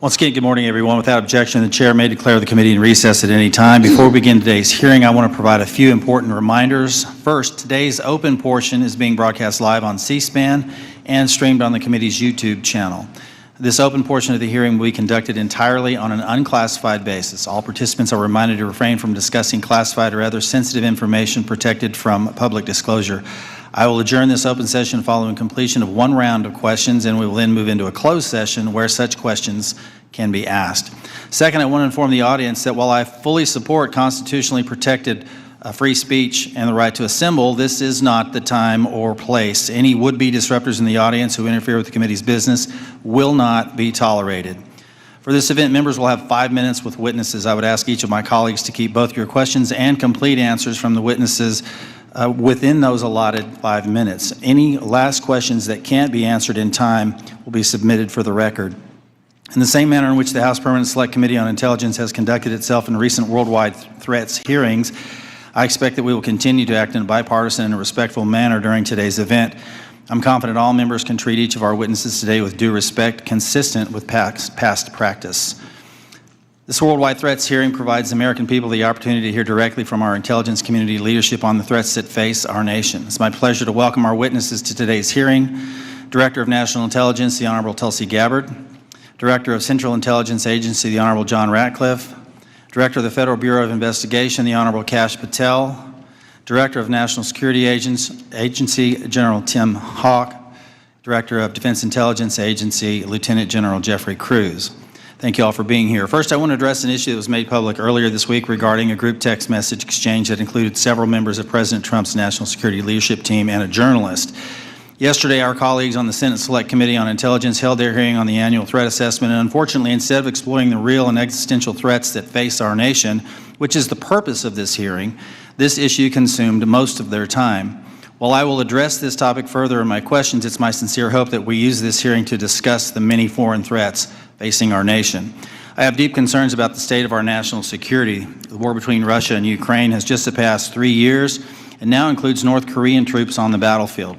Once again, good morning, everyone. Without objection, the Chair may declare the committee in recess at any time. Before we begin today's hearing, I want to provide a few important reminders. First, today's open portion is being broadcast live on C-SPAN and streamed on the committee's YouTube channel. This open portion of the hearing will be conducted entirely on an unclassified basis. All participants are reminded to refrain from discussing classified or other sensitive information protected from public disclosure. I will adjourn this open session following completion of one round of questions, and we will then move into a closed session where such questions can be asked. Second, I want to inform the audience that while I fully support constitutionally protected free speech and the right to assemble, this is not the time or place. Any would-be disruptors in the audience who interfere with the committee's business will not be tolerated. For this event, members will have 5 minutes with witnesses. I would ask each of my colleagues to keep both your questions and complete answers from the witnesses within those allotted 5 minutes. Any last questions that can't be answered in time will be submitted for the record. In the same manner in which the House Permanent Select Committee on Intelligence has conducted itself in recent worldwide threats hearings, I expect that we will continue to act in a bipartisan and respectful manner during today's event. I'm confident all members can treat each of our witnesses today with due respect, consistent with past practice. This worldwide threats hearing provides the American people the opportunity to hear directly from our intelligence community leadership on the threats that face our nation. It's my pleasure to welcome our witnesses to today's hearing. Director of National Intelligence, the Honorable Tulsi Gabbard. Director of Central Intelligence Agency, the Honorable John Ratcliffe. Director of the Federal Bureau of Investigation, the Honorable Kash Patel. Director of National Security Agency, General Tim Hawk. Director of Defense Intelligence Agency, Lieutenant General Jeffrey Cruz. Thank you all for being here. First, I want to address an issue that was made public earlier this week regarding a group text message exchange that included several members of President Trump's national security leadership team and a journalist. Yesterday, our colleagues on the Senate Select Committee on Intelligence held their hearing on the annual threat assessment, and unfortunately, instead of exploring the real and existential threats that face our nation, which is the purpose of this hearing, this issue consumed most of their time. While I will address this topic further in my questions, it's my sincere hope that we use this hearing to discuss the many foreign threats facing our nation. I have deep concerns about the state of our national security. The war between Russia and Ukraine has just surpassed 3 years and now includes North Korean troops on the battlefield.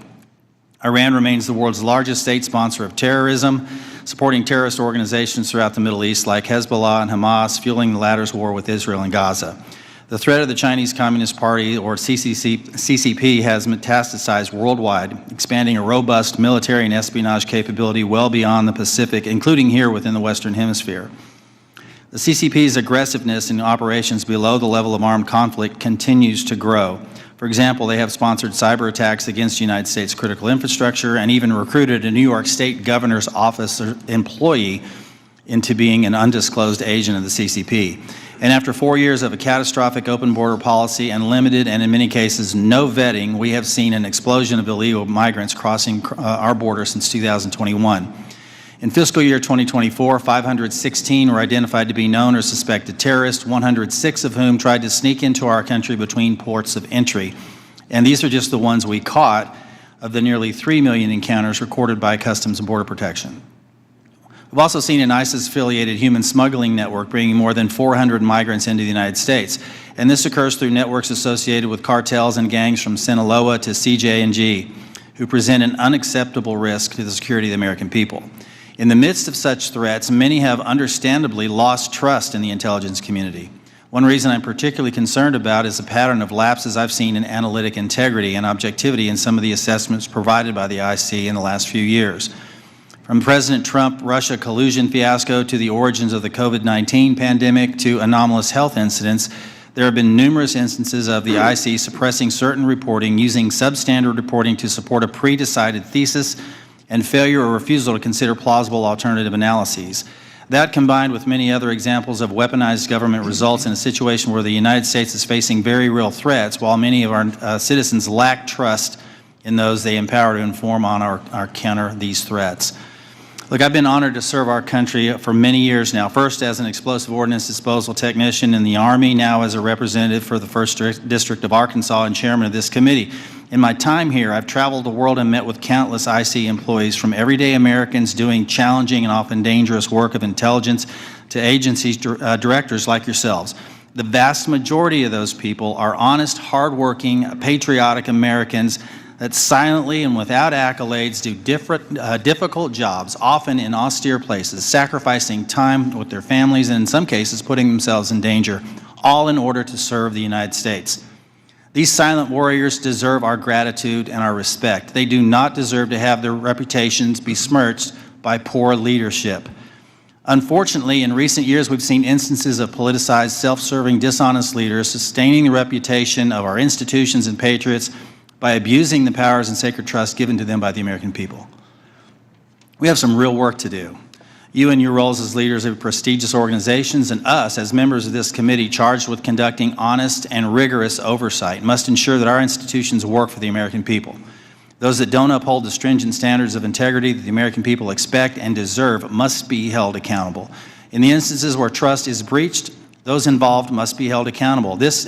Iran remains the world's largest state sponsor of terrorism, supporting terrorist organizations throughout the Middle East like Hezbollah and Hamas, fueling the latter's war with Israel and Gaza. The threat of the Chinese Communist Party, or CCP, has metastasized worldwide, expanding a robust military and espionage capability well beyond the Pacific, including here within the Western Hemisphere. The CCP's aggressiveness in operations below the level of armed conflict continues to grow. For example, they have sponsored cyber attacks against United States critical infrastructure and even recruited a New York State governor's office employee into being an undisclosed agent of the CCP. And after 4 years of a catastrophic open border policy and limited and in many cases no vetting, we have seen an explosion of illegal migrants crossing our border since 2021. In fiscal year 2024, 516 were identified to be known or suspected terrorists, 106 of whom tried to sneak into our country between ports of entry. And these are just the ones we caught of the nearly 3 million encounters recorded by Customs and Border Protection. We've also seen an ISIS-affiliated human smuggling network bringing more than 400 migrants into the United States. And this occurs through networks associated with cartels and gangs from Sinaloa to CJ&G, who present an unacceptable risk to the security of the American people. In the midst of such threats, many have understandably lost trust in the intelligence community. One reason I'm particularly concerned about is the pattern of lapses I've seen in analytic integrity and objectivity in some of the assessments provided by the IC in the last few years. From President Trump-Russia collusion fiasco to the origins of the COVID-19 pandemic to anomalous health incidents, there have been numerous instances of the IC suppressing certain reporting, using substandard reporting to support a pre-decided thesis, and failure or refusal to consider plausible alternative analyses. That, combined with many other examples of weaponized government, results in a situation where the United States is facing very real threats, while many of our citizens lack trust in those they empower to inform on our counter these threats. Look, I've been honored to serve our country for many years now, first as an explosive ordnance disposal technician in the Army, now as a representative for the 1st District of Arkansas and chairman of this committee. In my time here, I've traveled the world and met with countless IC employees, from everyday Americans doing challenging and often dangerous work of intelligence to agency directors like yourselves. The vast majority of those people are honest, hardworking, patriotic Americans that silently and without accolades do difficult jobs, often in austere places, sacrificing time with their families and in some cases putting themselves in danger, all in order to serve the United States. These silent warriors deserve our gratitude and our respect. They do not deserve to have their reputations besmirched by poor leadership. Unfortunately, in recent years, we've seen instances of politicized, self-serving, dishonest leaders sustaining the reputation of our institutions and patriots by abusing the powers and sacred trust given to them by the American people. We have some real work to do. You in your roles as leaders of prestigious organizations and us as members of this committee charged with conducting honest and rigorous oversight must ensure that our institutions work for the American people. Those that don't uphold the stringent standards of integrity that the American people expect and deserve must be held accountable. In the instances where trust is breached, those involved must be held accountable. This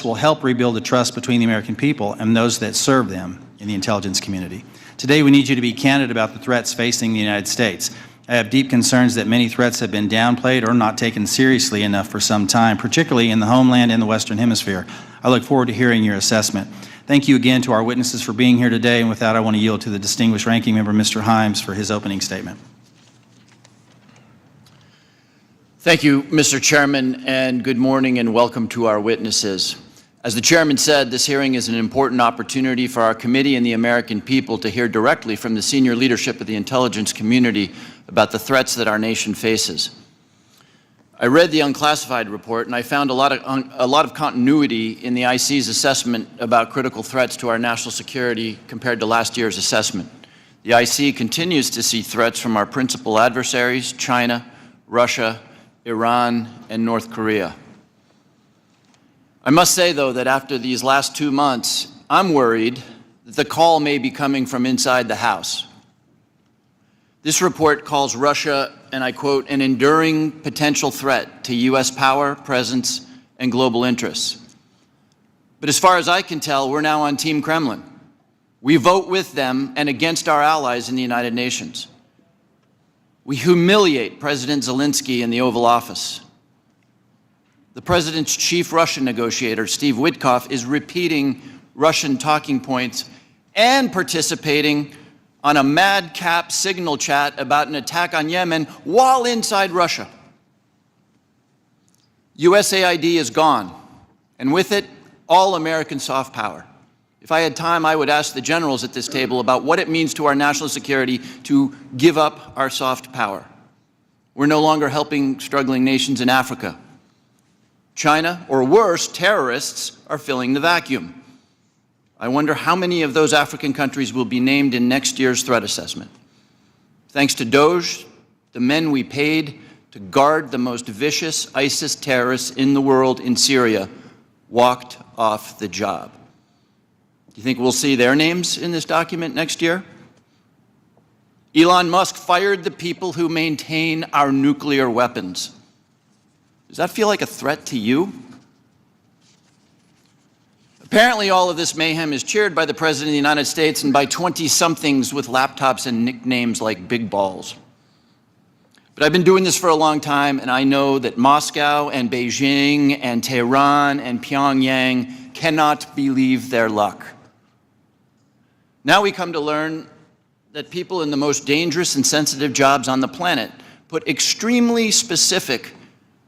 will help rebuild the trust between the American people and those that serve them in the intelligence community. Today, we need you to be candid about the threats facing the United States. I have deep concerns that many threats have been downplayed or not taken seriously enough for some time, particularly in the homeland and the Western Hemisphere. I look forward to hearing your assessment. Thank you again to our witnesses for being here today, and with that, I want to yield to the distinguished ranking member, Mr. Himes, for his opening statement. Thank you, Mr. Chairman, and good morning and welcome to our witnesses. As the Chairman said, this hearing is an important opportunity for our committee and the American people to hear directly from the senior leadership of the intelligence community about the threats that our nation faces. I read the unclassified report and I found a lot of continuity in the IC's assessment about critical threats to our national security compared to last year's assessment. The IC continues to see threats from our principal adversaries, China, Russia, Iran, and North Korea. I must say, though, that after these last 2 months, I'm worried that the call may be coming from inside the House. This report calls Russia, and I quote, an enduring potential threat to U.S. power, presence, and global interests. But as far as I can tell, we're now on Team Kremlin. We vote with them and against our allies in the United Nations. We humiliate President Zelensky in the Oval Office. The President's chief Russian negotiator, Steve Witkoff, is repeating Russian talking points and participating on a madcap signal chat about an attack on Yemen while inside Russia. USAID is gone, and with it, all American soft power. If I had time, I would ask the generals at this table about what it means to our national security to give up our soft power. We're no longer helping struggling nations in Africa. China, or worse, terrorists, are filling the vacuum. I wonder how many of those African countries will be named in next year's threat assessment. Thanks to DOJ, the men we paid to guard the most vicious ISIS terrorists in the world in Syria walked off the job. Do you think we'll see their names in this document next year? Elon Musk fired the people who maintain our nuclear weapons. Does that feel like a threat to you? Apparently, all of this mayhem is cheered by the President of the United States and by 20-somethings with laptops and nicknames like Big Balls. But I've been doing this for a long time, and I know that Moscow and Beijing and Tehran and Pyongyang cannot believe their luck. Now we come to learn that people in the most dangerous and sensitive jobs on the planet put extremely specific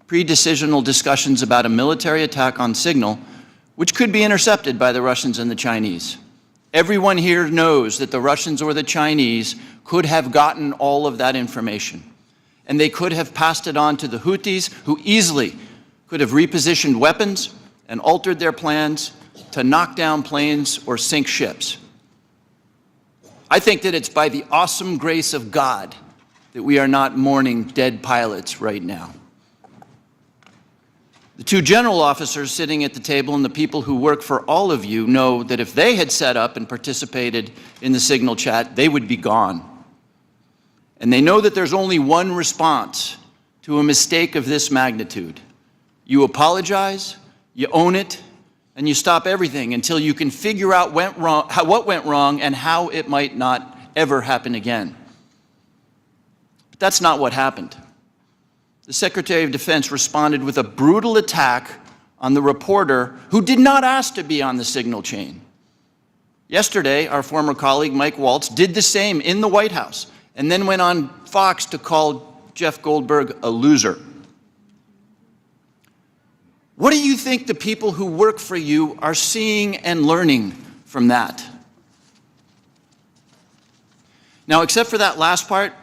pre-decisional discussions about a military attack on signal which could be intercepted by the Russians and the Chinese. Everyone here knows that the Russians or the Chinese could have gotten all of that information, and they could have passed it on to the Houthis, who easily could have repositioned weapons and altered their plans to knock down planes or sink ships. I think that it's by the awesome grace of God that we are not mourning dead pilots right now. The two general officers sitting at the table and the people who work for all of you know that if they had set up and participated in the signal chat, they would be gone. And they know that there's only one response to a mistake of this magnitude. You apologize, you own it, and you stop everything until you can figure out what went wrong and how it might not ever happen again. But that's not what happened. The Secretary of Defense responded with a brutal attack on the reporter who did not ask to be on the signal chain. Yesterday, our former colleague Mike Waltz did the same in the White House and then went on Fox to call Jeff Goldberg a loser. What do you think the people who work for you are seeing and learning from that? Now, except for that last part,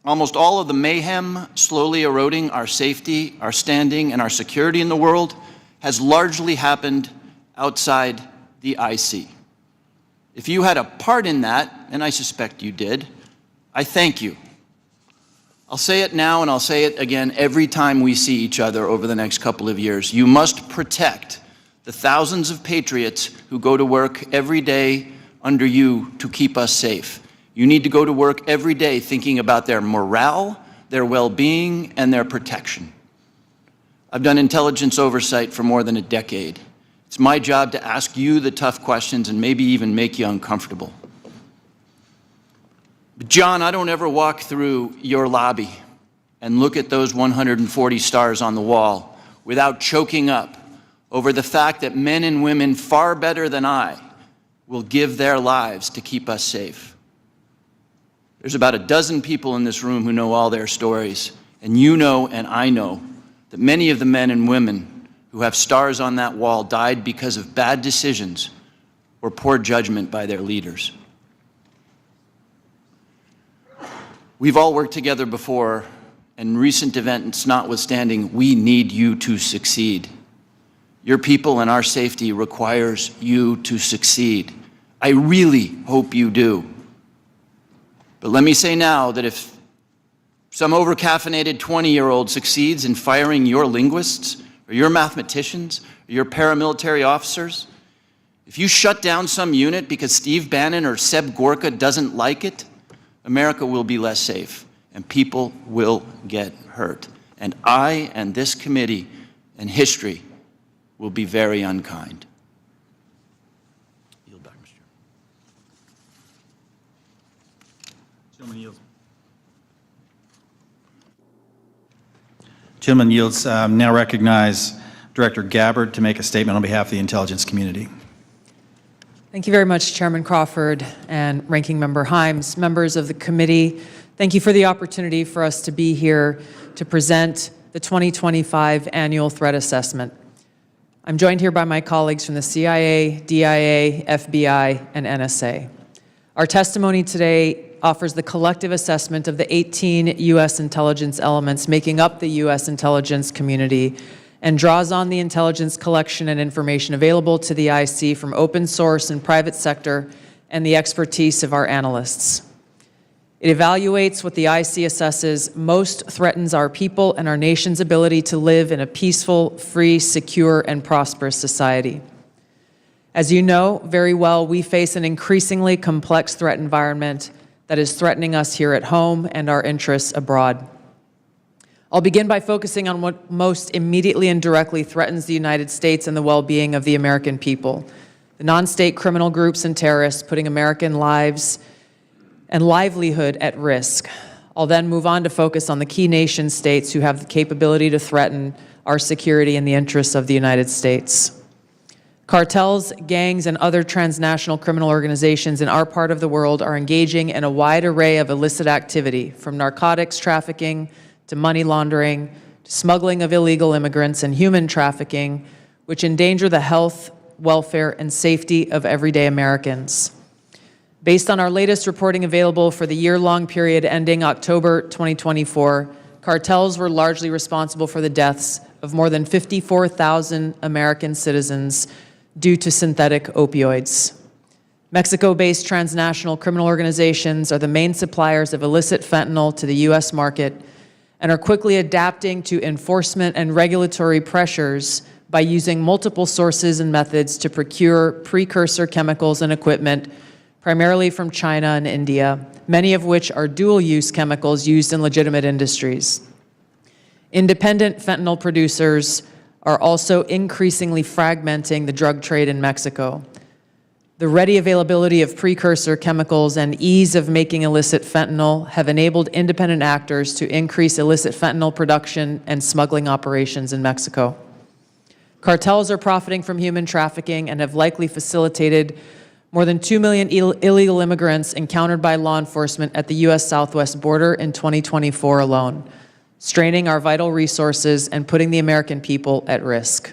almost all of the mayhem slowly eroding our safety, our standing, and our security in the world has largely happened outside the IC. If you had a part in that, and I suspect you did, I thank you. I'll say it now and I'll say it again every time we see each other over the next couple of years. You must protect the thousands of patriots who go to work every day under you to keep us safe. You need to go to work every day thinking about their morale, their well-being, and their protection. I've done intelligence oversight for more than a decade. It's my job to ask you the tough questions and maybe even make you uncomfortable. But John, I don't ever walk through your lobby and look at those 140 stars on the wall without choking up over the fact that men and women far better than I will give their lives to keep us safe. There's about a dozen people in this room who know all their stories, and you know and I know that many of the men and women who have stars on that wall died because of bad decisions or poor judgment by their leaders. We've all worked together before, and recent events notwithstanding, we need you to succeed. Your people and our safety requires you to succeed. I really hope you do. But let me say now that if some overcaffeinated 20-year-old succeeds in firing your linguists, or your mathematicians, or your paramilitary officers, if you shut down some unit because Steve Bannon or Seb Gorka doesn't like it, America will be less safe, and people will get hurt. And I and this committee and history will be very unkind. Yield back, Mr. Chairman. Gentleman yields. Now recognize Director Gabbard to make a statement on behalf of the intelligence community. Thank you very much, Chairman Crawford and Ranking Member Himes. Members of the committee, thank you for the opportunity for us to be here to present the 2025 Annual Threat Assessment. I'm joined here by my colleagues from the CIA, DIA, FBI, and NSA. Our testimony today offers the collective assessment of the 18 U.S. intelligence elements making up the U.S. intelligence community and draws on the intelligence collection and information available to the IC from open source and private sector and the expertise of our analysts. It evaluates what the IC assesses most threatens our people and our nation's ability to live in a peaceful, free, secure, and prosperous society. As you know very well, we face an increasingly complex threat environment that is threatening us here at home and our interests abroad. I'll begin by focusing on what most immediately and directly threatens the United States and the well-being of the American people, the non-state criminal groups and terrorists putting American lives and livelihood at risk. I'll then move on to focus on the key nation states who have the capability to threaten our security and the interests of the United States. Cartels, gangs, and other transnational criminal organizations in our part of the world are engaging in a wide array of illicit activity, from narcotics trafficking to money laundering, to smuggling of illegal immigrants and human trafficking, which endanger the health, welfare, and safety of everyday Americans. Based on our latest reporting available for the year-long period ending October 2024, cartels were largely responsible for the deaths of more than 54,000 American citizens due to synthetic opioids. Mexico-based transnational criminal organizations are the main suppliers of illicit fentanyl to the U.S. market and are quickly adapting to enforcement and regulatory pressures by using multiple sources and methods to procure precursor chemicals and equipment, primarily from China and India, many of which are dual-use chemicals used in legitimate industries. Independent fentanyl producers are also increasingly fragmenting the drug trade in Mexico. The ready availability of precursor chemicals and ease of making illicit fentanyl have enabled independent actors to increase illicit fentanyl production and smuggling operations in Mexico. Cartels are profiting from human trafficking and have likely facilitated More than 2 million illegal immigrants encountered by law enforcement at the U.S. southwest border in 2024 alone, straining our vital resources and putting the American people at risk.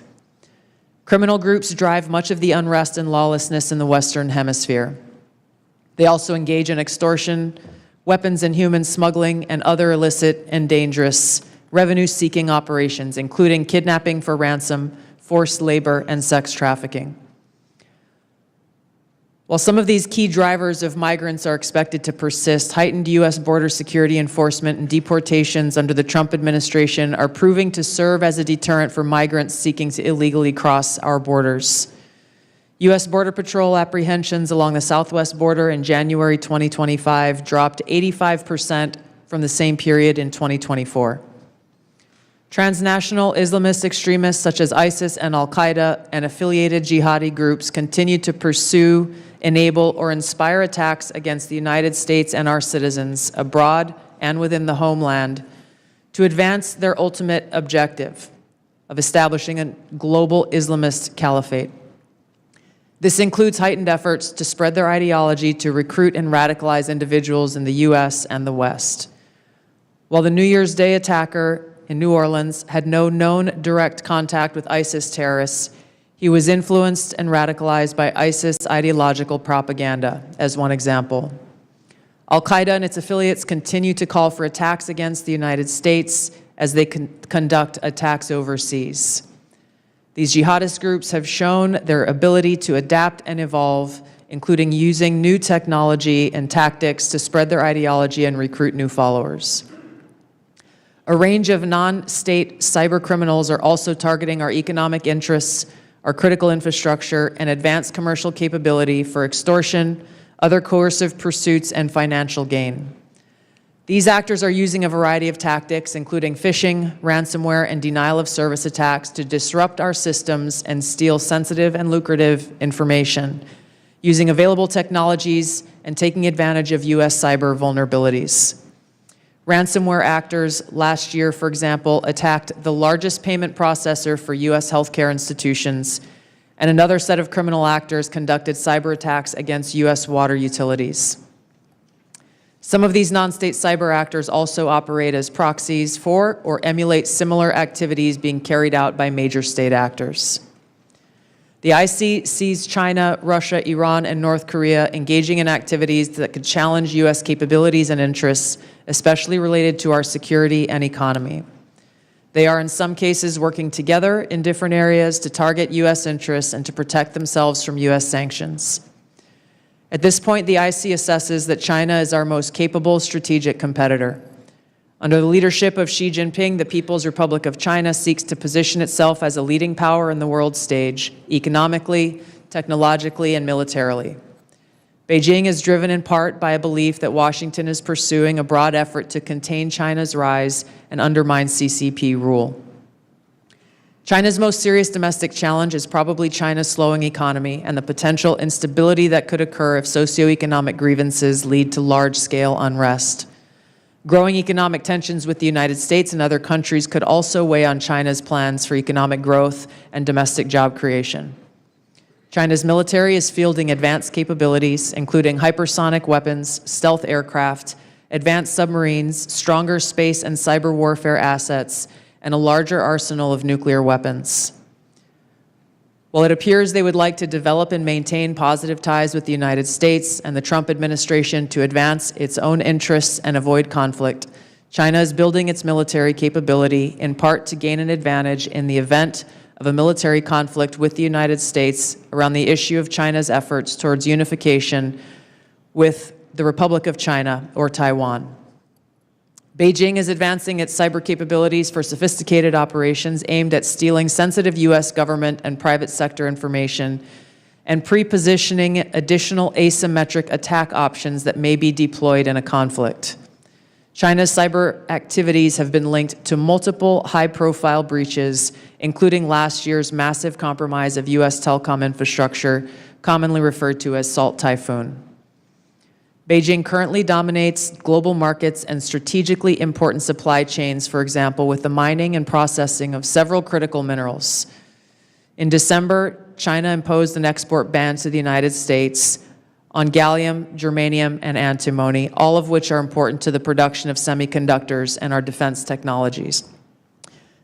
Criminal groups drive much of the unrest and lawlessness in the Western Hemisphere. They also engage in extortion, weapons and human smuggling, and other illicit and dangerous revenue-seeking operations, including kidnapping for ransom, forced labor, and sex trafficking. While some of these key drivers of migrants are expected to persist, heightened U.S. border security enforcement and deportations under the Trump administration are proving to serve as a deterrent for migrants seeking to illegally cross our borders. U.S. Border Patrol apprehensions along the southwest border in January 2025 dropped 85% from the same period in 2024. Transnational Islamist extremists such as ISIS and Al-Qaeda and affiliated jihadi groups continue to pursue, enable, or inspire attacks against the United States and our citizens abroad and within the homeland to advance their ultimate objective of establishing a global Islamist caliphate. This includes heightened efforts to spread their ideology to recruit and radicalize individuals in the U.S. and the West. While the New Year's Day attacker in New Orleans had no known direct contact with ISIS terrorists, he was influenced and radicalized by ISIS ideological propaganda, as one example. Al-Qaeda and its affiliates continue to call for attacks against the United States as they conduct attacks overseas. These jihadist groups have shown their ability to adapt and evolve, including using new technology and tactics to spread their ideology and recruit new followers. A range of non-state cyber criminals are also targeting our economic interests, our critical infrastructure, and advanced commercial capability for extortion, other coercive pursuits, and financial gain. These actors are using a variety of tactics, including phishing, ransomware, and denial of service attacks to disrupt our systems and steal sensitive and lucrative information, using available technologies and taking advantage of U.S. cyber vulnerabilities. Ransomware actors last year, for example, attacked the largest payment processor for U.S. healthcare institutions, and another set of criminal actors conducted cyber attacks against U.S. water utilities. Some of these non-state cyber actors also operate as proxies for or emulate similar activities being carried out by major state actors. The IC sees China, Russia, Iran, and North Korea engaging in activities that could challenge U.S. capabilities and interests, especially related to our security and economy. They are in some cases working together in different areas to target U.S. interests and to protect themselves from U.S. sanctions. At this point, the IC assesses that China is our most capable strategic competitor. Under the leadership of Xi Jinping, the People's Republic of China seeks to position itself as a leading power in the world stage, economically, technologically, and militarily. Beijing is driven in part by a belief that Washington is pursuing a broad effort to contain China's rise and undermine CCP rule. China's most serious domestic challenge is probably China's slowing economy and the potential instability that could occur if socioeconomic grievances lead to large-scale unrest. Growing economic tensions with the United States and other countries could also weigh on China's plans for economic growth and domestic job creation. China's military is fielding advanced capabilities, including hypersonic weapons, stealth aircraft, advanced submarines, stronger space and cyber warfare assets, and a larger arsenal of nuclear weapons. While it appears they would like to develop and maintain positive ties with the United States and the Trump administration to advance its own interests and avoid conflict, China is building its military capability in part to gain an advantage in the event of a military conflict with the United States around the issue of China's efforts towards unification with the Republic of China or Taiwan. Beijing is advancing its cyber capabilities for sophisticated operations aimed at stealing sensitive U.S. government and private sector information and pre-positioning additional asymmetric attack options that may be deployed in a conflict. China's cyber activities have been linked to multiple high-profile breaches, including last year's massive compromise of U.S. telecom infrastructure, commonly referred to as Salt Typhoon. Beijing currently dominates global markets and strategically important supply chains, for example, with the mining and processing of several critical minerals. In December, China imposed an export ban to the United States on gallium, germanium, and antimony, all of which are important to the production of semiconductors and our defense technologies.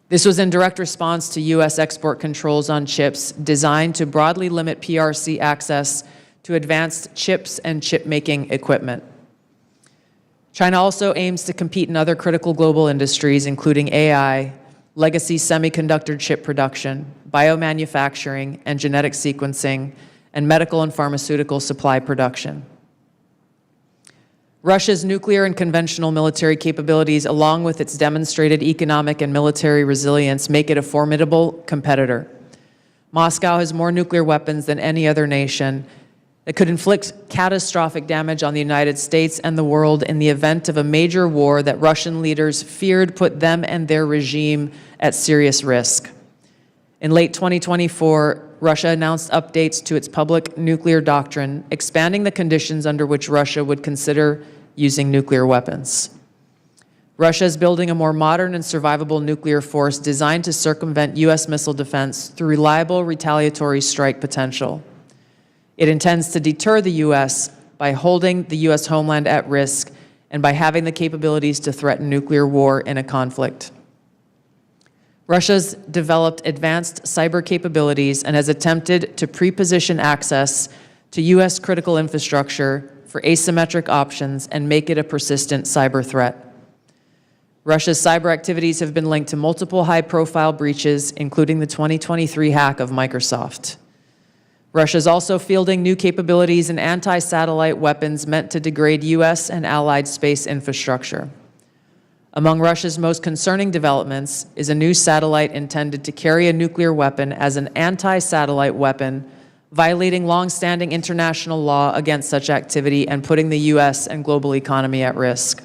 This was in direct response to U.S. export controls on chips designed to broadly limit PRC access to advanced chips and chip-making equipment. China also aims to compete in other critical global industries, including AI, legacy semiconductor chip production, biomanufacturing and genetic sequencing, and medical and pharmaceutical supply production. Russia's nuclear and conventional military capabilities, along with its demonstrated economic and military resilience, make it a formidable competitor. Moscow has more nuclear weapons than any other nation that could inflict catastrophic damage on the United States and the world in the event of a major war that Russian leaders feared put them and their regime at serious risk. In late 2024, Russia announced updates to its public nuclear doctrine, expanding the conditions under which Russia would consider using nuclear weapons. Russia is building a more modern and survivable nuclear force designed to circumvent U.S. missile defense through reliable retaliatory strike potential. It intends to deter the U.S. by holding the U.S. homeland at risk and by having the capabilities to threaten nuclear war in a conflict. Russia's developed advanced cyber capabilities and has attempted to pre-position access to U.S. critical infrastructure for asymmetric options and make it a persistent cyber threat. Russia's cyber activities have been linked to multiple high-profile breaches, including the 2023 hack of Microsoft. Russia is also fielding new capabilities in anti-satellite weapons meant to degrade U.S. and allied space infrastructure. Among Russia's most concerning developments is a new satellite intended to carry a nuclear weapon as an anti-satellite weapon, violating long-standing international law against such activity and putting the U.S. and global economy at risk.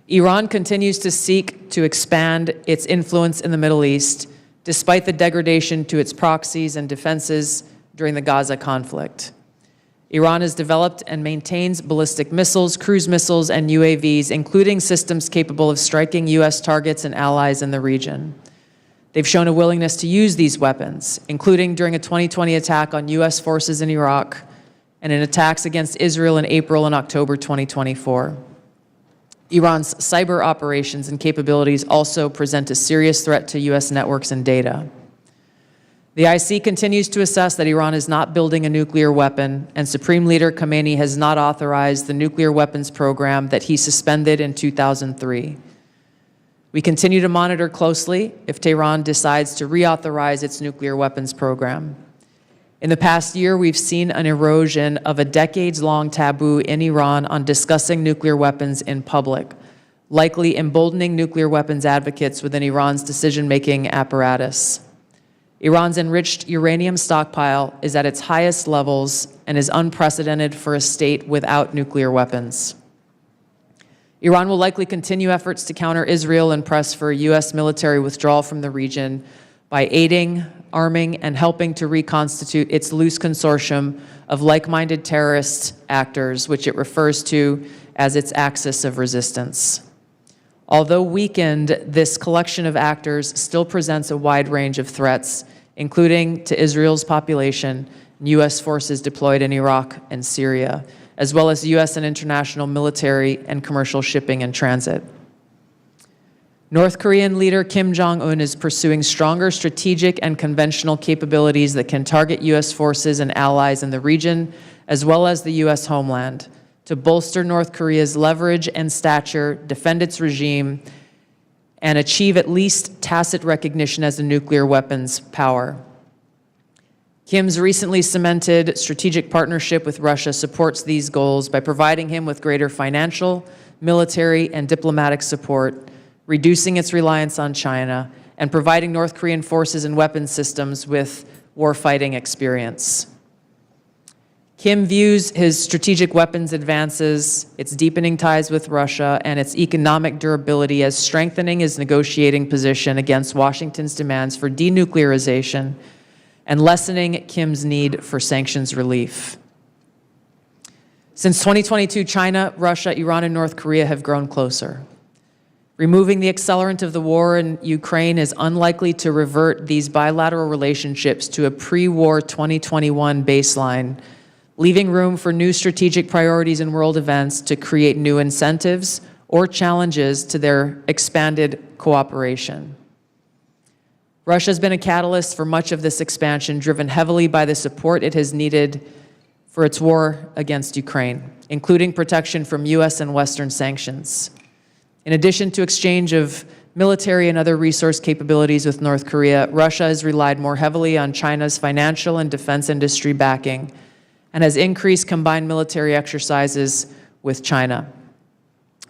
Iran continues to seek to expand its influence in the Middle East, despite the degradation to its proxies and defenses during the Gaza conflict. Iran has developed and maintains ballistic missiles, cruise missiles, and UAVs, including systems capable of striking U.S. targets and allies in the region. They've shown a willingness to use these weapons, including during a 2020 attack on U.S. forces in Iraq and in attacks against Israel in April and October 2024. Iran's cyber operations and capabilities also present a serious threat to U.S. networks and data. The IC continues to assess that Iran is not building a nuclear weapon, and Supreme Leader Khamenei has not authorized the nuclear weapons program that he suspended in 2003. We continue to monitor closely if Tehran decides to reauthorize its nuclear weapons program. In the past year, we've seen an erosion of a decades-long taboo in Iran on discussing nuclear weapons in public, likely emboldening nuclear weapons advocates within Iran's decision-making apparatus. Iran's enriched uranium stockpile is at its highest levels and is unprecedented for a state without nuclear weapons. Iran will likely continue efforts to counter Israel and press for a U.S. military withdrawal from the region by aiding, arming, and helping to reconstitute its loose consortium of like-minded terrorist actors, which it refers to as its axis of resistance. Although weakened, this collection of actors still presents a wide range of threats, including to Israel's population and U.S. forces deployed in Iraq and Syria, as well as U.S. and international military and commercial shipping and transit. North Korean leader Kim Jong-un is pursuing stronger strategic and conventional capabilities that can target U.S. forces and allies in the region, as well as the U.S. homeland, to bolster North Korea's leverage and stature, defend its regime, and achieve at least tacit recognition as a nuclear weapons power. Kim's recently cemented strategic partnership with Russia supports these goals by providing him with greater financial, military, and diplomatic support, reducing its reliance on China, and providing North Korean forces and weapons systems with warfighting experience. Kim views his strategic weapons advances, its deepening ties with Russia, and its economic durability as strengthening his negotiating position against Washington's demands for denuclearization and lessening Kim's need for sanctions relief. Since 2022, China, Russia, Iran, and North Korea have grown closer. Removing the accelerant of the war in Ukraine is unlikely to revert these bilateral relationships to a pre-war 2021 baseline, leaving room for new strategic priorities in world events to create new incentives or challenges to their expanded cooperation. Russia has been a catalyst for much of this expansion, driven heavily by the support it has needed for its war against Ukraine, including protection from U.S. and Western sanctions. In addition to exchange of military and other resource capabilities with North Korea, Russia has relied more heavily on China's financial and defense industry backing and has increased combined military exercises with China.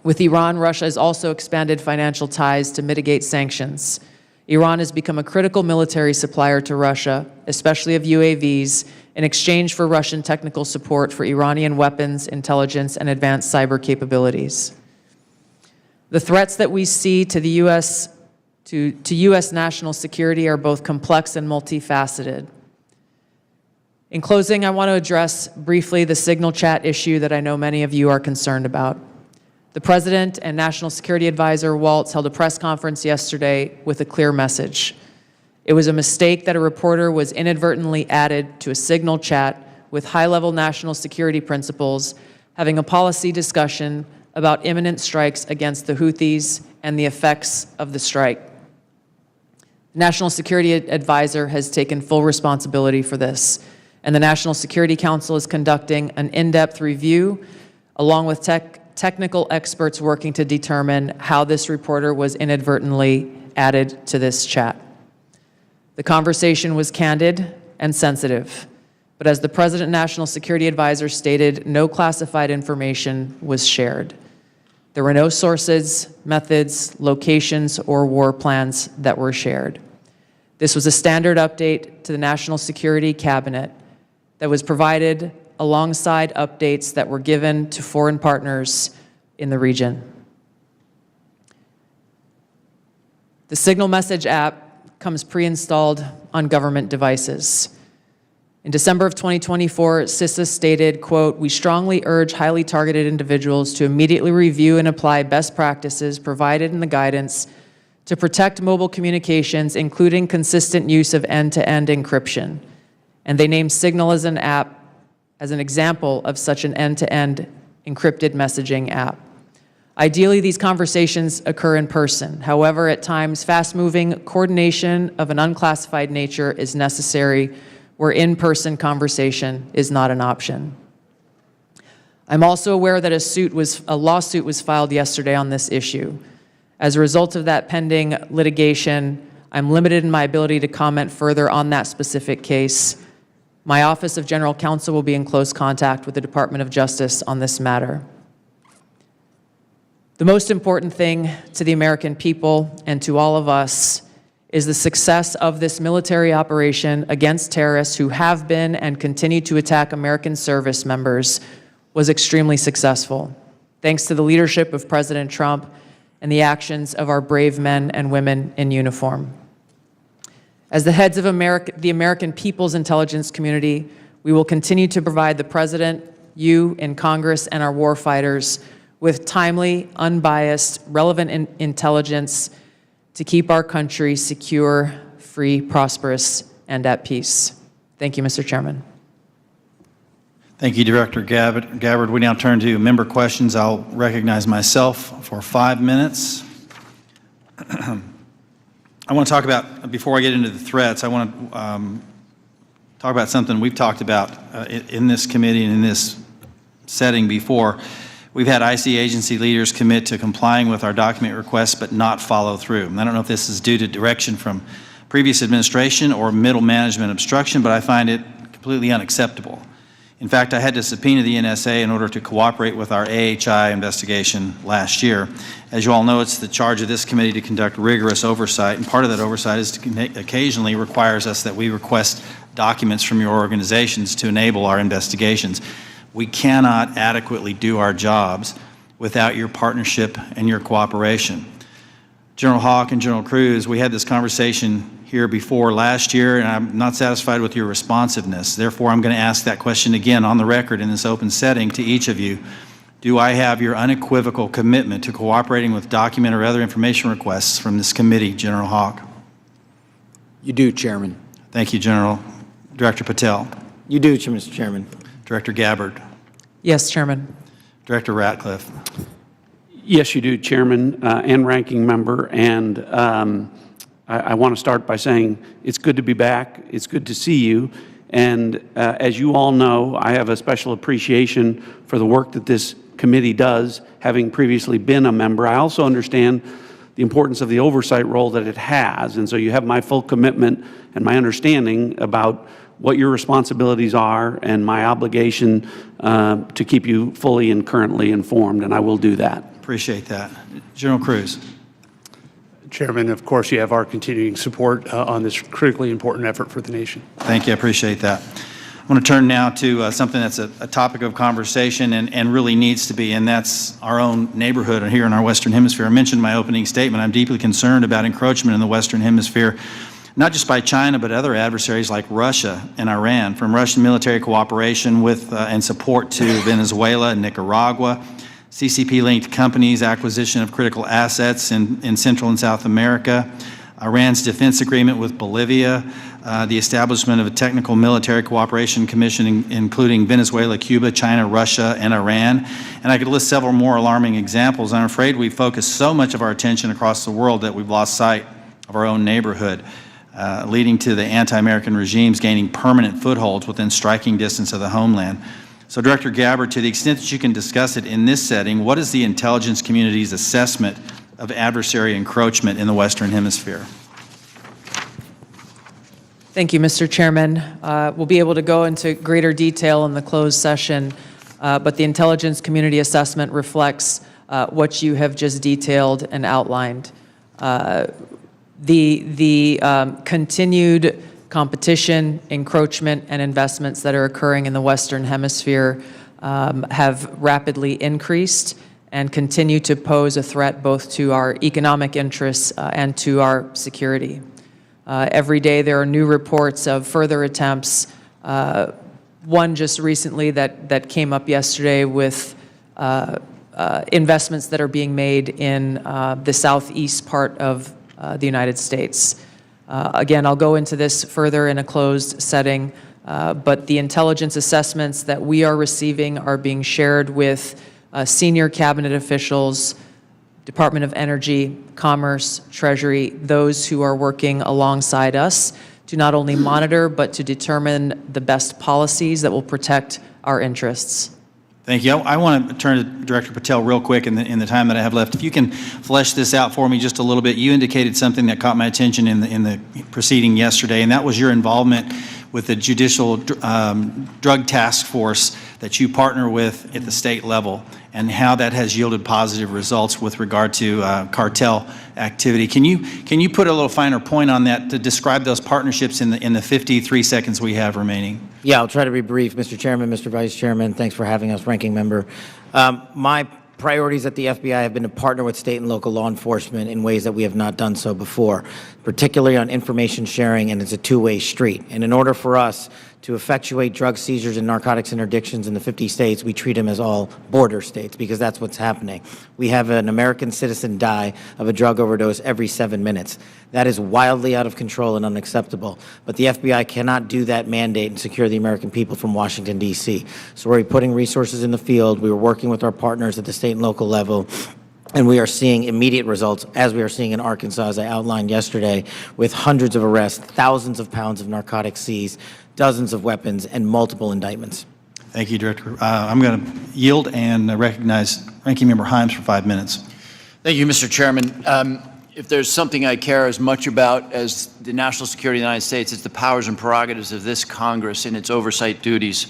With Iran, Russia has also expanded financial ties to mitigate sanctions. Iran has become a critical military supplier to Russia, especially of UAVs, in exchange for Russian technical support for Iranian weapons, intelligence, and advanced cyber capabilities. The threats that we see to the U.S. to U.S. national security are both complex and multifaceted. In closing, I want to address briefly the signal chat issue that I know many of you are concerned about. The President and National Security Advisor Waltz held a press conference yesterday with a clear message. It was a mistake that a reporter was inadvertently added to a signal chat with high-level national security principals having a policy discussion about imminent strikes against the Houthis and the effects of the strike. The National Security Advisor has taken full responsibility for this, and the National Security Council is conducting an in-depth review along with technical experts working to determine how this reporter was inadvertently added to this chat. The conversation was candid and sensitive, but as the President and National Security Advisor stated, no classified information was shared. There were no sources, methods, locations, or war plans that were shared. This was a standard update to the National Security Cabinet that was provided alongside updates that were given to foreign partners in the region. The Signal Message app comes pre-installed on government devices. In December of 2024, CISA stated, quote, "We strongly urge highly targeted individuals to immediately review and apply best practices provided in the guidance to protect mobile communications, including consistent use of end-to-end encryption." And they named Signal as an app as an example of such an end-to-end encrypted messaging app. Ideally, these conversations occur in person. However, at times, fast-moving coordination of an unclassified nature is necessary where in-person conversation is not an option. I'm also aware that a lawsuit was filed yesterday on this issue. As a result of that pending litigation, I'm limited in my ability to comment further on that specific case. My Office of General Counsel will be in close contact with the Department of Justice on this matter. The most important thing to the American people and to all of us is the success of this military operation against terrorists who have been and continue to attack American service members was extremely successful, thanks to the leadership of President Trump and the actions of our brave men and women in uniform. As the heads of the American people's intelligence community, we will continue to provide the President, you in Congress, and our warfighters with timely, unbiased, relevant intelligence to keep our country secure, free, prosperous, and at peace. Thank you, Mr. Chairman. Thank you, Director Gabbard. We now turn to member questions. I'll recognize myself for 5 minutes. I want to talk about, before I get into the threats, I want to talk about something we've talked about in this committee and in this setting before. We've had IC agency leaders commit to complying with our document requests but not follow through. And I don't know if this is due to direction from previous administration or middle management obstruction, but I find it completely unacceptable. In fact, I had to subpoena the NSA in order to cooperate with our AHI investigation last year. As you all know, it's the charge of this committee to conduct rigorous oversight, and part of that oversight is to occasionally requires us that we request documents from your organizations to enable our investigations. We cannot adequately do our jobs without your partnership and your cooperation. General Hawk and General Cruz, we had this conversation here before last year, and I'm not satisfied with your responsiveness. Therefore, I'm going to ask that question again on the record in this open setting to each of you. Do I have your unequivocal commitment to cooperating with document or other information requests from this committee, General Hawk? You do, Chairman. Thank you, General. Director Patel. You do, Mr. Chairman. Director Gabbard. Yes, Chairman. Director Ratcliffe. Yes, you do, Chairman and Ranking Member. And I want to start by saying it's good to be back. It's good to see you. And as you all know, I have a special appreciation for the work that this committee does, having previously been a member. I also understand the importance of the oversight role that it has. And so you have my full commitment and my understanding about what your responsibilities are and my obligation to keep you fully and currently informed, and I will do that. Appreciate that. General Cruz. Chairman, of course, you have our continuing support on this critically important effort for the nation. Thank you. I appreciate that. I want to turn now to something that's a topic of conversation and really needs to be, and that's our own neighborhood here in our Western Hemisphere. I mentioned in my opening statement, I'm deeply concerned about encroachment in the Western Hemisphere, not just by China, but other adversaries like Russia and Iran, from Russian military cooperation with and support to Venezuela and Nicaragua, CCP-linked companies' acquisition of critical assets in Central and South America, Iran's defense agreement with Bolivia, the establishment of a technical military cooperation commission including Venezuela, Cuba, China, Russia, and Iran. And I could list several more alarming examples. I'm afraid we focus so much of our attention across the world that we've lost sight of our own neighborhood, leading to the anti-American regimes gaining permanent footholds within striking distance of the homeland. So, Director Gabbard, to the extent that you can discuss it in this setting, what is the intelligence community's assessment of adversary encroachment in the Western Hemisphere? Thank you, Mr. Chairman. We'll be able to go into greater detail in the closed session, but the intelligence community assessment reflects what you have just detailed and outlined. The continued competition, encroachment, and investments that are occurring in the Western Hemisphere have rapidly increased and continue to pose a threat both to our economic interests and to our security. Every day there are new reports of further attempts, one just recently that came up yesterday with investments that are being made in the southeast part of the United States. Again, I'll go into this further in a closed setting, but the intelligence assessments that we are receiving are being shared with senior cabinet officials, Department of Energy, Commerce, Treasury, those who are working alongside us to not only monitor, but to determine the best policies that will protect our interests. Thank you. I want to turn to Director Patel real quick in the time that I have left. If you can flesh this out for me just a little bit. You indicated something that caught my attention in the proceeding yesterday, and that was your involvement with the Judicial Drug Task Force that you partner with at the state level, and how that has yielded positive results with regard to cartel activity. Can you put a little finer point on that to describe those partnerships in the 53 seconds we have remaining? Yeah, I'll try to be brief. Mr. Chairman, Mr. Vice Chairman, thanks for having us, Ranking Member. My priorities at the FBI have been to partner with state and local law enforcement in ways that we have not done so before, particularly on information sharing, and it's a two-way street. And in order for us to effectuate drug seizures and narcotics interdictions in the 50 states, we treat them as all border states, because that's what's happening. We have an American citizen die of a drug overdose every 7 minutes. That is wildly out of control and unacceptable. But the FBI cannot do that mandate and secure the American people from Washington, D.C. So we're putting resources in the field. We are working with our partners at the state and local level, and we are seeing immediate results, as we are seeing in Arkansas, as I outlined yesterday, with hundreds of arrests, thousands of pounds of narcotics seized, dozens of weapons, and multiple indictments. Thank you, Director. I'm going to yield and recognize Ranking Member Himes for 5 minutes. Thank you, Mr. Chairman. If there's something I care as much about as the national security of the United States, it's the powers and prerogatives of this Congress and its oversight duties.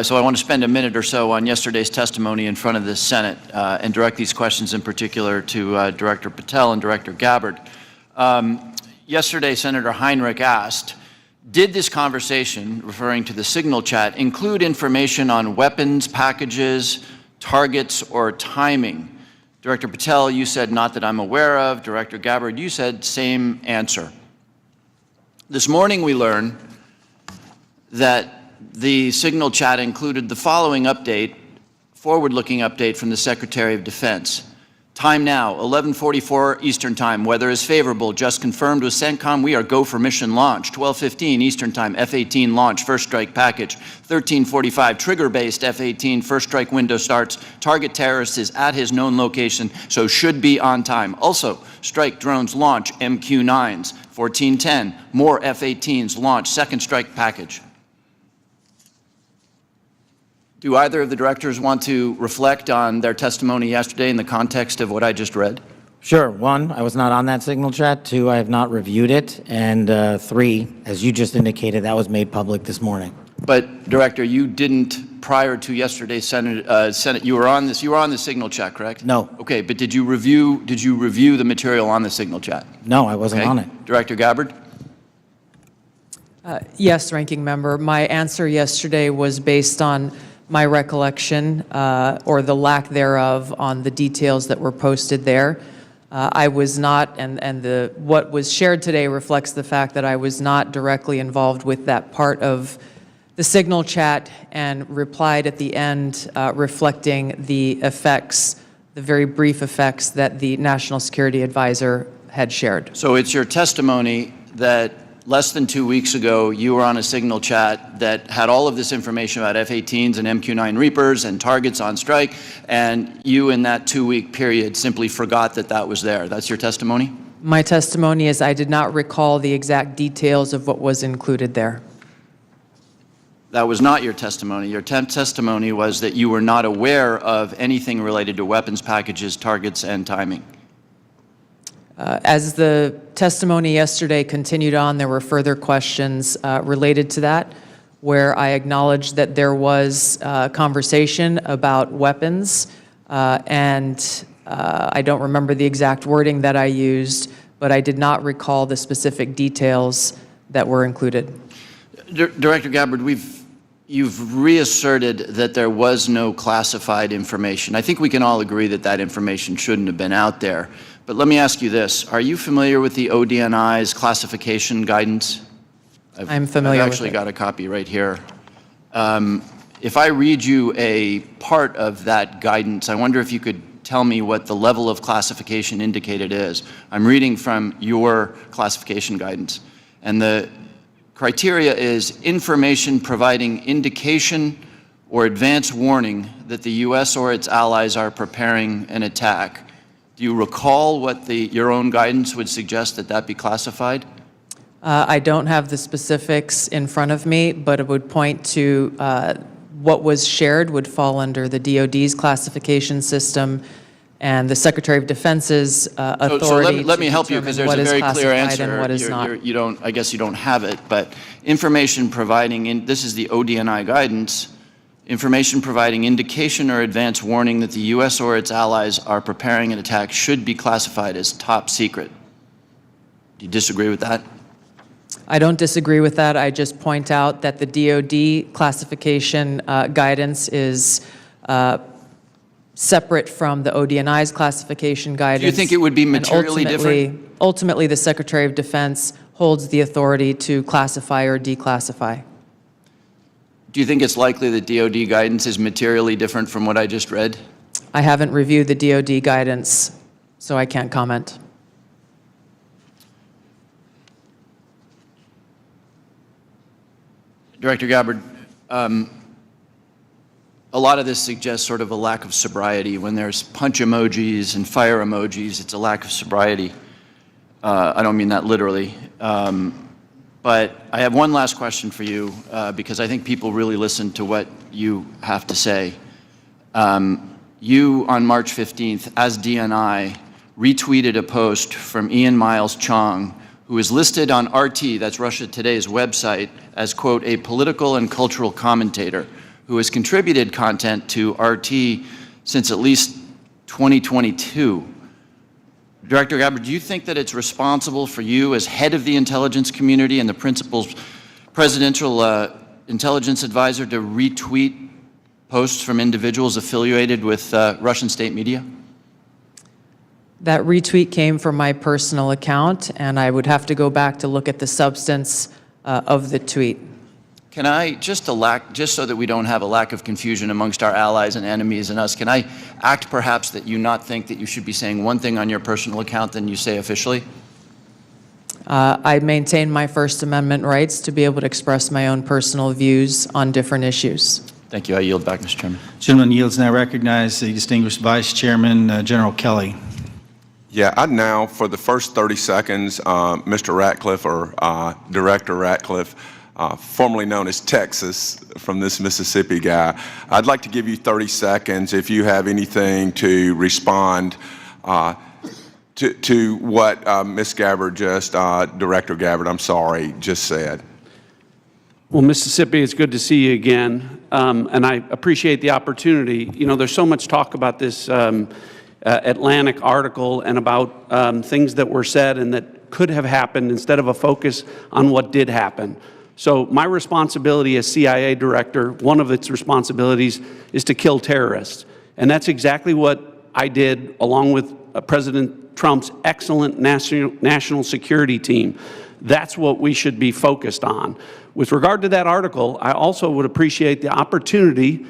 So I want to spend a minute or so on yesterday's testimony in front of the Senate and direct these questions in particular to Director Patel and Director Gabbard. Yesterday, Senator Heinrich asked, did this conversation, referring to the signal chat, include information on weapons, packages, targets, or timing? Director Patel, you said not that I'm aware of. Director Gabbard, you said same answer. This morning we learned that the signal chat included the following update, forward-looking update from the Secretary of Defense. Time now, 11:44 Eastern Time. Weather is favorable. Just confirmed with CENTCOM. We are go for mission launch. 12:15 Eastern Time. F-18 launch. First strike package. 13:45 trigger-based F-18. First strike window starts. Target terrorist is at his known location, so should be on time. Also, strike drones launch. MQ-9s. 14:10. More F-18s launch. Second strike package. Do either of the directors want to reflect on their testimony yesterday in the context of what I just read? Sure. One, I was not on that signal chat. Two, I have not reviewed it. And three, as you just indicated, that was made public this morning. But, Director, you didn't, prior to yesterday's Senate, you were on the signal chat, correct? No. Okay, but did you review the material on the signal chat? No, I wasn't Okay. on it. Director Gabbard? Yes, Ranking Member. My answer yesterday was based on my recollection, or the lack thereof, on the details that were posted there. I was not, and what was shared today reflects the fact that I was not directly involved with that part of the signal chat, and replied at the end reflecting the effects, the very brief effects that the National Security Advisor had shared. So it's your testimony that less than 2 weeks ago, you were on a signal chat that had all of this information about F-18s and MQ-9 Reapers and targets on strike, and you in that 2-week period simply forgot that that was there. That's your testimony? My testimony is I did not recall the exact details of what was included there. That was not your testimony. Your testimony was that you were not aware of anything related to weapons packages, targets, and timing. As the testimony yesterday continued on, there were further questions related to that, where I acknowledged that there was conversation about weapons, and I don't remember the exact wording that I used, but I did not recall the specific details that were included. Director Gabbard, you've reasserted that there was no classified information. I think we can all agree that that information shouldn't have been out there. But let me ask you this. Are you familiar with the ODNI's classification guidance? I'm familiar I've with actually it. got a copy right here. If I read you a part of that guidance, I wonder if you could tell me what the level of classification indicated is. I'm reading from your classification guidance. And the criteria is information providing indication or advance warning that the U.S. or its allies are preparing an attack. Do you recall what your own guidance would suggest that be classified? I don't have the specifics in front of me, but it would point to what was shared would fall under the DoD's classification system and the Secretary of Defense's authority. So let me help you, because there's a very clear answer. And what is not. I guess you don't have it, but information providing, this is the ODNI guidance, information providing indication or advance warning that the U.S. or its allies are preparing an attack should be classified as top secret. Do you disagree with that? I don't disagree with that. I just point out that the DoD classification guidance is separate from the ODNI's classification guidance. Do you think it would be And materially different? Ultimately, the Secretary of Defense holds the authority to classify or declassify. Do you think it's likely that DoD guidance is materially different from what I just read? I haven't reviewed the DoD guidance, so I can't comment. Director Gabbard, a lot of this suggests sort of a lack of sobriety. When there's punch emojis and fire emojis, it's a lack of sobriety. I don't mean that literally. But I have one last question for you, because I think people really listen to what you have to say. You, on March 15th, as DNI, retweeted a post from Ian Miles Chong, who is listed on RT, that's Russia Today's website, as, quote, a political and cultural commentator who has contributed content to RT since at least 2022. Director Gabbard, do you think that it's responsible for you as head of the intelligence community and the principal presidential intelligence advisor to retweet posts from individuals affiliated with Russian state media? That retweet came from my personal account, and I would have to go back to look at the substance of the tweet. Can I, just so that we don't have a lack of confusion amongst our allies and enemies and us, can I act perhaps that you not think that you should be saying one thing on your personal account than you say officially? I maintain my First Amendment rights to be able to express my own personal views on different issues. Thank you. I yield back, Mr. Chairman. Gentleman yields now recognize the distinguished Vice Chairman, General Kelly. Yeah, I'd now, for the first 30 seconds, Mr. Ratcliffe, or Director Ratcliffe, formerly known as Texas, from this Mississippi guy, I'd like to give you 30 seconds if you have anything to respond to what Ms. Gabbard Director Gabbard, I'm sorry, just said. Well, Mississippi, it's good to see you again, and I appreciate the opportunity. You know, there's so much talk about this Atlantic article and about things that were said and that could have happened instead of a focus on what did happen. So my responsibility as CIA director, one of its responsibilities is to kill terrorists. And that's exactly what I did along with President Trump's excellent national security team. That's what we should be focused on. With regard to that article, I also would appreciate the opportunity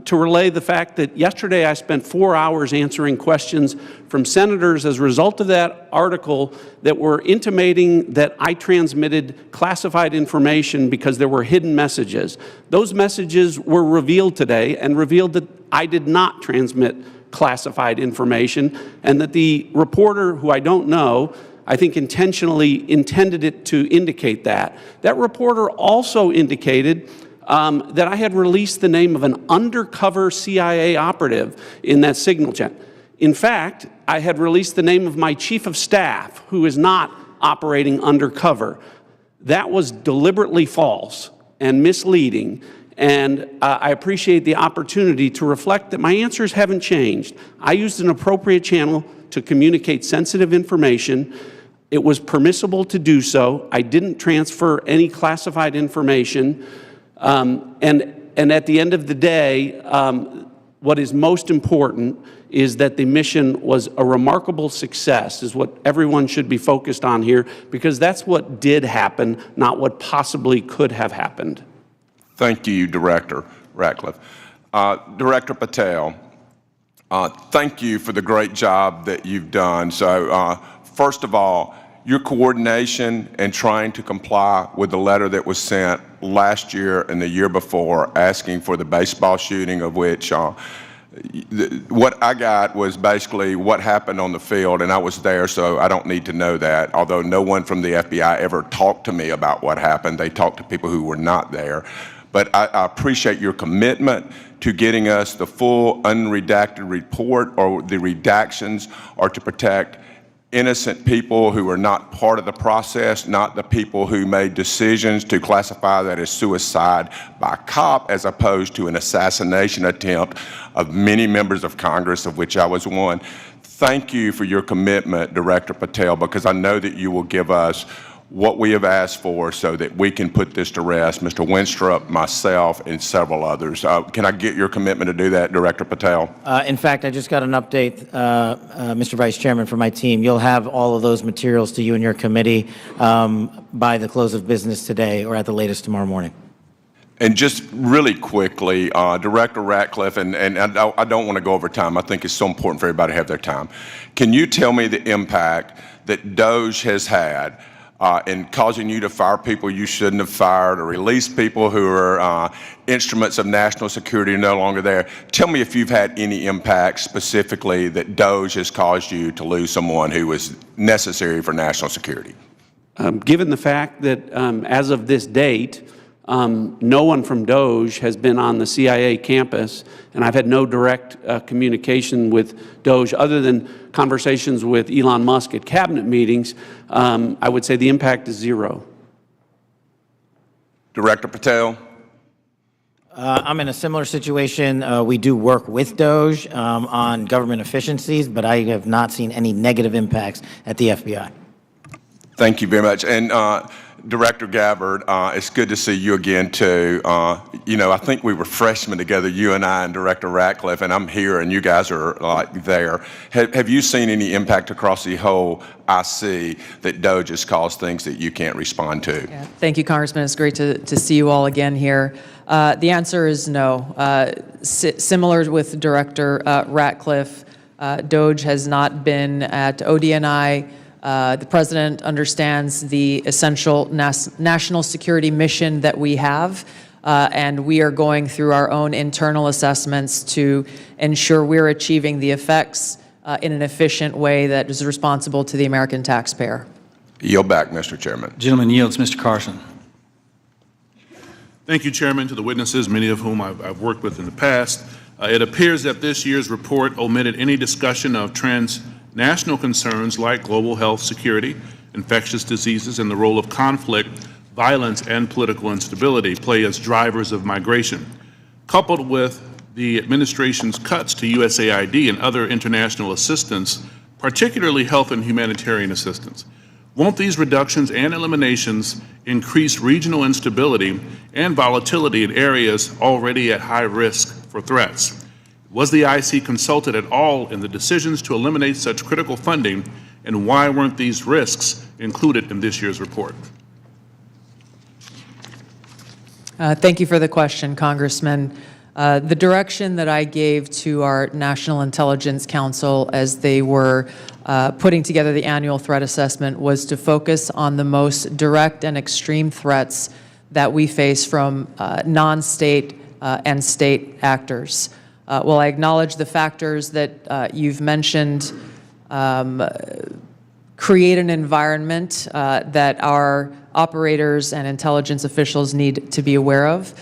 to relay the fact that yesterday I spent 4 hours answering questions from senators as a result of that article that were intimating that I transmitted classified information because there were hidden messages. Those messages were revealed today and revealed that I did not transmit classified information, and that the reporter, who I don't know, I think intentionally intended it to indicate that. That reporter also indicated that I had released the name of an undercover CIA operative in that signal chain. In fact, I had released the name of my chief of staff, who is not operating undercover. That was deliberately false and misleading, and I appreciate the opportunity to reflect that my answers haven't changed. I used an appropriate channel to communicate sensitive information. It was permissible to do so. I didn't transfer any classified information. And at the end of the day, what is most important is that the mission was a remarkable success, is what everyone should be focused on here, because that's what did happen, not what possibly could have happened. Thank you, Director Ratcliffe. Director Patel, thank you for the great job that you've done. So, first of all, your coordination and trying to comply with the letter that was sent last year and the year before asking for the baseball shooting, of which what I got was basically what happened on the field, and I was there, so I don't need to know that, although no one from the FBI ever talked to me about what happened. They talked to people who were not there. But I appreciate your commitment to getting us the full unredacted report, or the redactions, or to protect innocent people who are not part of the process, not the people who made decisions to classify that as suicide by cop, as opposed to an assassination attempt of many members of Congress, of which I was one. Thank you for your commitment, Director Patel, because I know that you will give us what we have asked for so that we can put this to rest, Mr. Winstrup, myself, and several others. Can I get your commitment to do that, Director Patel? In fact, I just got an update, Mr. Vice Chairman, from my team. You'll have all of those materials to you and your committee by the close of business today, or at the latest tomorrow morning. And just really quickly, Director Ratcliffe, and I don't want to go over time. I think it's so important for everybody to have their time. Can you tell me the impact that DOJ has had in causing you to fire people you shouldn't have fired, or release people who are instruments of national security no longer there? Tell me if you've had any impact specifically that DOJ has caused you to lose someone who was necessary for national security. Given the fact that as of this date, no one from DOJ has been on the CIA campus, and I've had no direct communication with DOJ other than conversations with Elon Musk at cabinet meetings, I would say the impact is zero. Director Patel? I'm in a similar situation. We do work with DOJ on government efficiencies, but I have not seen any negative impacts at the FBI. Thank you very much. And Director Gabbard, it's good to see you again, too. You know, I think we were freshmen together, you and I and Director Ratcliffe, and I'm here and you guys are like there. Have you seen any impact across the whole IC that DOGE has caused things that you can't respond to? Yeah. Thank you, Congressman. It's great to see you all again here. The answer is no. Similar with Director Ratcliffe, DOGE has not been at ODNI. The President understands the essential national security mission that we have, and we are going through our own internal assessments to ensure we're achieving the effects in an efficient way that is responsible to the American taxpayer. Yield back, Mr. Chairman. Gentleman yields. Mr. Carson. Thank you, Chairman, to the witnesses, many of whom I've worked with in the past. It appears that this year's report omitted any discussion of transnational concerns like global health security, infectious diseases, and the role of conflict, violence, and political instability play as drivers of migration. Coupled with the administration's cuts to USAID and other international assistance, particularly health and humanitarian assistance, won't these reductions and eliminations increase regional instability and volatility in areas already at high risk for threats? Was the IC consulted at all in the decisions to eliminate such critical funding, and why weren't these risks included in this year's report? Thank you for the question, Congressman. The direction that I gave to our National Intelligence Council as they were putting together the annual threat assessment was to focus on the most direct and extreme threats that we face from non-state and state actors. While I acknowledge the factors that you've mentioned create an environment that our operators and intelligence officials need to be aware of,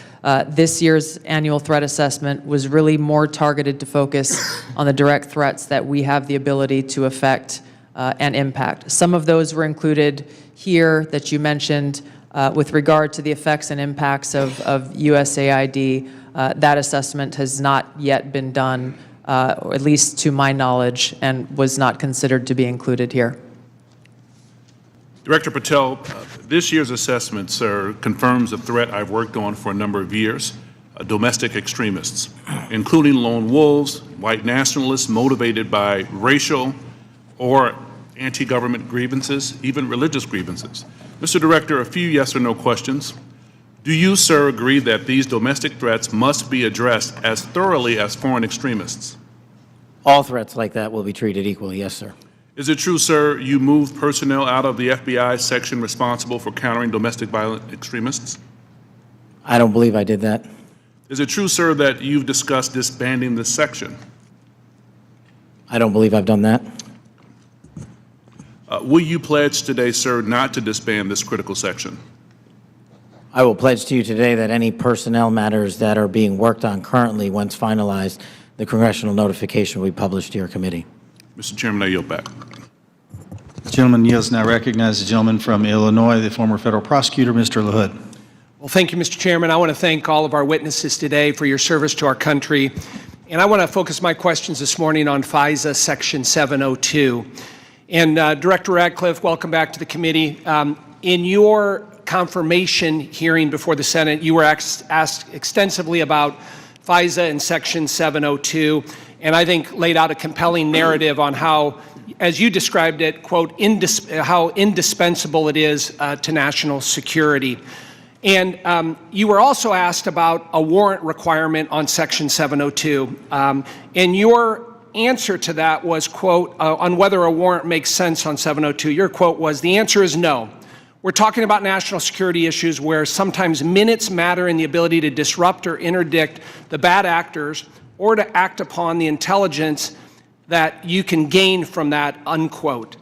this year's annual threat assessment was really more targeted to focus on the direct threats that we have the ability to affect and impact. Some of those were included here that you mentioned with regard to the effects and impacts of USAID. That assessment has not yet been done, or at least to my knowledge, and was not considered to be included here. Director Patel, this year's assessment, sir, confirms a threat I've worked on for a number of years, domestic extremists, including lone wolves, white nationalists motivated by racial or anti-government grievances, even religious grievances. Mr. Director, a few yes or no questions. Do you, sir, agree that these domestic threats must be addressed as thoroughly as foreign extremists? All threats like that will be treated equally, yes, sir. Is it true, sir, you moved personnel out of the FBI section responsible for countering domestic violent extremists? I don't believe I did that. Is it true, sir, that you've discussed disbanding this section? I don't believe I've done that. Will you pledge today, sir, not to disband this critical section? I will pledge to you today that any personnel matters that are being worked on currently, once finalized, the congressional notification will be published to your committee. Mr. Chairman, I yield back. The gentleman yields. Now recognize the gentleman from Illinois, the former federal prosecutor, Mr. LaHood. Well, thank you, Mr. Chairman. I want to thank all of our witnesses today for your service to our country. And I want to focus my questions this morning on FISA Section 702. And Director Ratcliffe, welcome back to the committee. In your confirmation hearing before the Senate, you were asked extensively about FISA and Section 702, and I think laid out a compelling narrative on how, as you described it, quote, how indispensable it is to national security. And you were also asked about a warrant requirement on Section 702. And your answer to that was, quote, on whether a warrant makes sense on 702, your quote was, the answer is no. We're talking about national security issues where sometimes minutes matter in the ability to disrupt or interdict the bad actors or to act upon the intelligence that you can gain from that, unquote.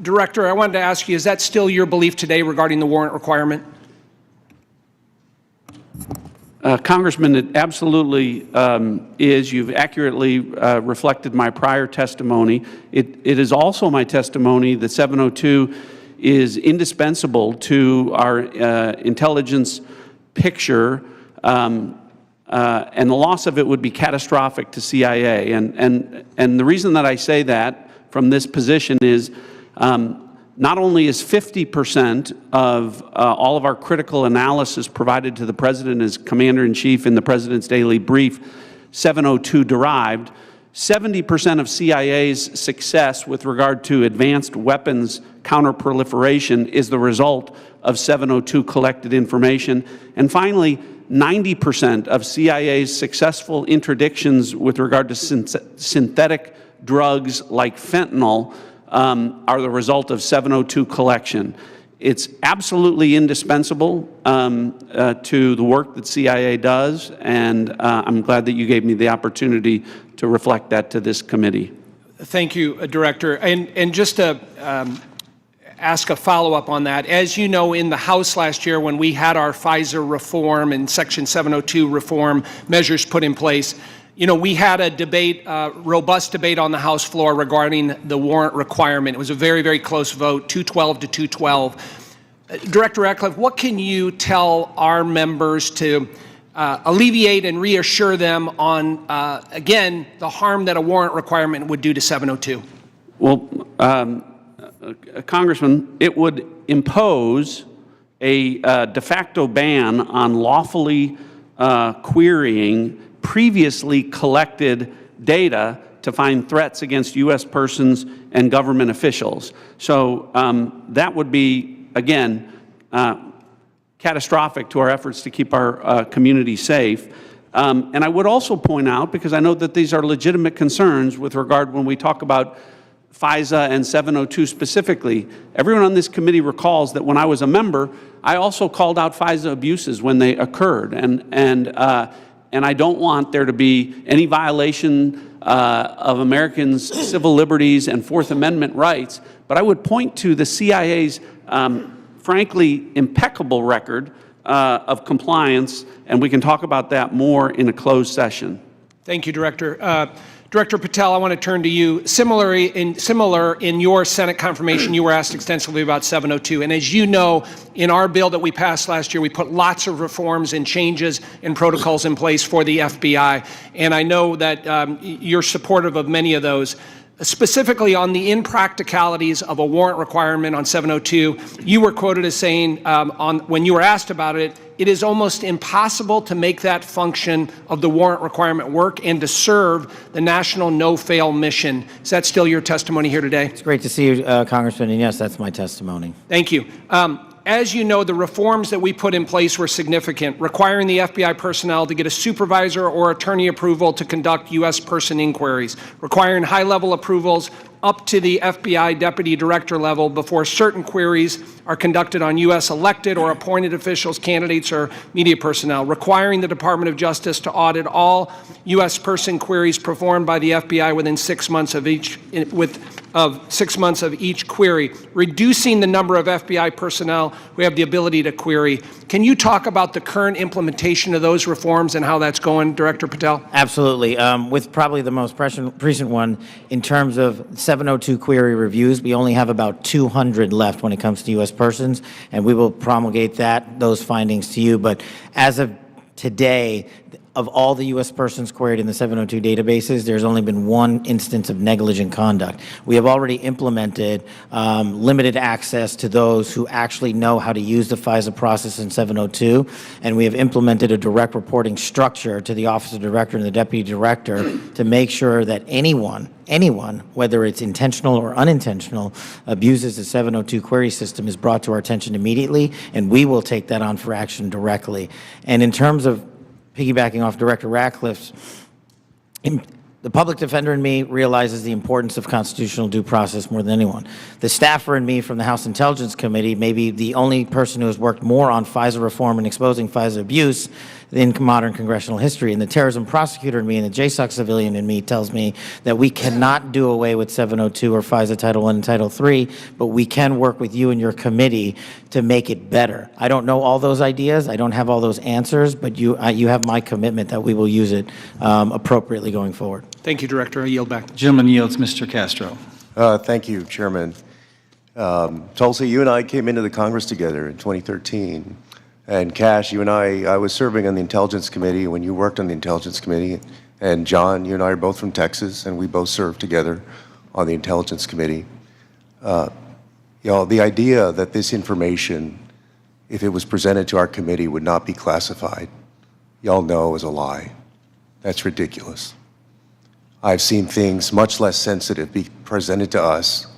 Director, I wanted to ask you, is that still your belief today regarding the warrant requirement? Congressman, it absolutely is. You've accurately reflected my prior testimony. It is also my testimony that 702 is indispensable to our intelligence picture, and the loss of it would be catastrophic to CIA. And the reason that I say that from this position is Not only is 50% of all of our critical analysis provided to the President as Commander-in-Chief in the President's daily brief 702 derived, 70% of CIA's success with regard to advanced weapons counterproliferation is the result of 702 collected information. And finally, 90% of CIA's successful interdictions with regard to synthetic drugs like fentanyl are the result of 702 collection. It's absolutely indispensable to the work that CIA does, and I'm glad that you gave me the opportunity to reflect that to this committee. Thank you, Director. And just to ask a follow-up on that, as you know, in the House last year when we had our FISA reform and Section 702 reform measures put in place, you know, we had a debate, robust debate on the House floor regarding the warrant requirement. It was a very, very close vote, 212 to 212. Director Ratcliffe, what can you tell our members to alleviate and reassure them on, again, the harm that a warrant requirement would do to 702? Well, Congressman, it would impose a de facto ban on lawfully querying previously collected data to find threats against U.S. persons and government officials. So that would be, again, catastrophic to our efforts to keep our community safe. And I would also point out, because I know that these are legitimate concerns with regard when we talk about FISA and 702 specifically, everyone on this committee recalls that when I was a member, I also called out FISA abuses when they occurred. And I don't want there to be any violation of Americans' civil liberties and Fourth Amendment rights. But I would point to the CIA's, frankly, impeccable record of compliance, and we can talk about that more in a closed session. Thank you, Director. Director Patel, I want to turn to you. Similar in your Senate confirmation, you were asked extensively about 702. And as you know, in our bill that we passed last year, we put lots of reforms and changes and protocols in place for the FBI. And I know that you're supportive of many of those. Specifically on the impracticalities of a warrant requirement on 702, you were quoted as saying, when you were asked about it, it is almost impossible to make that function of the warrant requirement work and to serve the national no-fail mission. Is that still your testimony here today? It's great to see you, Congressman, and yes, that's my testimony. Thank you. As you know, the reforms that we put in place were significant, requiring the FBI personnel to get a supervisor or attorney approval to conduct U.S. person inquiries, requiring high-level approvals up to the FBI deputy director level before certain queries are conducted on U.S. elected or appointed officials, candidates, or media personnel, requiring the Department of Justice to audit all U.S. person queries performed by the FBI within 6 months of each query, reducing the number of FBI personnel who have the ability to query. Can you talk about the current implementation of those reforms and how that's going, Director Patel? Absolutely. With probably the most recent one, in terms of 702 query reviews, we only have about 200 left when it comes to U.S. persons, and we will promulgate those findings to you. But as of today, of all the U.S. persons queried in the 702 databases, there's only been one instance of negligent conduct. We have already implemented limited access to those who actually know how to use the FISA process in 702, and we have implemented a direct reporting structure to the Office of Director and the Deputy Director to make sure that anyone, whether it's intentional or unintentional, abuses the 702 query system is brought to our attention immediately, and we will take that on for action directly. And in terms of piggybacking off Director Ratcliffe's, the public defender in me realizes the importance of constitutional due process more than anyone. The staffer in me from the House Intelligence Committee may be the only person who has worked more on FISA reform and exposing FISA abuse in modern congressional history. And the terrorism prosecutor in me and the JSOC civilian in me tells me that we cannot do away with 702 or FISA Title I and Title III, but we can work with you and your committee to make it better. I don't know all those ideas. I don't have all those answers, but you have my commitment that we will use it appropriately going forward. Thank you, Director. I yield back. The gentleman yields. Mr. Castro. Thank you, Chairman. Tulsi, you and I came into the Congress together in 2013. And Cash, you and I was serving on the Intelligence Committee when you worked on the Intelligence Committee. And John, you and I are both from Texas, and we both served together on the Intelligence Committee. The idea that this information, if it was presented to our committee, would not be classified, y'all know is a lie. That's ridiculous. I've seen things much less sensitive be presented to us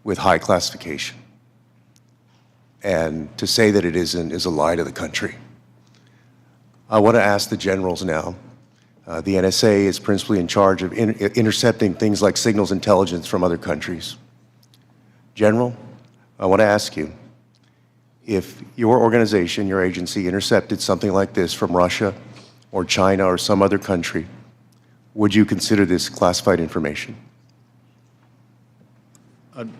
with high classification. And to say that it isn't is a lie to the country. I want to ask the generals now. The NSA is principally in charge of intercepting things like signals intelligence from other countries. General, I want to ask you, if your organization, your agency, intercepted something like this from Russia or China or some other country, would you consider this classified information?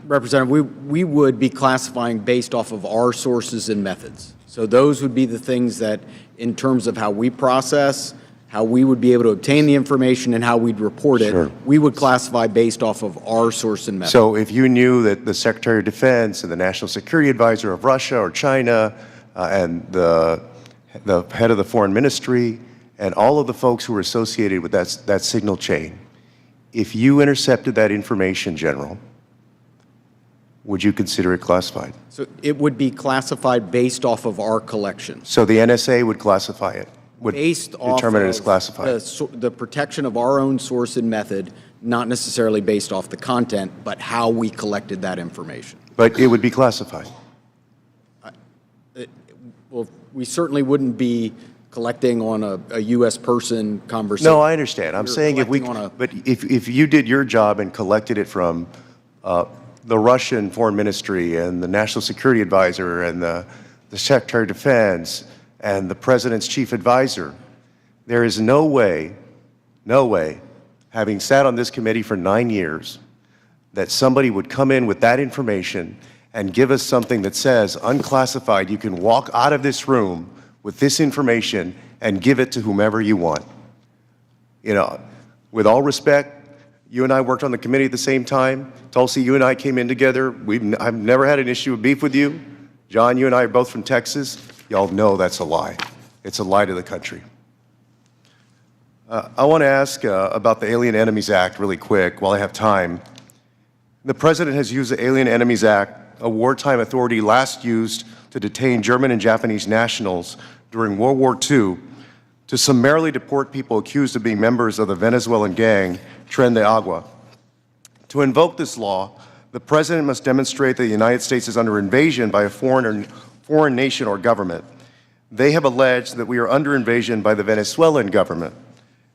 Representative, we would be classifying based off of our sources and methods. So those would be the things that, in terms of how we process, how we would be able to obtain the information and how we'd report it, Sure. we would classify based off of our source and method. So if you knew that the Secretary of Defense and the National Security Advisor of Russia or China and the head of the Foreign Ministry and all of the folks who were associated with that signal chain, if you intercepted that information, General, would you consider it classified? So it would be classified based off of our collection. So the NSA would classify it, would Based off determine it as of classified. the protection of our own source and method, not necessarily based off the content, but how we collected that information. But it would be classified. Well, we certainly wouldn't be collecting on a U.S. person conversation. No, I understand. I'm You're saying but if you did your job and collected it from the Russian Foreign Ministry and the National Security Advisor and the Secretary of Defense and the President's Chief Advisor, there is no way, having sat on this committee for 9 years, that somebody would come in with that information and give us something that says, unclassified, you can walk out of this room with this information and give it to whomever you want. You know, with all respect, you and I worked on the committee at the same time. Tulsi, you and I came in together. I've never had an issue of beef with you. John, you and I are both from Texas. Y'all know that's a lie. It's a lie to the country. I want to ask about the Alien Enemies Act really quick while I have time. The President has used the Alien Enemies Act, a wartime authority last used to detain German and Japanese nationals during World War II, to summarily deport people accused of being members of the Venezuelan gang Tren de Agua. To invoke this law, the President must demonstrate that the United States is under invasion by a foreign nation or government. They have alleged that we are under invasion by the Venezuelan government.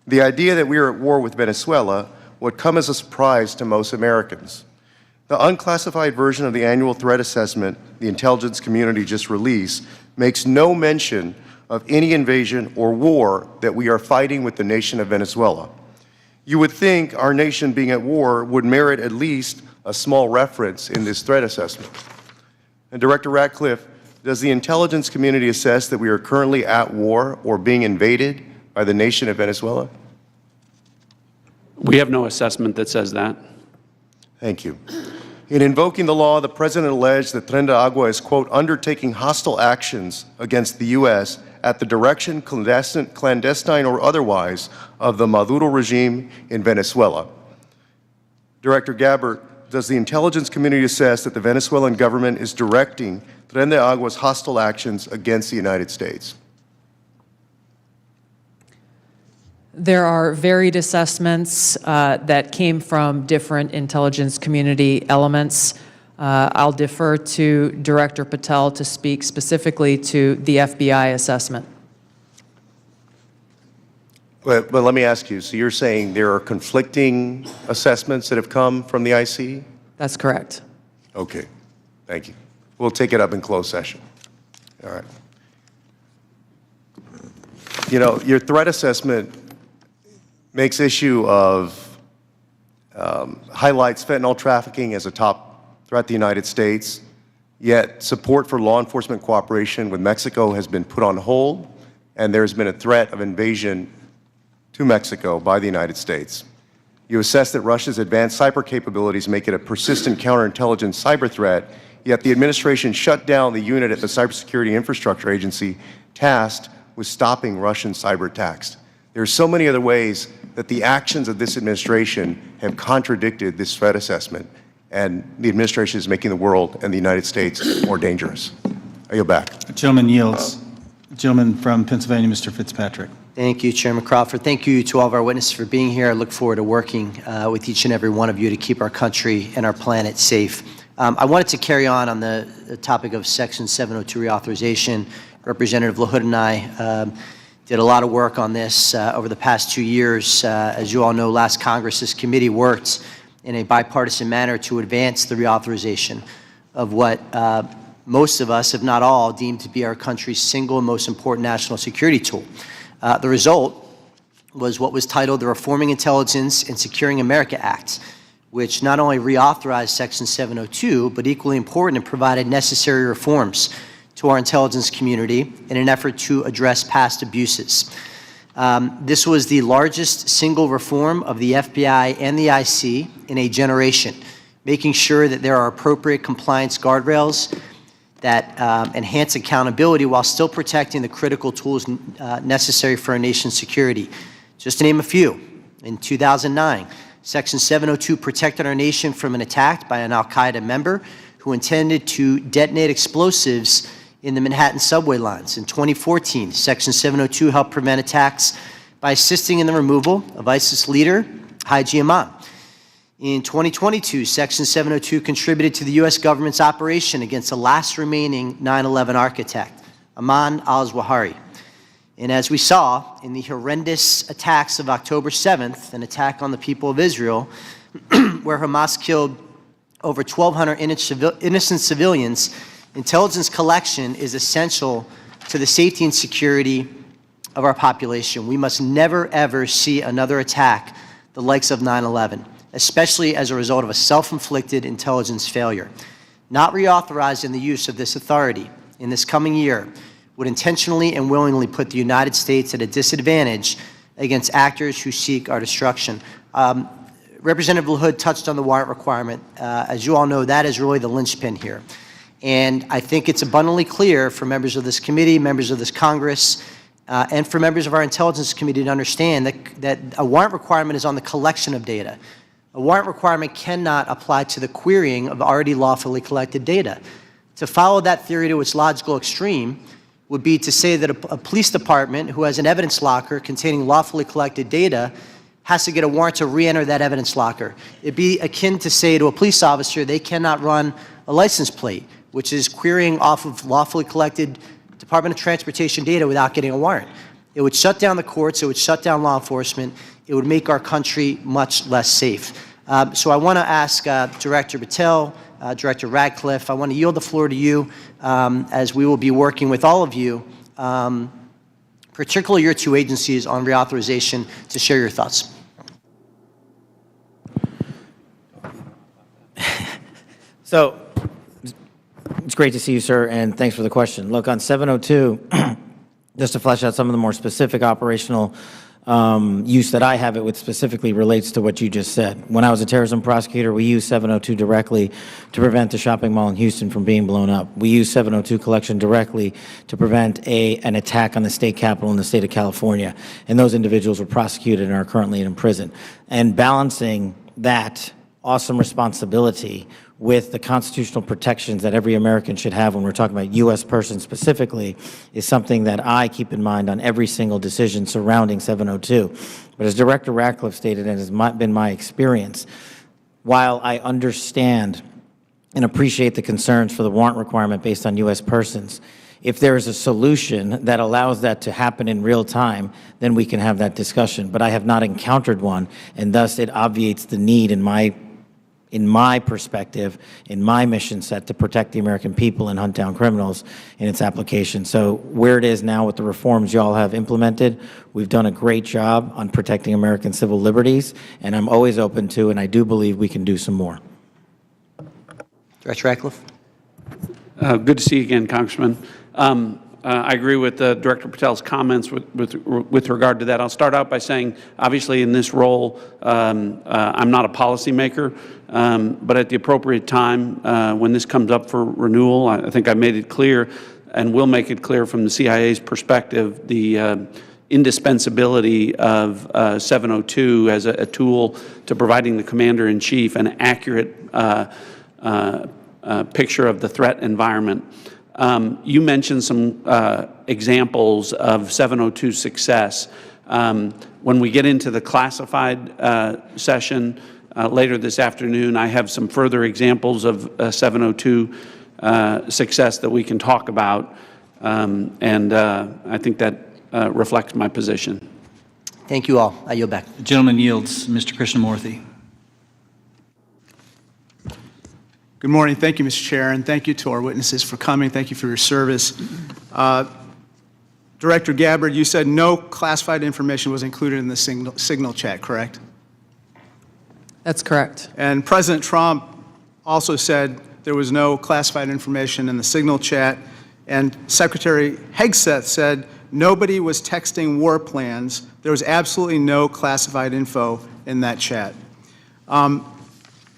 The idea that we are at war with Venezuela would come as a surprise to most Americans. The unclassified version of the annual threat assessment the intelligence community just released makes no mention of any invasion or war that we are fighting with the nation of Venezuela. You would think our nation being at war would merit at least a small reference in this threat assessment. And Director Ratcliffe, does the intelligence community assess that we are currently at war or being invaded by the nation of Venezuela? We have no assessment that says that. Thank you. In invoking the law, the President alleged that Tren de Agua is, quote, undertaking hostile actions against the U.S. at the direction, clandestine or otherwise, of the Maduro regime in Venezuela. Director Gabbard, does the intelligence community assess that the Venezuelan government is directing Tren de Agua's hostile actions against the United States? There are varied assessments that came from different intelligence community elements. I'll defer to Director Patel to speak specifically to the FBI assessment. But let me ask you, so you're saying there are conflicting assessments that have come from the IC? That's correct. Okay, thank you. We'll take it up in closed session. All right. You know, your threat assessment makes issue of, highlights fentanyl trafficking as a top threat to the United States, yet support for law enforcement cooperation with Mexico has been put on hold, and there's been a threat of invasion to Mexico by the United States. You assess that Russia's advanced cyber capabilities make it a persistent counterintelligence cyber threat, yet the administration shut down the unit at the Cybersecurity Infrastructure Agency tasked with stopping Russian cyber attacks. There are so many other ways that the actions of this administration have contradicted this threat assessment, and the administration is making the world and the United States more dangerous. I yield back. The gentleman yields. The gentleman from Pennsylvania, Mr. Fitzpatrick. Thank you, Chairman Crawford. Thank you to all of our witnesses for being here. I look forward to working with each and every one of you to keep our country and our planet safe. I wanted to carry on the topic of Section 702 reauthorization. Representative LaHood and I did a lot of work on this over the past 2 years. As you all know, last Congress, this committee worked in a bipartisan manner to advance the reauthorization of what most of us, if not all, deem to be our country's single most important national security tool. The result was what was titled the Reforming Intelligence and Securing America Act, which not only reauthorized Section 702, but equally important, and provided necessary reforms to our intelligence community in an effort to address past abuses. This was the largest single reform of the FBI and the IC in a generation, making sure that there are appropriate compliance guardrails that enhance accountability while still protecting the critical tools necessary for our nation's security. Just to name a few, in 2009, Section 702 protected our nation from an attack by an al-Qaeda member who intended to detonate explosives in the Manhattan subway lines. In 2014, Section 702 helped prevent attacks by assisting in the removal of ISIS leader Haji Imam. In 2022, Section 702 contributed to the U.S. government's operation against the last remaining 9/11 architect, Ayman al-Zawahiri. And as we saw in the horrendous attacks of October 7th, an attack on the people of Israel, where Hamas killed over 1,200 innocent civilians, intelligence collection is essential to the safety and security of our population. We must never, ever see another attack the likes of 9/11. Especially as a result of a self-inflicted intelligence failure. Not reauthorizing the use of this authority in this coming year would intentionally and willingly put the United States at a disadvantage against actors who seek our destruction. Representative LaHood touched on the warrant requirement. As you all know, that is really the linchpin here. And I think it's abundantly clear for members of this committee, members of this Congress, and for members of our intelligence committee to understand that a warrant requirement is on the collection of data. A warrant requirement cannot apply to the querying of already lawfully collected data. To follow that theory to its logical extreme would be to say that a police department who has an evidence locker containing lawfully collected data has to get a warrant to re-enter that evidence locker. It'd be akin to say to a police officer they cannot run a license plate, which is querying off of lawfully collected Department of Transportation data without getting a warrant. It would shut down the courts, it would shut down law enforcement, it would make our country much less safe. So I want to ask Director Patel, Director Radcliffe, I want to yield the floor to you as we will be working with all of you, particularly your two agencies on reauthorization, to share your thoughts. So it's great to see you, sir, and thanks for the question. Look, on 702, just to flesh out some of the more specific operational use that I have, it which specifically relates to what you just said. When I was a terrorism prosecutor, we used 702 directly to prevent the shopping mall in Houston from being blown up. We used 702 collection directly to prevent an attack on the state capitol in the state of California. And those individuals were prosecuted and are currently in prison. And balancing that awesome responsibility with the constitutional protections that every American should have when we're talking about U.S. persons specifically is something that I keep in mind on every single decision surrounding 702. But as Director Radcliffe stated, and has been my experience, while I understand and appreciate the concerns for the warrant requirement based on U.S. persons, if there is a solution that allows that to happen in real time, then we can have that discussion. But I have not encountered one, and thus it obviates the need in my perspective, in my mission set, to protect the American people and hunt down criminals in its application. So where it is now with the reforms you all have implemented, we've done a great job on protecting American civil liberties, and I'm always open to, and I do believe we can do some more. Director Radcliffe. Good to see you again, Congressman. I agree with Director Patel's comments with regard to that. I'll start out by saying, obviously in this role, I'm not a policymaker, but at the appropriate time, when this comes up for renewal, I think I made it clear and will make it clear from the CIA's perspective, the indispensability of 702 as a tool to providing the Commander-in-Chief an accurate picture of the threat environment. You mentioned some examples of 702 success. When we get into the classified session later this afternoon, I have some further examples of 702 success that we can talk about, and I think that reflects my position. Thank you all. I yield back. The gentleman yields. Mr. Krishnamurthy. Good morning. Thank you, Mr. Chair, and thank you to our witnesses for coming. Thank you for your service. Director Gabbard, you said no classified information was included in the signal chat, correct? That's correct. And President Trump also said there was no classified information in the signal chat, and Secretary Hegseth said nobody was texting war plans. There was absolutely no classified info in that chat.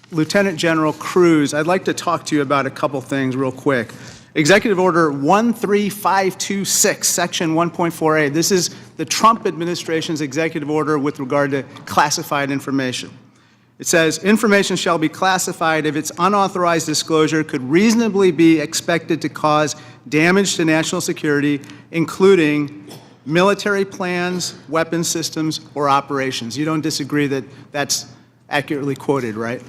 Lieutenant General Cruz, I'd like to talk to you about a couple things real quick. Executive Order 13526, Section 1.4a. This is the Trump administration's executive order with regard to classified information. It says, information shall be classified if its unauthorized disclosure could reasonably be expected to cause damage to national security, including military plans, weapons systems, or operations. You don't disagree that that's accurately quoted, right?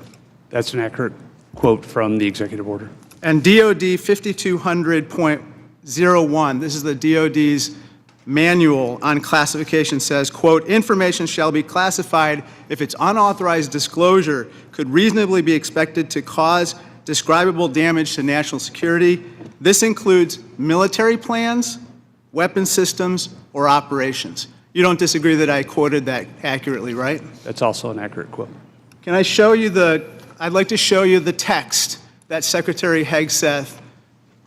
That's an accurate quote from the executive order. And DOD 5200.01, this is the DOD's manual on classification, says, quote, information shall be classified if its unauthorized disclosure could reasonably be expected to cause describable damage to national security. This includes military plans, weapon systems, or operations. You don't disagree that I quoted that accurately, right? That's also an accurate quote. Can I show you I'd like to show you the text that Secretary Hegseth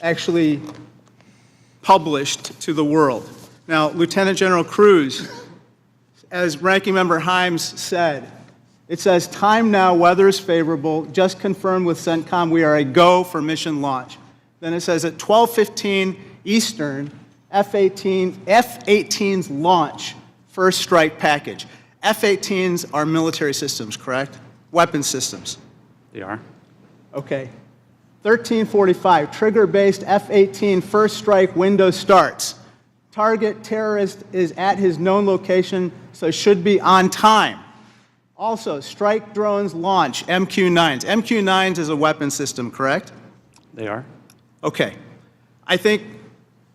actually published to the world. Now, Lieutenant General Cruz, as Ranking Member Himes said, it says, time now, weather is favorable, just confirmed with CENTCOM we are a go for mission launch. Then it says at 12:15 Eastern, F-18s launch first strike package. F-18s are military systems, correct? Weapon systems. They are. Okay. 1345, trigger-based F-18 first strike window starts. Target terrorist is at his known location, so should be on time. Also, strike drones launch, MQ-9s. MQ-9s is a weapon system, correct? They are. Okay. I think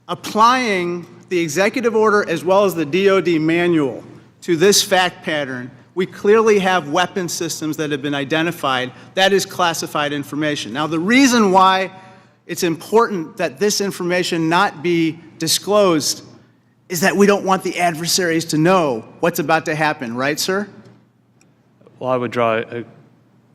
applying the executive order as well as the DOD manual to this fact pattern, we clearly have weapon systems that have been identified. That is classified information. Now, the reason why it's important that this information not be disclosed is that we don't want the adversaries to know what's about to happen, right, sir? Well, I would draw a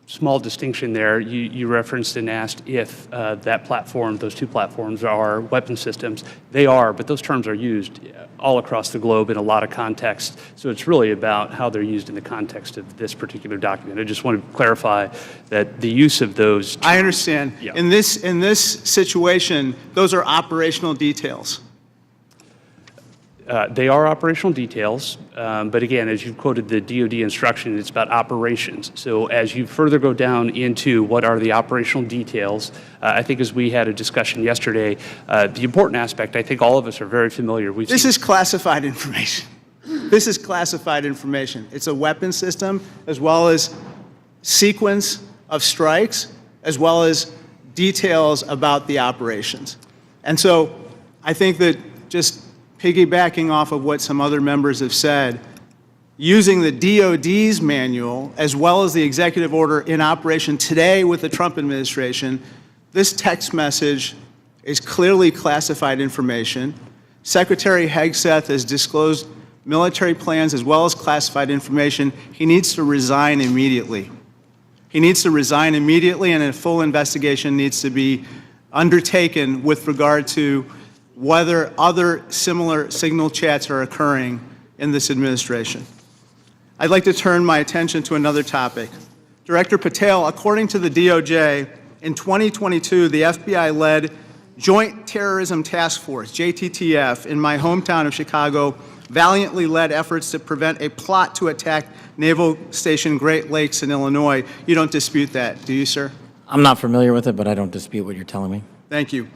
small distinction there. You referenced and asked if that platform, those two platforms are weapon systems. They are, but those terms are used all across the globe in a lot of contexts. So it's really about how they're used in the context of this particular document. I just want to clarify that the use of those terms, I understand. Yeah. In this situation, those are operational details. They are operational details, but again, as you quoted the DOD instruction, it's about operations. So as you further go down into what are the operational details, I think as we had a discussion yesterday, the important aspect, I think all of us are very familiar. This is classified information. This is classified information. It's a weapon system as well as sequence of strikes as well as details about the operations. And so I think that just piggybacking off of what some other members have said, using the DOD's manual as well as the executive order in operation today with the Trump administration, this text message is clearly classified information. Secretary Hegseth has disclosed military plans as well as classified information. He needs to resign immediately. He needs to resign immediately, and a full investigation needs to be undertaken with regard to whether other similar signal chats are occurring in this administration. I'd like to turn my attention to another topic. Director Patel, according to the DOJ, in 2022, the FBI led Joint Terrorism Task Force, JTTF, in my hometown of Chicago, valiantly led efforts to prevent a plot to attack Naval Station Great Lakes in Illinois. You don't dispute that, do you, sir? I'm not familiar with it, but I don't dispute what you're telling me. Thank you.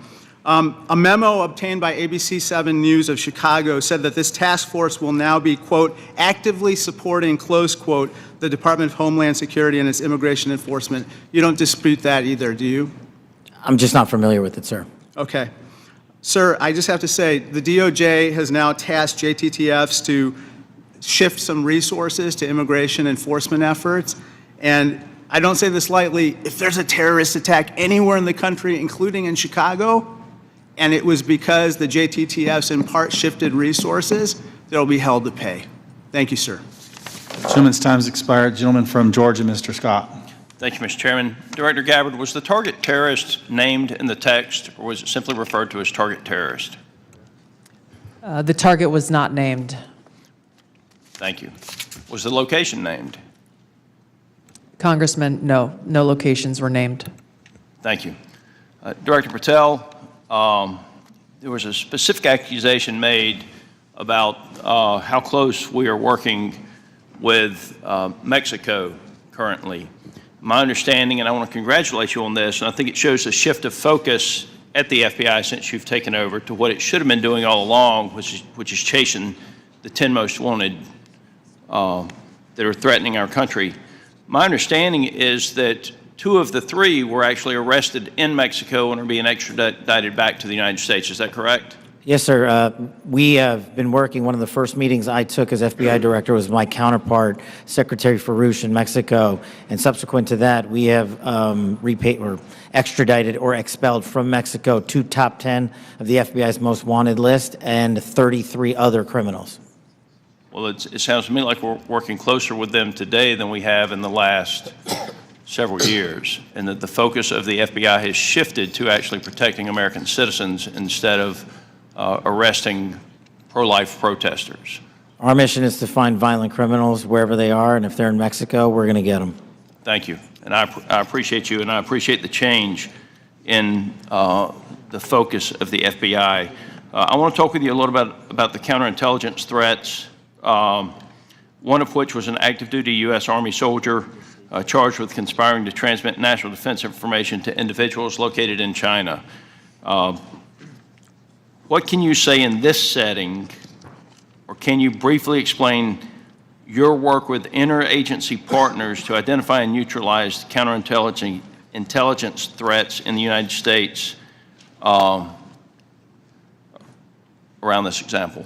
A memo obtained by ABC 7 News of Chicago said that this task force will now be, quote, actively supporting, close quote, the Department of Homeland Security and its immigration enforcement. You don't dispute that either, do you? I'm just not familiar with it, sir. Okay. Sir, I just have to say, the DOJ has now tasked JTTFs to shift some resources to immigration enforcement efforts. And I don't say this lightly, if there's a terrorist attack anywhere in the country, including in Chicago, and it was because the JTTFs in part shifted resources, they'll be held to pay. Thank you, sir. Gentleman's time has expired. Gentleman from Georgia, Mr. Scott. Thank you, Mr. Chairman. Director Gabbard, was the target terrorist named in the text, or was it simply referred to as target terrorist? The target was not named. Thank you. Was the location named? Congressman, no locations were named. Thank you. Director Patel, there was a specific accusation made about how close we are working with Mexico currently. My understanding, and I want to congratulate you on this, and I think it shows a shift of focus at the FBI since you've taken over to what it should have been doing all along, which is chasing the 10 most wanted that are threatening our country. My understanding is that 2 of the 3 were actually arrested in Mexico and are being extradited back to the United States. Is that correct? Yes, sir. We have been working. One of the first meetings I took as FBI director was my counterpart, Secretary Farouche in Mexico. And subsequent to that, we have repaid or extradited or expelled from Mexico 2 top 10 of the FBI's most wanted list and 33 other criminals. Well, it sounds to me like we're working closer with them today than we have in the last several years, and that the focus of the FBI has shifted to actually protecting American citizens instead of arresting pro-life protesters. Our mission is to find violent criminals wherever they are, and if they're in Mexico, we're going to get them. Thank you. And I appreciate you, and I appreciate the change in the focus of the FBI. I want to talk with you a little bit about the counterintelligence threats, one of which was an active duty U.S. Army soldier charged with conspiring to transmit national defense information to individuals located in China. What can you say in this setting, or can you briefly explain your work with interagency partners to identify and neutralize counterintelligence threats in the United States around this example?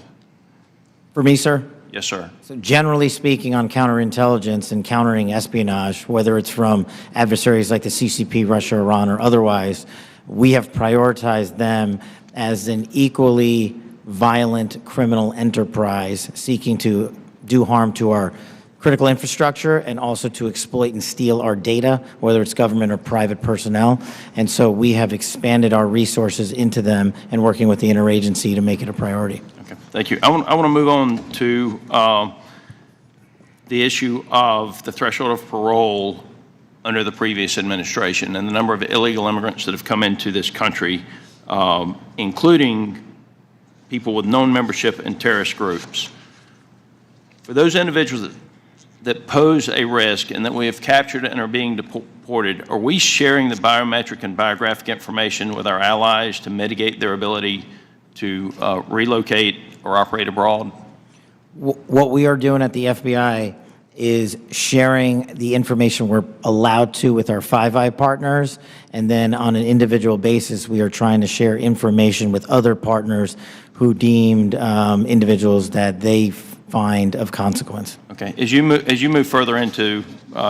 For me, sir? Yes, sir. So generally speaking, on counterintelligence and countering espionage, whether it's from adversaries like the CCP, Russia, Iran, or otherwise, we have prioritized them as an equally violent criminal enterprise seeking to do harm to our critical infrastructure and also to exploit and steal our data, whether it's government or private personnel. And so we have expanded our resources into them and working with the interagency to make it a priority. Okay, thank you. I want to move on to the issue of the threshold of parole under the previous administration and the number of illegal immigrants that have come into this country, including people with known membership in terrorist groups. For those individuals that pose a risk and that we have captured and are being deported, are we sharing the biometric and biographic information with our allies to mitigate their ability to relocate or operate abroad? What we are doing at the FBI is sharing the information we're allowed to with our Five Eye partners, and then on an individual basis, we are trying to share information with other partners who deemed individuals that they find of consequence. Okay. As you move further into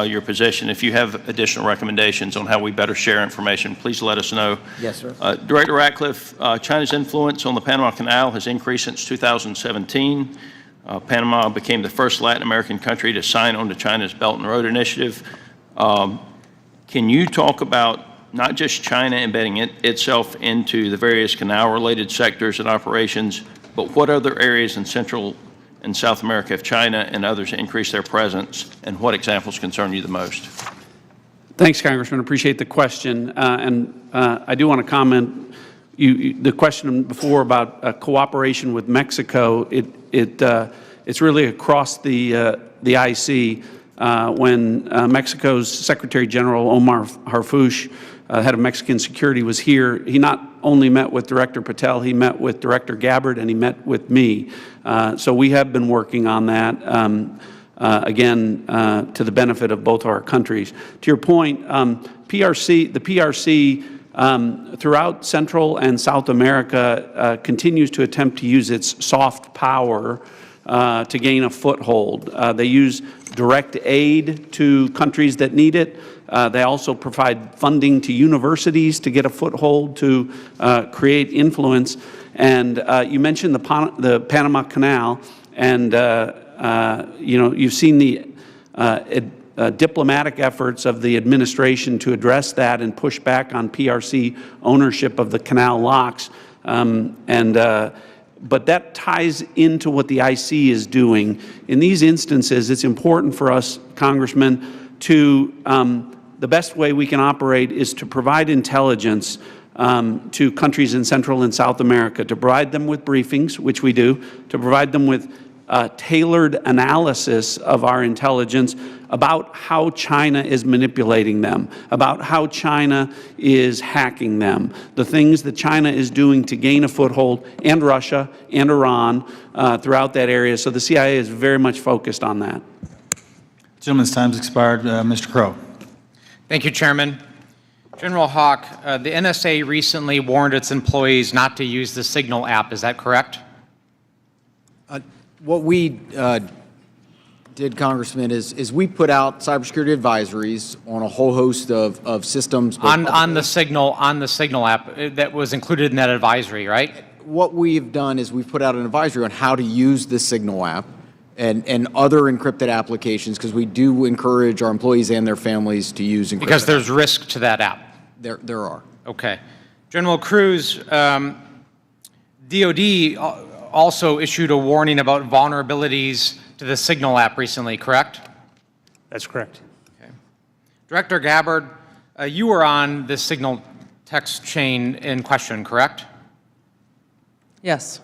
your position, if you have additional recommendations on how we better share information, please let us know. Yes, sir. Director Ratcliffe, China's influence on the Panama Canal has increased since 2017. Panama became the first Latin American country to sign on to China's Belt and Road Initiative. Can you talk about not just China embedding itself into the various canal-related sectors and operations, but what other areas in Central and South America have China and others increased their presence, and what examples concern you the most? Thanks, Congressman. Appreciate the question. I do want to comment. the question before about cooperation with Mexico, it's really across the IC. When Mexico's Secretary General Omar Harfuch, head of Mexican security, was here, he not only met with Director Patel, he met with Director Gabbard, and he met with me. So we have been working on that, again, to the benefit of both our countries. To your point, the PRC throughout Central and South America continues to attempt to use its soft power to gain a foothold. They use direct aid to countries that need it. They also provide funding to universities to get a foothold to create influence. And you mentioned the Panama Canal, and you've seen the diplomatic efforts of the administration to address that and push back on PRC ownership of the canal locks. But that ties into what the IC is doing. In these instances, it's important for us, Congressman, to the best way we can operate is to provide intelligence to countries in Central and South America, to provide them with briefings, which we do, to provide them with tailored analysis of our intelligence about how China is manipulating them, about how China is hacking them, the things that China is doing to gain a foothold, and Russia and Iran throughout that area. So the CIA is very much focused on that. Gentleman's time's expired. Mr. Crow. Thank you, Chairman. General Hawk, the NSA recently warned its employees not to use the Signal app. Is that correct? What we did, Congressman, is we put out cybersecurity advisories on a whole host of systems. On the Signal app that was included in that advisory, right? What we've done is we've put out an advisory on how to use the Signal app and other encrypted applications, because we do encourage our employees and their families to use encrypted. Because there's risk to that app. There are. Okay. General Cruz, DOD also issued a warning about vulnerabilities to the Signal app recently, correct? That's correct. Okay. Director Gabbard, you were on the Signal text chain in question, correct? Yes.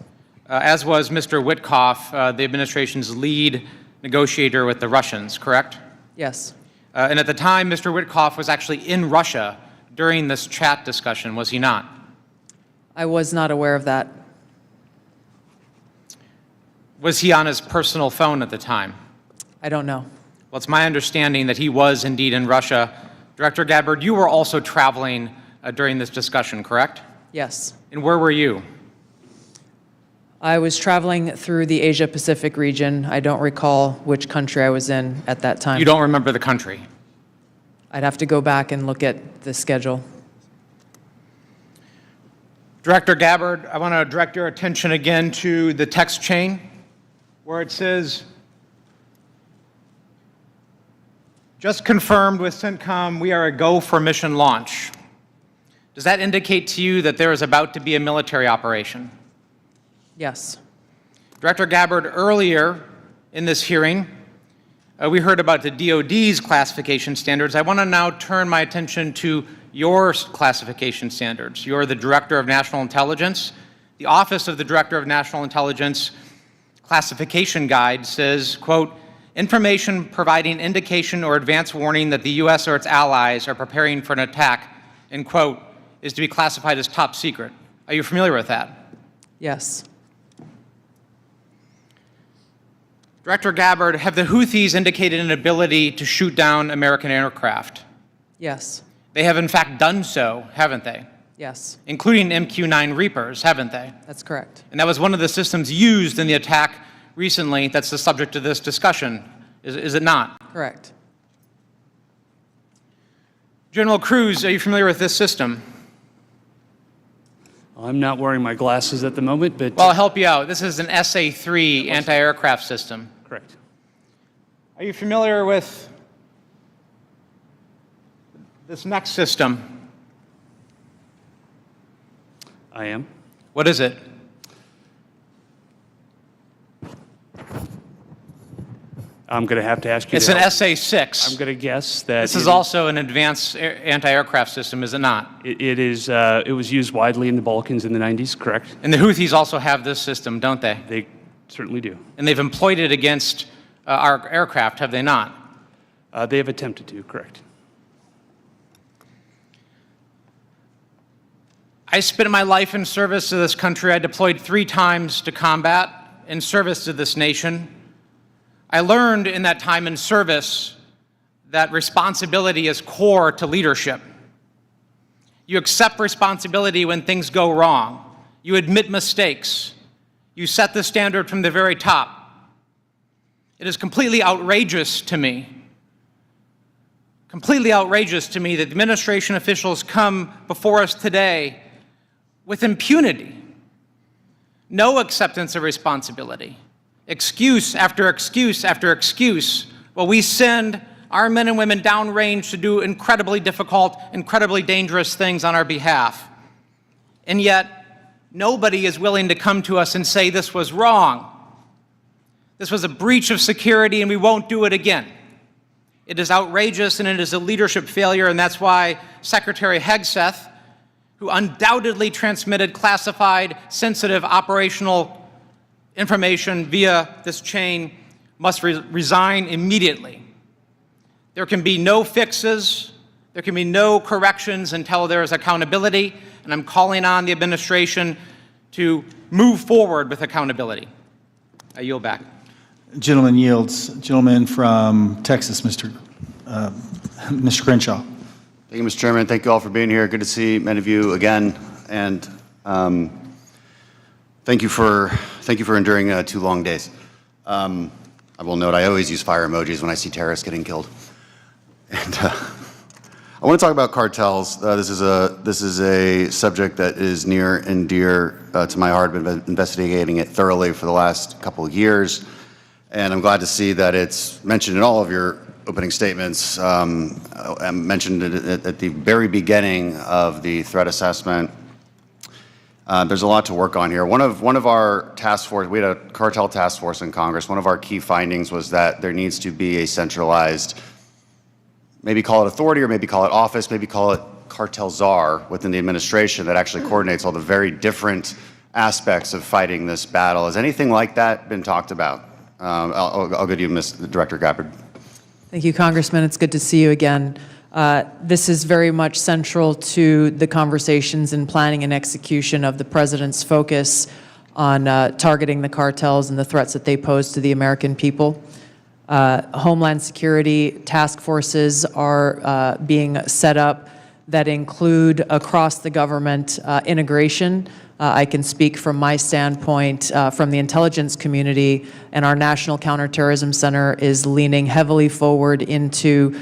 As was Mr. Witkoff, the administration's lead negotiator with the Russians, correct? Yes. And at the time, Mr. Witkoff was actually in Russia during this chat discussion, was he not? I was not aware of that. Was he on his personal phone at the time? I don't know. Well, it's my understanding that he was indeed in Russia. Director Gabbard, you were also traveling during this discussion, correct? Yes. And where were you? I was traveling through the Asia-Pacific region. I don't recall which country I was in at that time. You don't remember the country? I'd have to go back and look at the schedule. Director Gabbard, I want to direct your attention again to the text chain where it says, just confirmed with CENTCOM, we are a go for mission launch. Does that indicate to you that there is about to be a military operation? Yes. Director Gabbard, earlier in this hearing, we heard about the DOD's classification standards. I want to now turn my attention to your classification standards. You're the Director of National Intelligence. The Office of the Director of National Intelligence classification guide says, quote, information providing indication or advance warning that the U.S. or its allies are preparing for an attack, end quote, is to be classified as top secret. Are you familiar with that? Yes. Director Gabbard, have the Houthis indicated an ability to shoot down American aircraft? Yes. They have in fact done so, haven't they? Yes. Including MQ-9 Reapers, haven't they? That's correct. And that was one of the systems used in the attack recently that's the subject of this discussion, is it not? Correct. General Cruz, are you familiar with this system? I'm not wearing my glasses at the moment, but... Well, I'll help you out. This is an SA-3 anti-aircraft system. Correct. Are you familiar with this next system? I am. What is it? I'm going to have to ask you It's to an help. SA-6. I'm going to guess that This is also an advanced anti-aircraft system, is it not? it is. It was used widely in the Balkans in the 90s, correct? And the Houthis also have this system, don't they? They certainly do. And they've employed it against our aircraft, have they not? They have attempted to, correct. I spent my life in service to this country. I deployed 3 times to combat in service to this nation. I learned in that time in service that responsibility is core to leadership. You accept responsibility when things go wrong. You admit mistakes. You set the standard from the very top. It is completely outrageous to me that administration officials come before us today with impunity, no acceptance of responsibility, excuse after excuse after excuse, while we send our men and women downrange to do incredibly difficult, incredibly dangerous things on our behalf. And yet, nobody is willing to come to us and say this was wrong. This was a breach of security and we won't do it again. It is outrageous and it is a leadership failure, and that's why Secretary Hegseth, who undoubtedly transmitted classified, sensitive operational information via this chain, must resign immediately. There can be no fixes, there can be no corrections until there is accountability, and I'm calling on the administration to move forward with accountability. I yield back. Gentleman yields. Gentleman from Texas, Mr. Crenshaw. Thank you, Mr. Chairman. Thank you all for being here. Good to see many of you again, and thank you for enduring 2 long days. I will note I always use fire emojis when I see terrorists getting killed. And I want to talk about cartels. This is a subject that is near and dear to my heart. I've been investigating it thoroughly for the last couple of years, and I'm glad to see that it's mentioned in all of your opening statements. I mentioned it at the very beginning of the threat assessment. There's a lot to work on here. One of our task force, we had a cartel task force in Congress. One of our key findings was that there needs to be a centralized, maybe call it authority or maybe call it office, maybe call it cartel czar within the administration that actually coordinates all the very different aspects of fighting this battle. Has anything like that been talked about? I'll go to you, Director Gabbard. Thank you, Congressman. It's good to see you again. This is very much central to the conversations and planning and execution of the President's focus on targeting the cartels and the threats that they pose to the American people. Homeland security task forces are being set up that include across the government integration. I can speak from my standpoint from the intelligence community, and our National Counterterrorism Center is leaning heavily forward into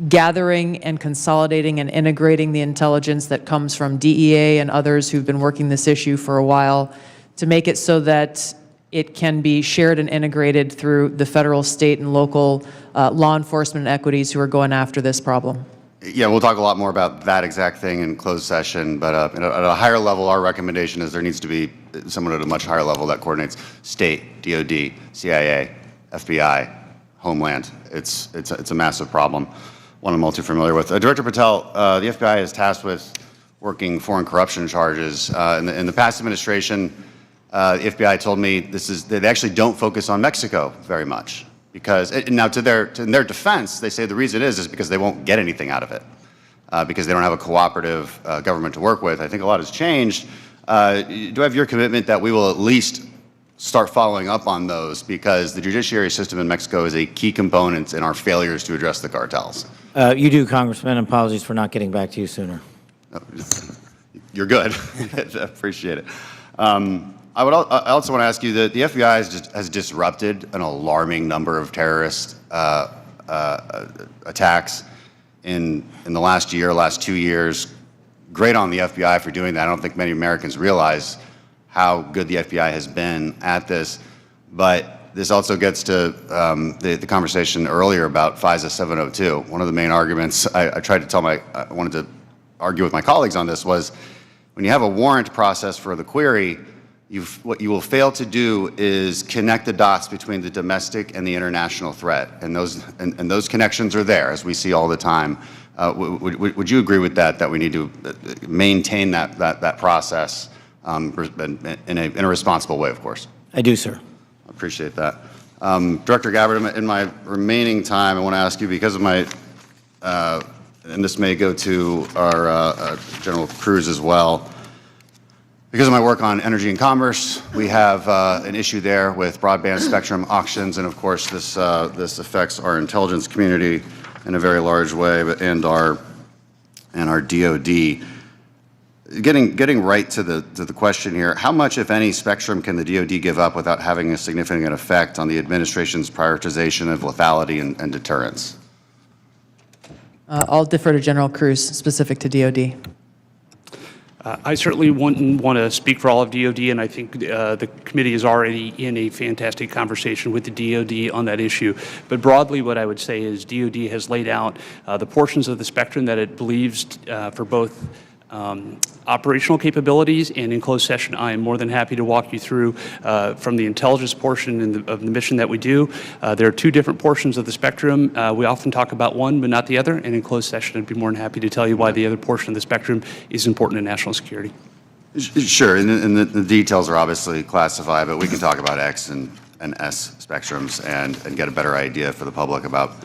gathering and consolidating and integrating the intelligence that comes from DEA and others who've been working this issue for a while to make it so that it can be shared and integrated through the federal, state, and local law enforcement equities who are going after this problem. Yeah, we'll talk a lot more about that exact thing in closed session, but at a higher level, our recommendation is there needs to be someone at a much higher level that coordinates state, DOD, CIA, FBI, Homeland. It's a massive problem, one I'm all too familiar with. Director Patel, the FBI is tasked with working foreign corruption charges. In the past administration, the FBI told me they actually don't focus on Mexico very much. Because now, in their defense, they say the reason is because they won't get anything out of it, because they don't have a cooperative government to work with. I think a lot has changed. Do I have your commitment that we will at least start following up on those, because the judiciary system in Mexico is a key component in our failures to address the cartels? You do, Congressman. Apologies for not getting back to you sooner. You're good. I appreciate it. I also want to ask you that the FBI has disrupted an alarming number of terrorist attacks in the last year, last 2 years. Great on the FBI for doing that. I don't think many Americans realize how good the FBI has been at this. But this also gets to the conversation earlier about FISA 702. One of the main arguments I wanted to argue with my colleagues on this was when you have a warrant process for the query, what you will fail to do is connect the dots between the domestic and the international threat, and those connections are there, as we see all the time. Would you agree with that? That we need to maintain that process in a responsible way, of course. I do, sir. I appreciate that. Director Gabbard, in my remaining time, I want to ask you, because of my, and this may go to our General Cruz as well, because of my work on energy and commerce, we have an issue there with broadband spectrum auctions, and of course this affects our intelligence community in a very large way, and our DoD. Getting right to the question here, how much, if any, spectrum can the DoD give up without having a significant effect on the administration's prioritization of lethality and deterrence? I'll defer to General Cruz, specific to DoD. I certainly wouldn't want to speak for all of DoD, and I think the committee is already in a fantastic conversation with the DoD on that issue. But broadly, what I would say is DoD has laid out the portions of the spectrum that it believes for both operational capabilities, and in closed session, I am more than happy to walk you through from the intelligence portion of the mission that we do. There are two different portions of the spectrum. We often talk about one, but not the other, and in closed session, I'd be more than happy to tell you why the other portion of the spectrum is important to national security. Sure, and the details are obviously classified, but we can talk about X and S spectrums and get a better idea for the public about,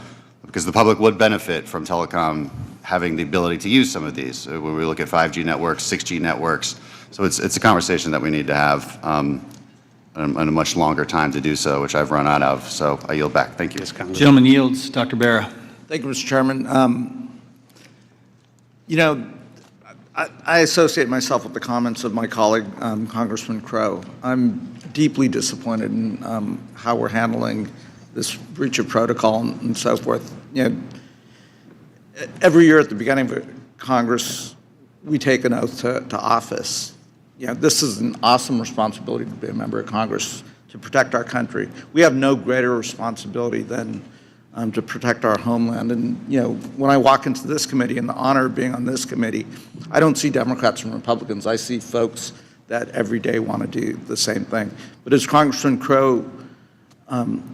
because the public would benefit from telecom having the ability to use some of these. When we look at 5G networks, 6G networks, so it's a conversation that we need to have on a much longer time to do so, which I've run out of. So I yield back. Thank you. Gentleman yields. Dr. Barra. Thank you, Mr. Chairman. You know, I associate myself with the comments of my colleague, Congressman Crow. I'm deeply disappointed in how we're handling this breach of protocol and so forth. You know, every year at the beginning of Congress, we take an oath to office. You know, this is an awesome responsibility to be a member of Congress, to protect our country. We have no greater responsibility than to protect our homeland. And, you know, when I walk into this committee and the honor of being on this committee, I don't see Democrats and Republicans. I see folks that every day want to do the same thing. But as Congressman Crow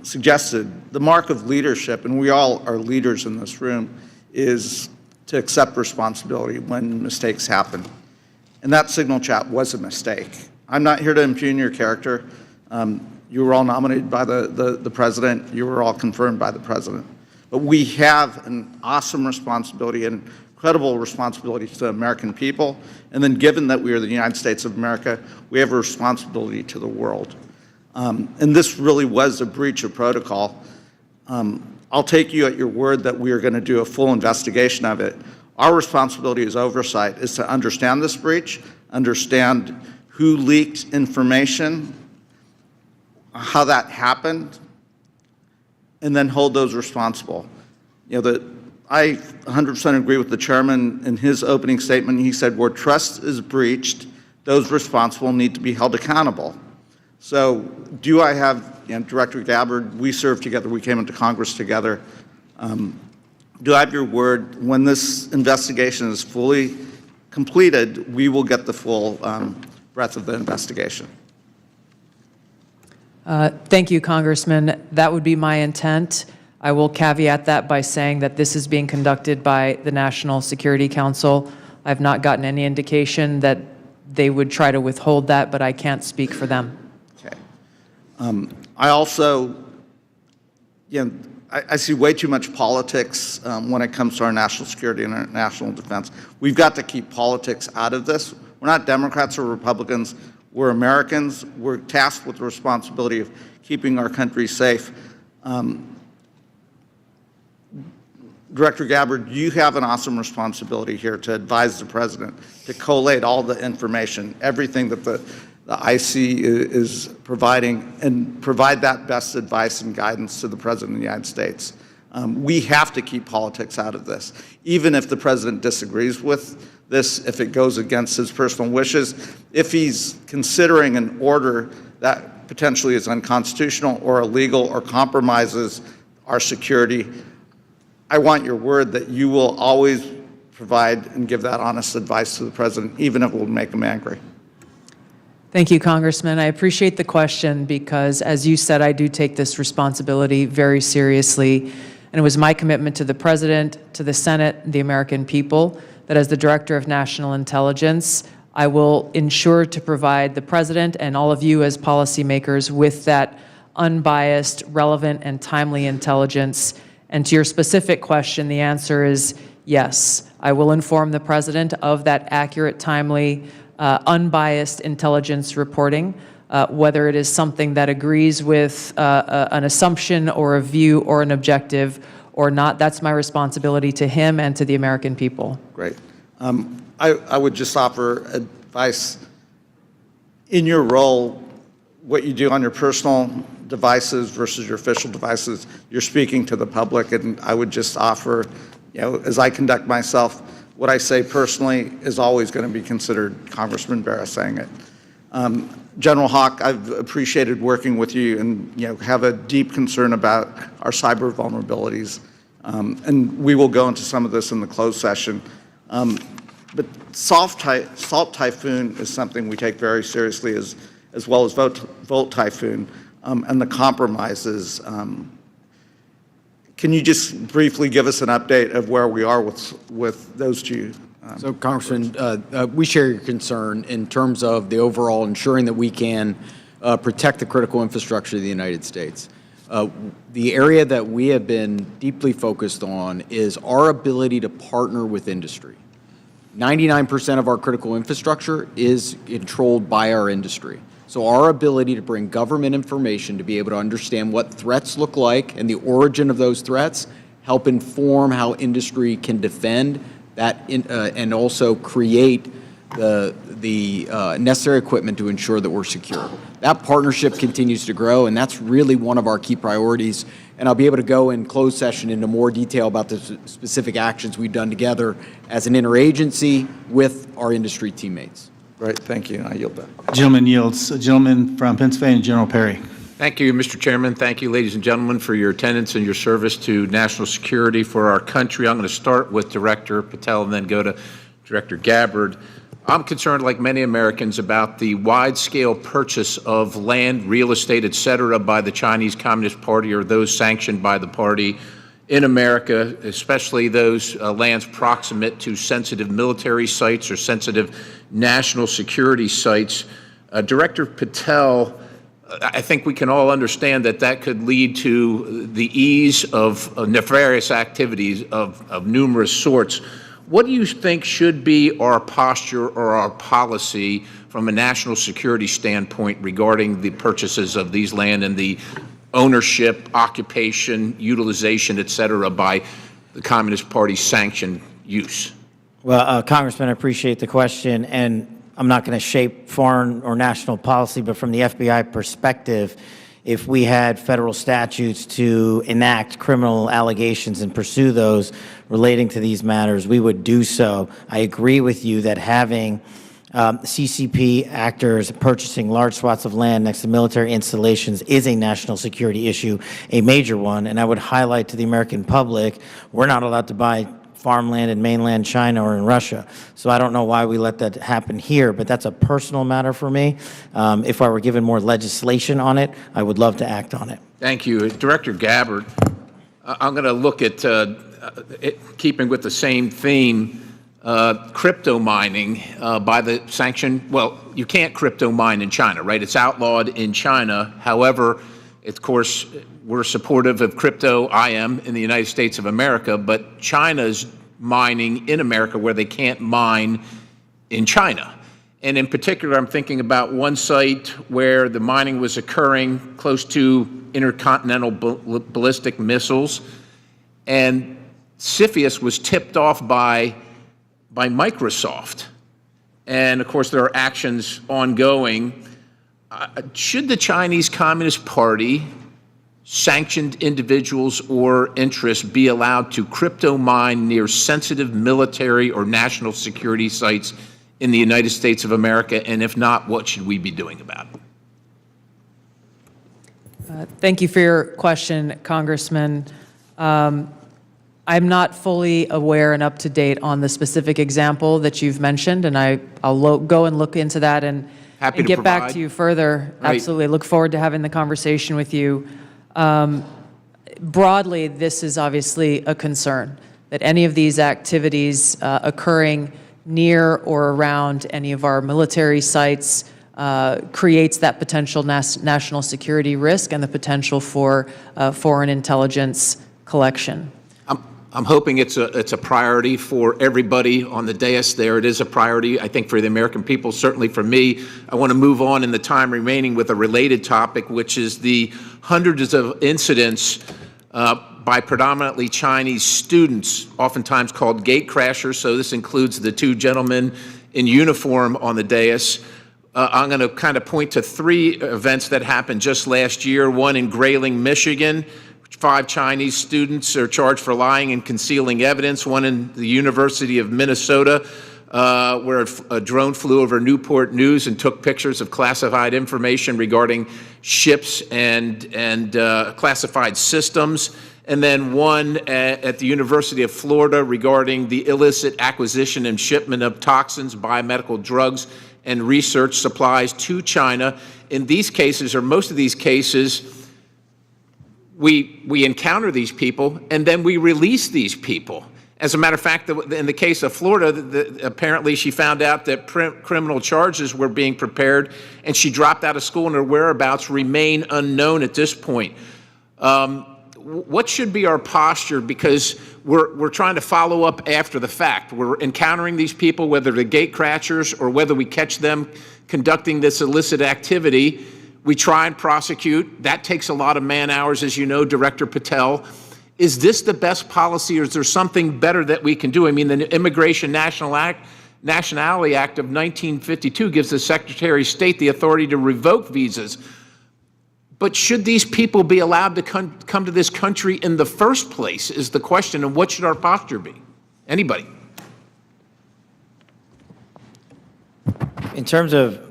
suggested, the mark of leadership, and we all are leaders in this room, is to accept responsibility when mistakes happen. And that signal chat was a mistake. I'm not here to impugn your character. You were all nominated by the president. You were all confirmed by the president. But we have an awesome responsibility and incredible responsibility to the American people. And then given that we are the United States of America, we have a responsibility to the world. And this really was a breach of protocol. I'll take you at your word that we are going to do a full investigation of it. Our responsibility as oversight is to understand this breach, understand who leaked information, how that happened, and then hold those responsible. You know, I 100% agree with the chairman in his opening statement. He said, where trust is breached, those responsible need to be held accountable. So do I have, you know, Director Gabbard, we served together, we came into Congress together. Do I have your word, when this investigation is fully completed, we will get the full breadth of the investigation? Thank you, Congressman. That would be my intent. I will caveat that by saying that this is being conducted by the National Security Council. I've not gotten any indication that they would try to withhold that, but I can't speak for them. Okay. I also, you know, I see way too much politics when it comes to our national security and our national defense. We've got to keep politics out of this. We're not Democrats or Republicans. We're Americans. We're tasked with the responsibility of keeping our country safe. Director Gabbard, you have an awesome responsibility here to advise the president, to collate all the information, everything that the IC is providing, and provide that best advice and guidance to the President of the United States. We have to keep politics out of this. Even if the President disagrees with this, if it goes against his personal wishes, if he's considering an order that potentially is unconstitutional or illegal or compromises our security, I want your word that you will always provide and give that honest advice to the President, even if it will make him angry. Thank you, Congressman. I appreciate the question because, as you said, I do take this responsibility very seriously. And it was my commitment to the President, to the Senate, the American people, that as the Director of National Intelligence, I will ensure to provide the President and all of you as policymakers with that unbiased, relevant, and timely intelligence. And to your specific question, the answer is yes. I will inform the President of that accurate, timely, unbiased intelligence reporting, whether it is something that agrees with an assumption or a view or an objective or not. That's my responsibility to him and to the American people. Great. I would just offer advice. In your role, what you do on your personal devices versus your official devices, you're speaking to the public, and I would just offer, as I conduct myself, what I say personally is always going to be considered Congressman Barra saying it. General Hawk, I've appreciated working with you and have a deep concern about our cyber vulnerabilities. And we will go into some of this in the closed session. But Salt Typhoon is something we take very seriously, as well as Volt Typhoon and the compromises. Can you just briefly give us an update of where we are with those two? So, Congressman, we share your concern in terms of the overall ensuring that we can protect the critical infrastructure of the United States. The area that we have been deeply focused on is our ability to partner with industry. 99% of our critical infrastructure is controlled by our industry. So our ability to bring government information to be able to understand what threats look like and the origin of those threats, help inform how industry can defend that and also create the necessary equipment to ensure that we're secure. That partnership continues to grow, and that's really one of our key priorities. And I'll be able to go in closed session into more detail about the specific actions we've done together as an interagency with our industry teammates. Great, thank you. I yield back. Gentleman yields. A gentleman from Pennsylvania, General Perry. Thank you, Mr. Chairman. Thank you, ladies and gentlemen, for your attendance and your service to national security for our country. I'm going to start with Director Patel and then go to Director Gabbard. I'm concerned, like many Americans, about the wide-scale purchase of land, real estate, et cetera, by the Chinese Communist Party or those sanctioned by the party in America, especially those lands proximate to sensitive military sites or sensitive national security sites. Director Patel, I think we can all understand that that could lead to the ease of nefarious activities of numerous sorts. What do you think should be our posture or our policy from a national security standpoint regarding the purchases of these land and the ownership, occupation, utilization, et cetera, by the Communist Party sanctioned use? Well, Congressman, I appreciate the question, and I'm not going to shape foreign or national policy, but from the FBI perspective, if we had federal statutes to enact criminal allegations and pursue those relating to these matters, we would do so. I agree with you that having CCP actors purchasing large swaths of land next to military installations is a national security issue, a major one. And I would highlight to the American public, we're not allowed to buy farmland in mainland China or in Russia. So I don't know why we let that happen here, but that's a personal matter for me. If I were given more legislation on it, I would love to act on it. Thank you. Director Gabbard, I'm going to look at, keeping with the same theme, crypto mining by the sanction. Well, you can't crypto mine in China, right? It's outlawed in China. However, of course, we're supportive of crypto, I am, in the United States of America, but China's mining in America where they can't mine in China. And in particular, I'm thinking about one site where the mining was occurring close to intercontinental ballistic missiles, and CFIUS was tipped off by Microsoft. And of course, there are actions ongoing. Should the Chinese Communist Party, sanctioned individuals or interests be allowed to crypto mine near sensitive military or national security sites in the United States of America? And if not, what should we be doing about it? Thank you for your question, Congressman. I'm not fully aware and up to date on the specific example that you've mentioned, and I'll go and look into that and Happy and to get back provide. to you further. Right. Absolutely. Look forward to having the conversation with you. Broadly, this is obviously a concern, that any of these activities occurring near or around any of our military sites creates that potential national security risk and the potential for foreign intelligence collection. I'm hoping it's a priority for everybody on the dais there. It is a priority, I think, for the American people, certainly for me. I want to move on in the time remaining with a related topic, which is the hundreds of incidents by predominantly Chinese students, oftentimes called gate crashers. So this includes the two gentlemen in uniform on the dais. I'm going to kind of point to 3 events that happened just last year. One in Grayling, Michigan. 5 Chinese students are charged for lying and concealing evidence. One in the University of Minnesota, where a drone flew over Newport News and took pictures of classified information regarding ships and classified systems. And then one at the University of Florida regarding the illicit acquisition and shipment of toxins, biomedical drugs, and research supplies to China. In these cases, or most of these cases, we encounter these people and then we release these people. As a matter of fact, in the case of Florida, apparently she found out that criminal charges were being prepared and she dropped out of school and her whereabouts remain unknown at this point. What should be our posture? Because we're trying to follow up after the fact. We're encountering these people, whether they're gate crashers or whether we catch them conducting this illicit activity. We try and prosecute. That takes a lot of man hours, as you know, Director Patel. Is this the best policy, or is there something better that we can do? I mean, the Immigration Nationality Act of 1952 gives the Secretary of State the authority to revoke visas. But should these people be allowed to come to this country in the first place is the question, and what should our posture be? Anybody? In terms of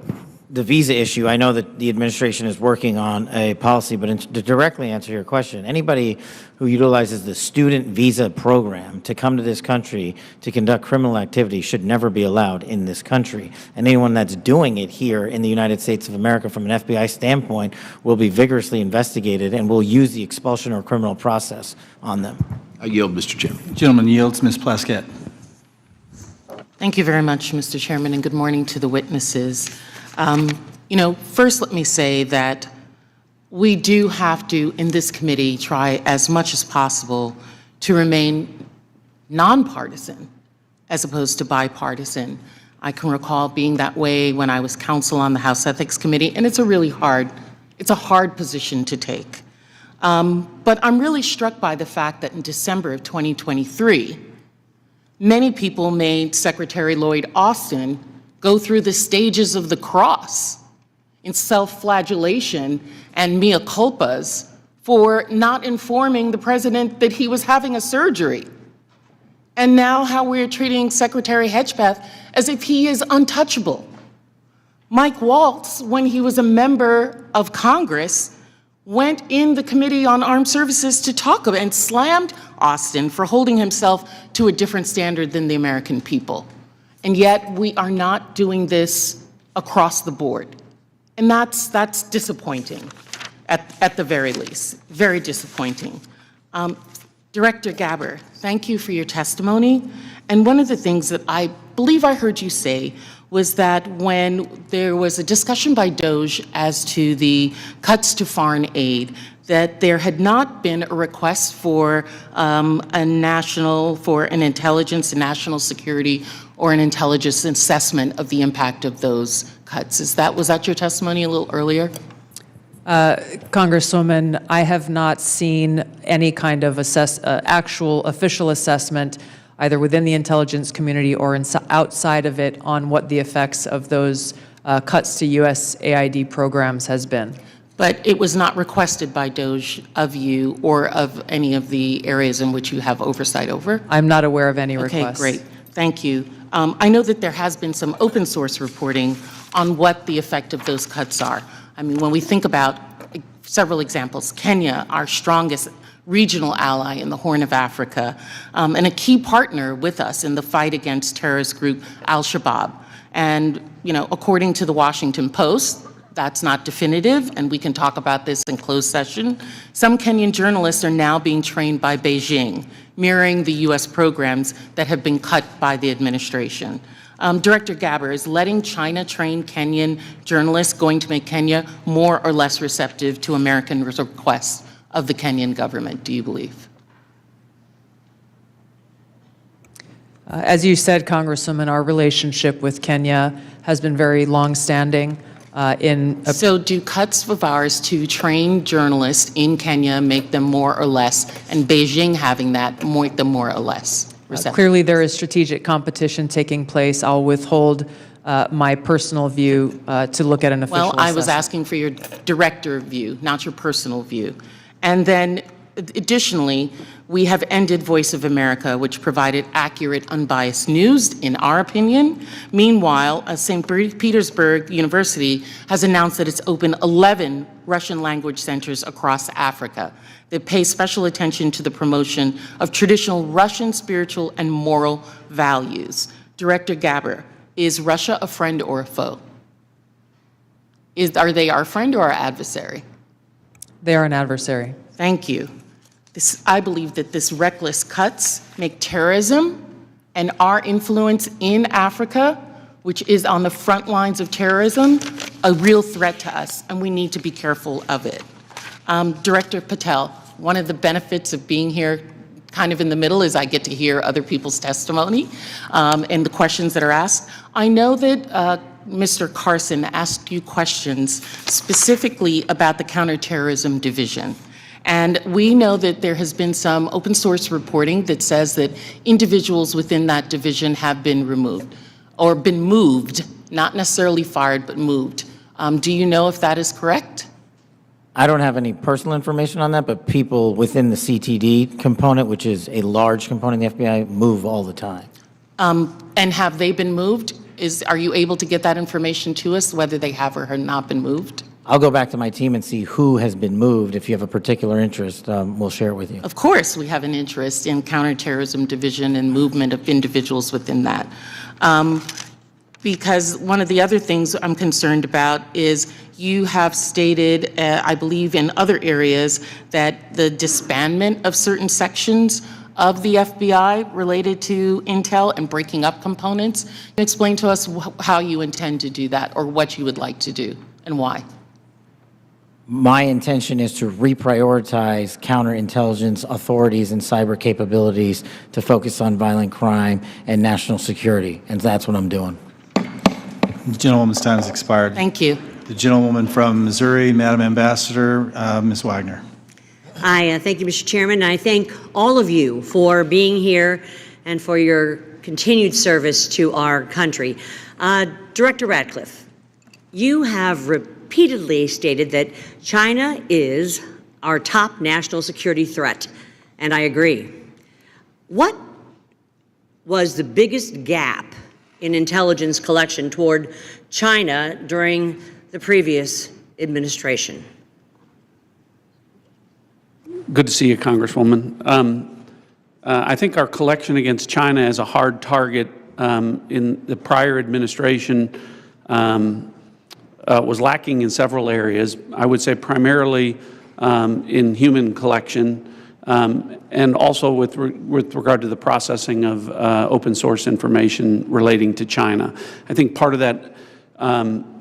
the visa issue, I know that the administration is working on a policy, but to directly answer your question, anybody who utilizes the student visa program to come to this country to conduct criminal activity should never be allowed in this country. And anyone that's doing it here in the United States of America from an FBI standpoint will be vigorously investigated and will use the expulsion or criminal process on them. I yield, Mr. Chairman. Gentleman yields. Ms. Plaskett. Thank you very much, Mr. Chairman, and good morning to the witnesses. First let me say that we do have to, in this committee, try as much as possible to remain nonpartisan as opposed to bipartisan. I can recall being that way when I was counsel on the House Ethics Committee, and it's a hard position to take. But I'm really struck by the fact that in December of 2023, many people made Secretary Lloyd Austin go through the stages of the cross in self-flagellation and mea culpas for not informing the president that he was having a surgery. And now how we're treating Secretary Hedgepeth as if he is untouchable. Mike Waltz, when he was a member of Congress, went in the Committee on Armed Services to talk about and slammed Austin for holding himself to a different standard than the American people. And yet we are not doing this across the board. And that's disappointing at the very least, very disappointing. Director Gabbard, thank you for your testimony. And one of the things that I believe I heard you say was that when there was a discussion by DOGE as to the cuts to foreign aid, that there had not been a request for an intelligence and national security or an intelligence assessment of the impact of those cuts. Was that your testimony a little earlier? Congresswoman, I have not seen any kind of actual official assessment either within the intelligence community or outside of it on what the effects of those cuts to USAID programs has been. But it was not requested by DOGE of you or of any of the areas in which you have oversight over? I'm not aware of any requests. Okay, great. Thank you. I know that there has been some open source reporting on what the effect of those cuts are. I mean, when we think about several examples, Kenya, our strongest regional ally in the Horn of Africa, and a key partner with us in the fight against terrorist group Al-Shabaab. And, according to the Washington Post, that's not definitive, and we can talk about this in closed session. Some Kenyan journalists are now being trained by Beijing, mirroring the U.S. programs that have been cut by the administration. Director Gabbard, is letting China train Kenyan journalists going to make Kenya more or less receptive to American requests of the Kenyan government, do you believe? As you said, Congresswoman, our relationship with Kenya has been very longstanding. So do cuts of ours to train journalists in Kenya make them more or less, and Beijing having that make them more or less receptive? Clearly, there is strategic competition taking place. I'll withhold my personal view to look at an official Well, I was assessment. asking for your director view, not your personal view. And then, additionally, we have ended Voice of America, which provided accurate, unbiased news, in our opinion. Meanwhile, St. Petersburg University has announced that it's opened 11 Russian language centers across Africa that pay special attention to the promotion of traditional Russian spiritual and moral values. Director Gabbard, is Russia a friend or a foe? Are they our friend or our adversary? They are an adversary. Thank you. I believe that this reckless cuts make terrorism and our influence in Africa, which is on the front lines of terrorism, a real threat to us, and we need to be careful of it. Director Patel, one of the benefits of being here kind of in the middle is I get to hear other people's testimony and the questions that are asked. I know that Mr. Carson asked you questions specifically about the Counterterrorism Division. And we know that there has been some open source reporting that says that individuals within that division have been removed or been moved, not necessarily fired, but moved. Do you know if that is correct? I don't have any personal information on that, but people within the CTD component, which is a large component of the FBI, move all the time. And have they been moved? Are you able to get that information to us, whether they have or have not been moved? I'll go back to my team and see who has been moved. If you have a particular interest, we'll share it with you. Of course, we have an interest in Counterterrorism Division and movement of individuals within that. Because one of the other things I'm concerned about is you have stated, I believe in other areas, that the disbandment of certain sections of the FBI related to intel and breaking up components. Can you explain to us how you intend to do that or what you would like to do and why? My intention is to reprioritize counterintelligence authorities and cyber capabilities to focus on violent crime and national security, and that's what I'm doing. The gentlewoman's time has expired. Thank you. The gentlewoman from Missouri, Madam Ambassador, Ms. Wagner. I thank you, Mr. Chairman, and I thank all of you for being here and for your continued service to our country. Director Ratcliffe, you have repeatedly stated that China is our top national security threat, and I agree. What was the biggest gap in intelligence collection toward China during the previous administration? Good to see you, Congresswoman. I think our collection against China as a hard target in the prior administration was lacking in several areas. I would say primarily in human collection and also with regard to the processing of open source information relating to China. I think part of that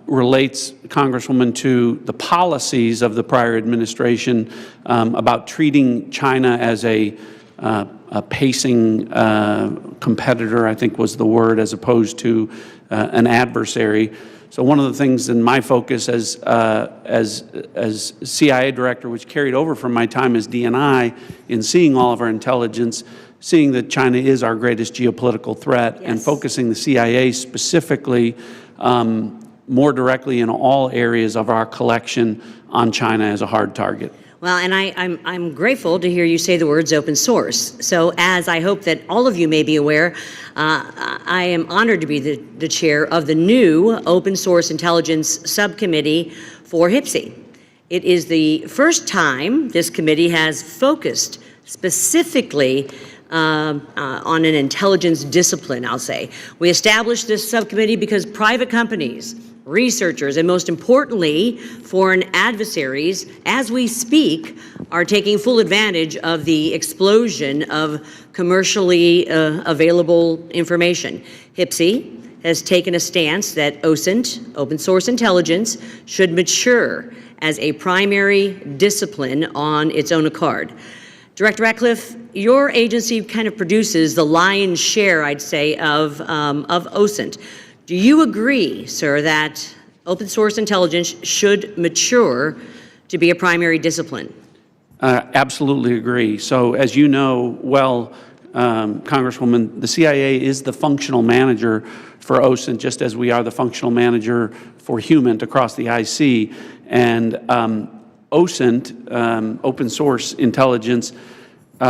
relates, Congresswoman, to the policies of the prior administration about treating China as a pacing competitor, I think was the word, as opposed to an adversary. So one of the things in my focus as CIA director, which carried over from my time as DNI, in seeing all of our intelligence, seeing that China is our greatest geopolitical threat, and focusing the CIA specifically more directly in all areas of our collection on China as a hard target. Well, and I'm grateful to hear you say the words open source. So as I hope that all of you may be aware, I am honored to be the chair of the new Open Source Intelligence Subcommittee for HPSI. It is the first time this committee has focused specifically on an intelligence discipline, I'll say. We established this subcommittee because private companies, researchers, and most importantly, foreign adversaries, as we speak, are taking full advantage of the explosion of commercially available information. HPSI has taken a stance that OSINT, open source intelligence, should mature as a primary discipline on its own accord. Director Ratcliffe, your agency kind of produces the lion's share, I'd say, of OSINT. Do you agree, sir, that open source intelligence should mature to be a primary discipline? Absolutely agree. So as you know well, Congresswoman, the CIA is the functional manager for OSINT, just as we are the functional manager for HUMINT across the IC. And OSINT, open source intelligence,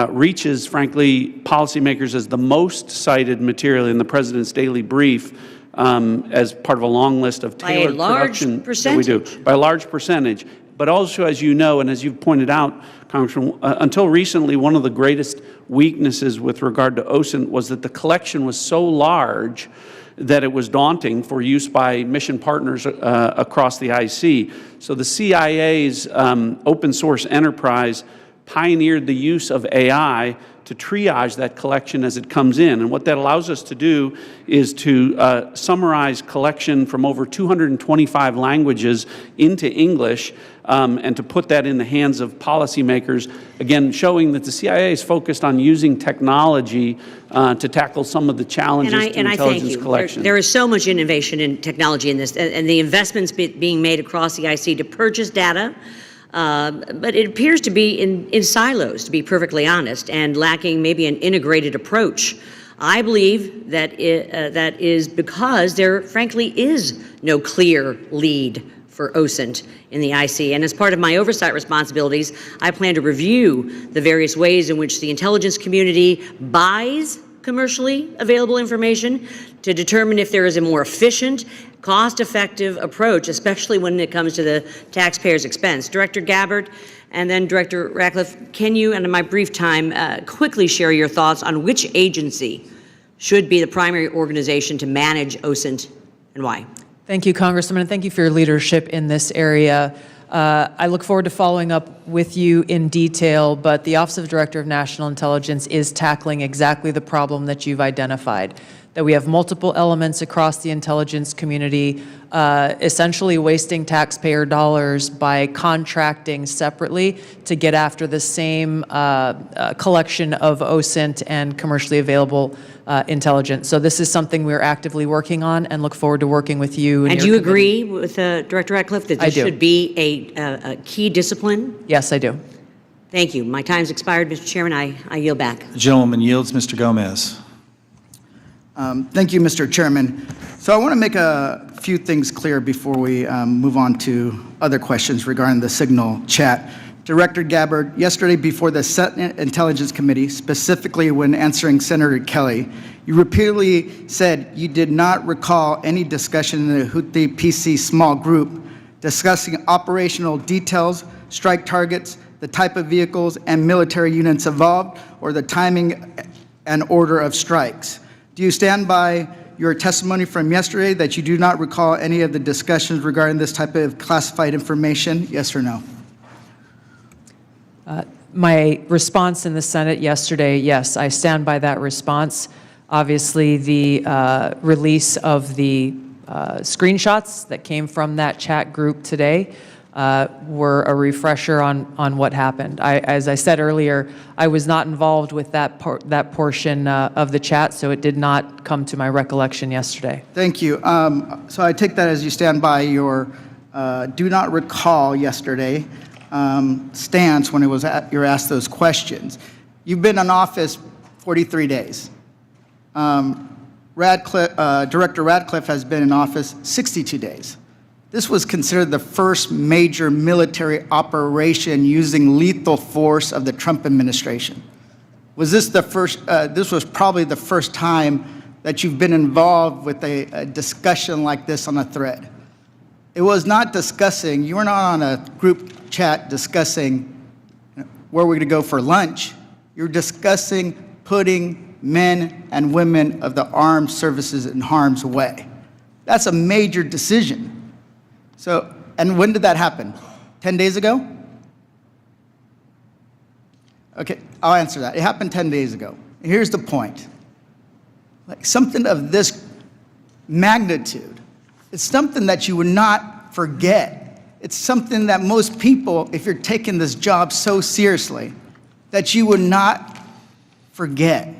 reaches, frankly, policymakers as the most cited material in the President's daily brief as part of a long list of tailored production that we do. By a large percentage. But also, as you know, and as you've pointed out, Congressman, until recently, one of the greatest weaknesses with regard to OSINT was that the collection was so large that it was daunting for use by mission partners across the IC. So the CIA's open source enterprise pioneered the use of AI to triage that collection as it comes in. And what that allows us to do is to summarize collection from over 225 languages into English and to put that in the hands of policymakers, again, showing that the CIA is focused on using technology to tackle some of the challenges to intelligence collection. There is so much innovation in technology in this, and the investments being made across the IC to purchase data, but it appears to be in silos, to be perfectly honest, and lacking maybe an integrated approach. I believe that that is because there, frankly, is no clear lead for OSINT in the IC. And as part of my oversight responsibilities, I plan to review the various ways in which the intelligence community buys commercially available information to determine if there is a more efficient, cost-effective approach, especially when it comes to the taxpayer's expense. Director Gabbard and then Director Ratcliffe, can you, and in my brief time, quickly share your thoughts on which agency should be the primary organization to manage OSINT and why? Thank you, Congressman, and thank you for your leadership in this area. I look forward to following up with you in detail, but the Office of Director of National Intelligence is tackling exactly the problem that you've identified, that we have multiple elements across the intelligence community, essentially wasting taxpayer dollars by contracting separately to get after the same collection of OSINT and commercially available intelligence. So this is something we're actively working on and look forward to working with you. And do you agree with Director Ratcliffe that this should be a key discipline? Yes, I do. Thank you. My time's expired, Mr. Chairman. I yield back. The gentleman yields. Mr. Gomez. Thank you, Mr. Chairman. So I want to make a few things clear before we move on to other questions regarding the Signal chat. Director Gabbard, yesterday before the Senate Intelligence Committee, specifically when answering Senator Kelly, you repeatedly said you did not recall any discussion in the Houthi PC small group discussing operational details, strike targets, the type of vehicles and military units involved, or the timing and order of strikes. Do you stand by your testimony from yesterday that you do not recall any of the discussions regarding this type of classified information? Yes or no? My response in the Senate yesterday, yes, I stand by that response. Obviously, the release of the screenshots that came from that chat group today were a refresher on what happened. As I said earlier, I was not involved with that portion of the chat, so it did not come to my recollection yesterday. Thank you. So I take that as you stand by your do not recall yesterday stance when it was you're asked those questions. You've been in office 43 days. Director Ratcliffe has been in office 62 days. This was considered the first major military operation using lethal force of the Trump administration. Was this the first, this was probably the first time that you've been involved with a discussion like this on a thread. It was not discussing, you were not on a group chat discussing where we're going to go for lunch. You're discussing putting men and women of the armed services in harm's way. That's a major decision. So, and when did that happen? 10 days ago? Okay, I'll answer that. It happened 10 days ago. Here's the point. Like something of this magnitude, it's something that you would not forget. It's something that most people, if you're taking this job so seriously, that you would not forget.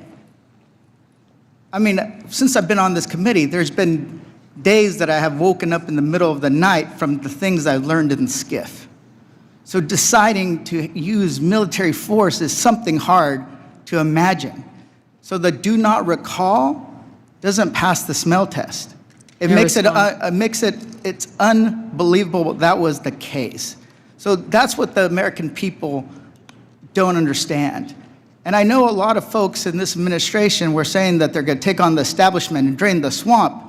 I mean, since I've been on this committee, there's been days that I have woken up in the middle of the night from the things I learned in SCIF. So deciding to use military force is something hard to imagine. So the do not recall doesn't pass the smell test. It makes it's unbelievable that was the case. So that's what the American people don't understand. And I know a lot of folks in this administration were saying that they're going to take on the establishment and drain the swamp,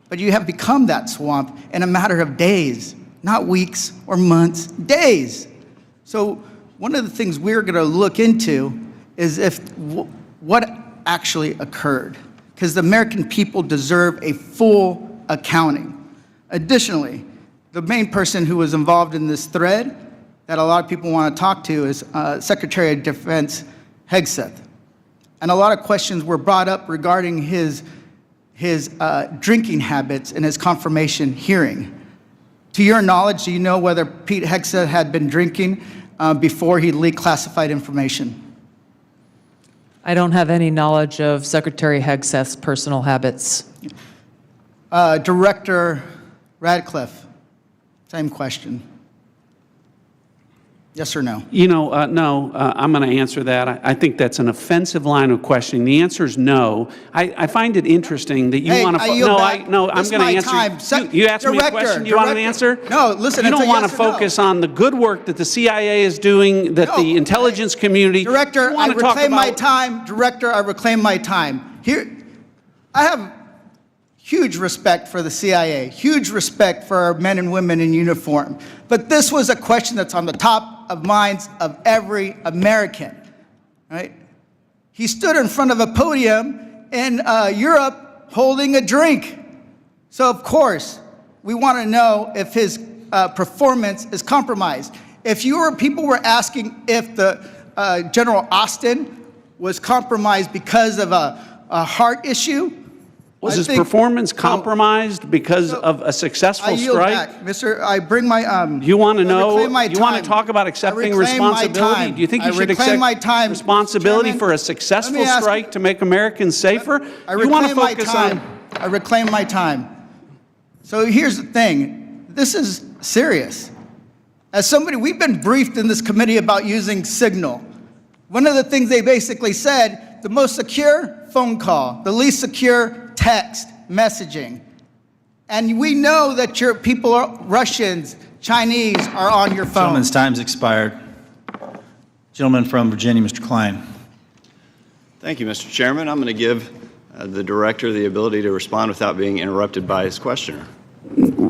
but you have become that swamp in a matter of days, not weeks or months, days. So one of the things we're going to look into is what actually occurred, because the American people deserve a full accounting. Additionally, the main person who was involved in this thread that a lot of people want to talk to is Secretary of Defense Hegseth. And a lot of questions were brought up regarding his drinking habits in his confirmation hearing. To your knowledge, do you know whether Pete Hegseth had been drinking before he leaked classified information? I don't have any knowledge of Secretary Hegseth's personal habits. Director Radcliffe, same question. Yes or no? You know, no, I'm going to answer that. I think that's an offensive line of questioning. The answer is no. I find it interesting that you want to. No, I'm going to answer. You asked me a question. You want an answer? No, listen. You don't want to focus on the good work that the CIA is doing, that the intelligence community. Director, I reclaim my time. Director, I reclaim my time. Here, I have huge respect for the CIA, huge respect for our men and women in uniform. But this was a question that's on the top of minds of every American, right? He stood in front of a podium in Europe holding a drink. So of course, we want to know if his performance is compromised. If people were asking if the General Austin was compromised because of a heart issue, was his performance compromised because of a successful I yield strike? back. Mister, I bring my You want to know? reclaim my You want to time. talk about accepting responsibility? Do you think you should reclaim my accept time, responsibility Chairman. for a successful Let me ask- strike to make Americans safer? I You want to reclaim my focus time. on. I reclaim my time. So here's the thing. This is serious. As somebody, we've been briefed in this committee about using Signal. One of the things they basically said, the most secure phone call, the least secure text messaging. And we know that your people, Russians, Chinese, are on your phone. Gentleman's time's expired. Gentleman from Virginia, Mr. Klein. Thank you, Mr. Chairman. I'm going to give the director the ability to respond without being interrupted by his questioner.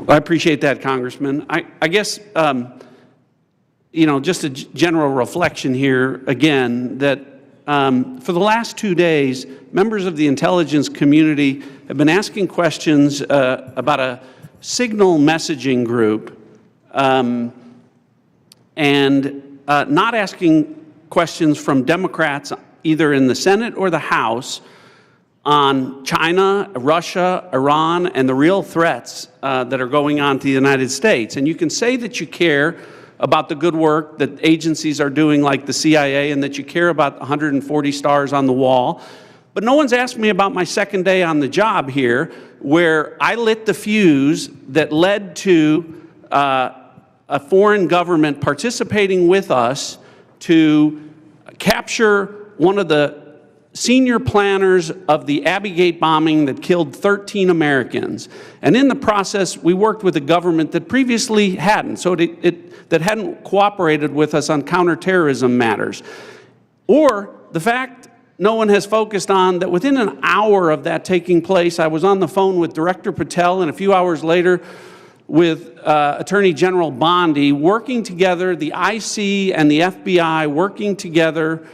I appreciate that, Congressman. I guess, you know, just a general reflection here, again, that for the last 2 days, members of the intelligence community have been asking questions about a Signal messaging group and not asking questions from Democrats either in the Senate or the House on China, Russia, Iran, and the real threats that are going on to the United States. And you can say that you care about the good work that agencies are doing like the CIA and that you care about 140 stars on the wall. But no one's asked me about my second day on the job here, where I lit the fuse that led to a foreign government participating with us to capture one of the senior planners of the Abbey Gate bombing that killed 13 Americans. And in the process, we worked with a government that previously hadn't, that hadn't cooperated with us on counterterrorism matters. Or the fact no one has focused on that within an hour of that taking place, I was on the phone with Director Patel, and a few hours later with Attorney General Bondi, working together, the IC and the FBI working together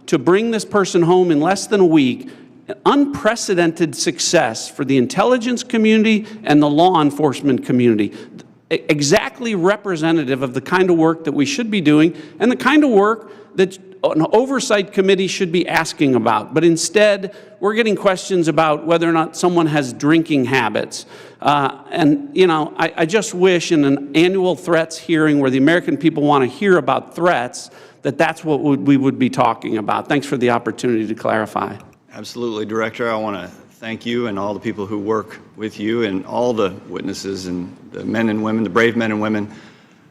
to bring this person home in less than a week, unprecedented success for the intelligence community and the law enforcement community. Exactly representative of the kind of work that we should be doing and the kind of work that an oversight committee should be asking about. But instead, we're getting questions about whether or not someone has drinking habits. And, you know, I just wish in an annual threats hearing where the American people want to hear about threats, that's what we would be talking about. Thanks for the opportunity to clarify. Absolutely, Director. I want to thank you and all the people who work with you and all the witnesses and the men and women, the brave men and women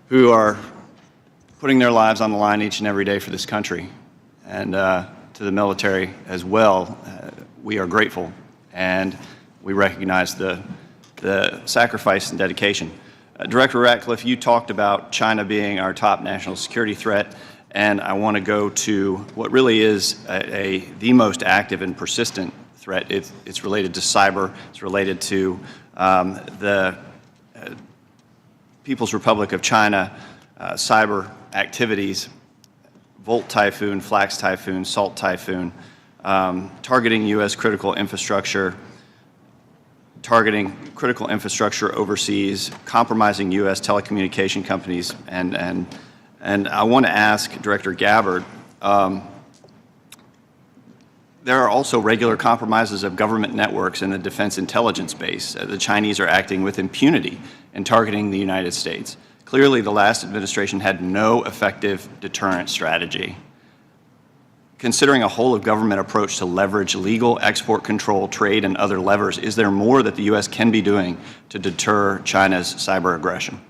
who are putting their lives on the line each and every day for this country. And to the military as well, we are grateful and we recognize the sacrifice and dedication. Director Ratcliffe, you talked about China being our top national security threat, and I want to go to what really is the most active and persistent threat. It's related to cyber. It's related to the People's Republic of China cyber activities, Volt Typhoon, Flax Typhoon, Salt Typhoon, targeting U.S. critical infrastructure, targeting critical infrastructure overseas, compromising U.S. telecommunication companies, and I want to ask Director Gabbard, there are also regular compromises of government networks in the defense intelligence base. The Chinese are acting with impunity in targeting the United States. Clearly, the last administration had no effective deterrent strategy. Considering a whole-of-government approach to leverage legal export control, trade, and other levers, is there more that the U.S. can be doing to deter China's cyber aggression?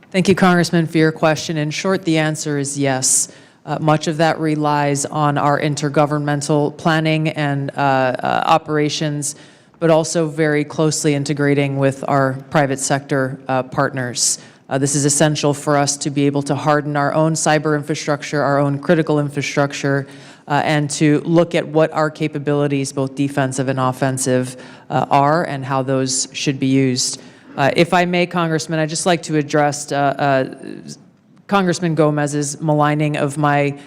Thank you, Congressman, for your question. In short, the answer is yes. Much of that relies on our intergovernmental planning and operations, but also very closely integrating with our private sector partners. This is essential for us to be able to harden our own cyber infrastructure, our own critical infrastructure, and to look at what our capabilities, both defensive and offensive, are and how those should be used. If I may, Congressman, I'd just like to address Congressman Gomez's maligning of my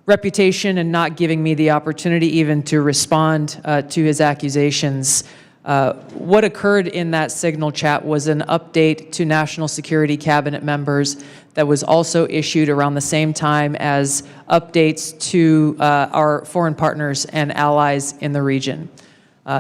reputation and not giving me the opportunity even to respond to his accusations. What occurred in that Signal chat was an update to National Security Cabinet members that was also issued around the same time as updates to our foreign partners and allies in the region.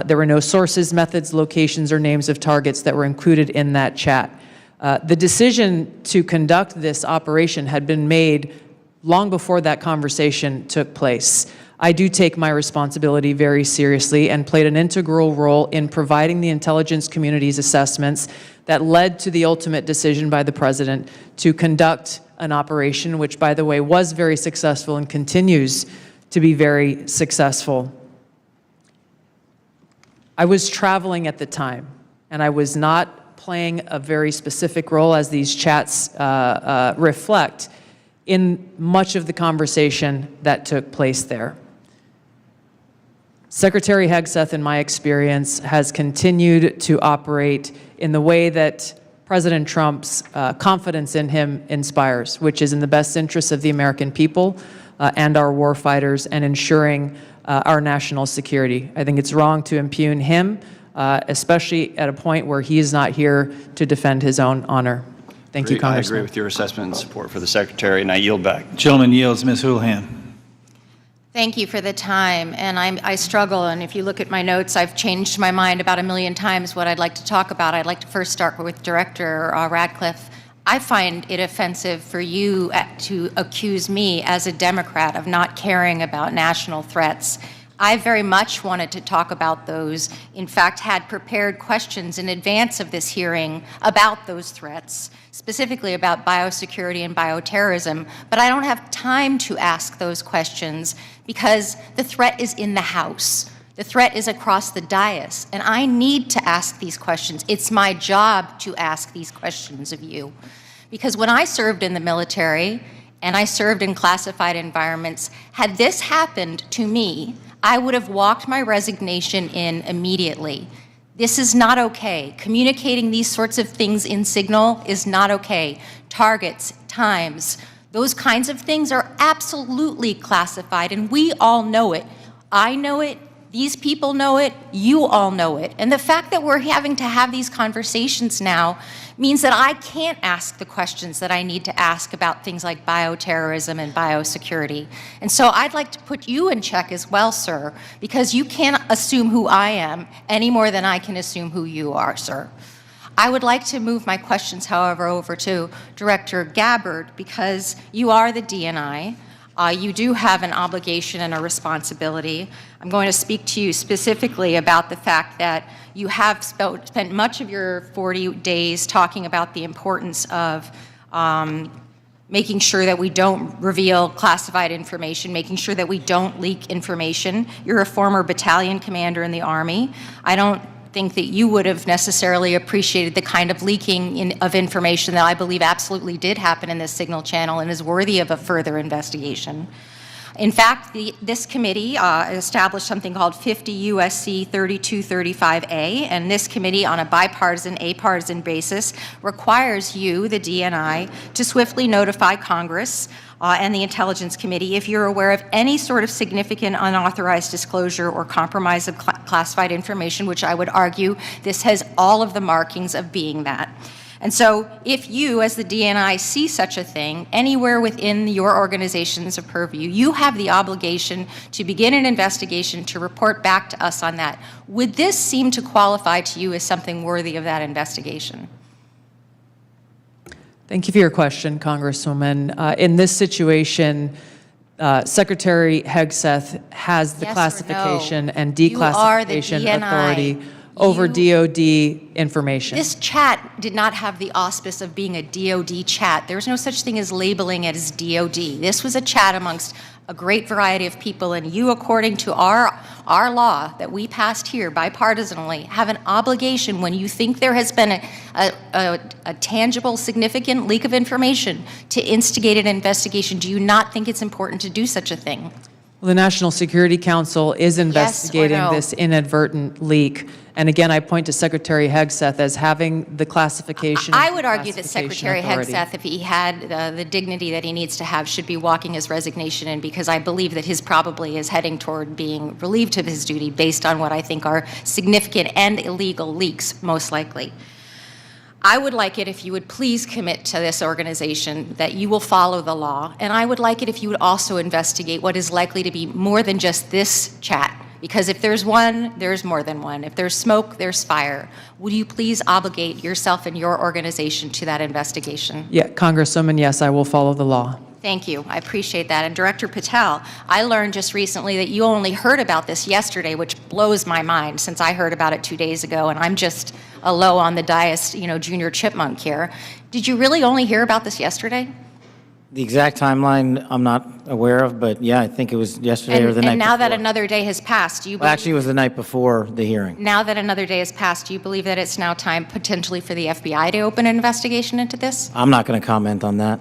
There were no sources, methods, locations, or names of targets that were included in that chat. The decision to conduct this operation had been made long before that conversation took place. I do take my responsibility very seriously and played an integral role in providing the intelligence community's assessments that led to the ultimate decision by the President to conduct an operation, which, by the way, was very successful and continues to be very successful. I was traveling at the time, and I was not playing a very specific role, as these chats reflect, in much of the conversation that took place there. Secretary Hegseth, in my experience, has continued to operate in the way that President Trump's confidence in him inspires, which is in the best interests of the American people and our warfighters and ensuring our national security. I think it's wrong to impugn him, especially at a point where he is not here to defend his own honor. Thank you, Congressman. I agree with your assessment and support for the Secretary, and I yield back. Gentleman yields. Ms. Houlihan. Thank you for the time, and I struggle, and if you look at my notes, I've changed my mind about 1,000,000 times what I'd like to talk about. I'd like to first start with Director Ratcliffe. I find it offensive for you to accuse me as a Democrat of not caring about national threats. I very much wanted to talk about those, in fact, had prepared questions in advance of this hearing about those threats, specifically about biosecurity and bioterrorism, but I don't have time to ask those questions because the threat is in the House. The threat is across the dais, and I need to ask these questions. It's my job to ask these questions of you. Because when I served in the military, and I served in classified environments, had this happened to me, I would have walked my resignation in immediately. This is not okay. Communicating these sorts of things in Signal is not okay. Targets, times, Those kinds of things are absolutely classified, and we all know it. I know it. These people know it. You all know it. And the fact that we're having to have these conversations now means that I can't ask the questions that I need to ask about things like bioterrorism and biosecurity. And so I'd like to put you in check as well, sir, because you can't assume who I am any more than I can assume who you are, sir. I would like to move my questions, however, over to Director Gabbard, because you are the DNI. You do have an obligation and a responsibility. I'm going to speak to you specifically about the fact that you have spent much of your 40 days talking about the importance of making sure that we don't reveal classified information, making sure that we don't leak information. You're a former battalion commander in the Army. I don't think that you would have necessarily appreciated the kind of leaking of information that I believe absolutely did happen in this signal channel and is worthy of a further investigation. In fact, this committee established something called 50 U.S.C. 3235A, and this committee, on a bipartisan, apartisan basis, requires you, the DNI, to swiftly notify Congress and the Intelligence Committee if you're aware of any sort of significant unauthorized disclosure or compromise of classified information, which I would argue this has all of the markings of being that. And so if you, as the DNI, see such a thing anywhere within your organization's purview, you have the obligation to begin an investigation to report back to us on that. Would this seem to qualify to you as something worthy of that investigation? Thank you for your question, Congresswoman. In this situation, Secretary Hegseth has the Yes or classification no? and You are the declassification DNI. authority over DOD information. This chat did not have the auspice of being a DOD chat. There's no such thing as labeling it as DOD. This was a chat amongst a great variety of people, and you, according to our law that we passed here bipartisanly, have an obligation when you think there has been a tangible, significant leak of information to instigate an investigation. Do you not think it's important to do such a thing? Well, the National Security Council is investigating no? this inadvertent leak. And again, I point to Secretary Hegseth as having the classification. I would argue that classification Secretary authority. Hegseth, if he had the dignity that he needs to have, should be walking his resignation in, because I believe that his probably is heading toward being relieved of his duty based on what I think are significant and illegal leaks, most likely. I would like it if you would please commit to this organization that you will follow the law, and I would like it if you would also investigate what is likely to be more than just this chat, because if there's one, there's more than one. If there's smoke, there's fire. Would you please obligate yourself and your organization to that investigation? Yeah, Congresswoman, yes, I will follow the law. Thank you. I appreciate that. And Director Patel, I learned just recently that you only heard about this yesterday, which blows my mind since I heard about it 2 days ago, and I'm just a low on the dais, junior chipmunk here. Did you really only hear about this yesterday? The exact timeline I'm not aware of, but yeah, I think it was yesterday or the night And now before. that another day has passed, do you Well, actually, it was the night before the hearing. now that another day has passed, do you believe that it's now time potentially for the FBI to open an investigation into this? I'm not going to comment on that.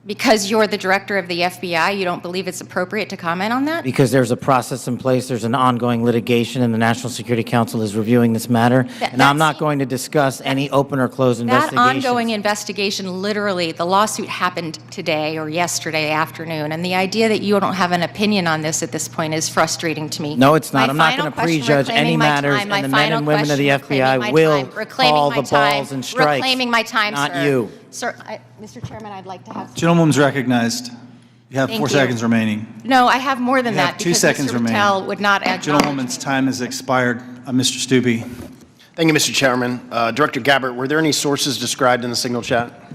Because you're the director of the FBI, you don't believe it's appropriate to comment on that? Because there's a process in place, there's an ongoing litigation, and the National Security Council is reviewing this matter. And I'm not going to discuss any open or closed That investigations. ongoing investigation, literally, the lawsuit happened today or yesterday afternoon, and the idea that you don't have an opinion on this at this point is frustrating to me. No, it's not. My I'm not final going to question, prejudge any reclaiming my matters, time, my and the men final and women of the question, FBI will reclaiming call my the time, balls and strikes. reclaiming my time, not sir. you. Sir, Mr. Chairman, I'd like to have... Gentlewoman's recognized. You have Thank 4 you. seconds remaining. No, I have more than You have that, 2 because seconds Mr. remaining. Patel would not acknowledge me. Gentlewoman's time has expired. Mr. Stubbe. Thank you, Mr. Chairman. Director Gabbard, were there any sources described in the signal chat?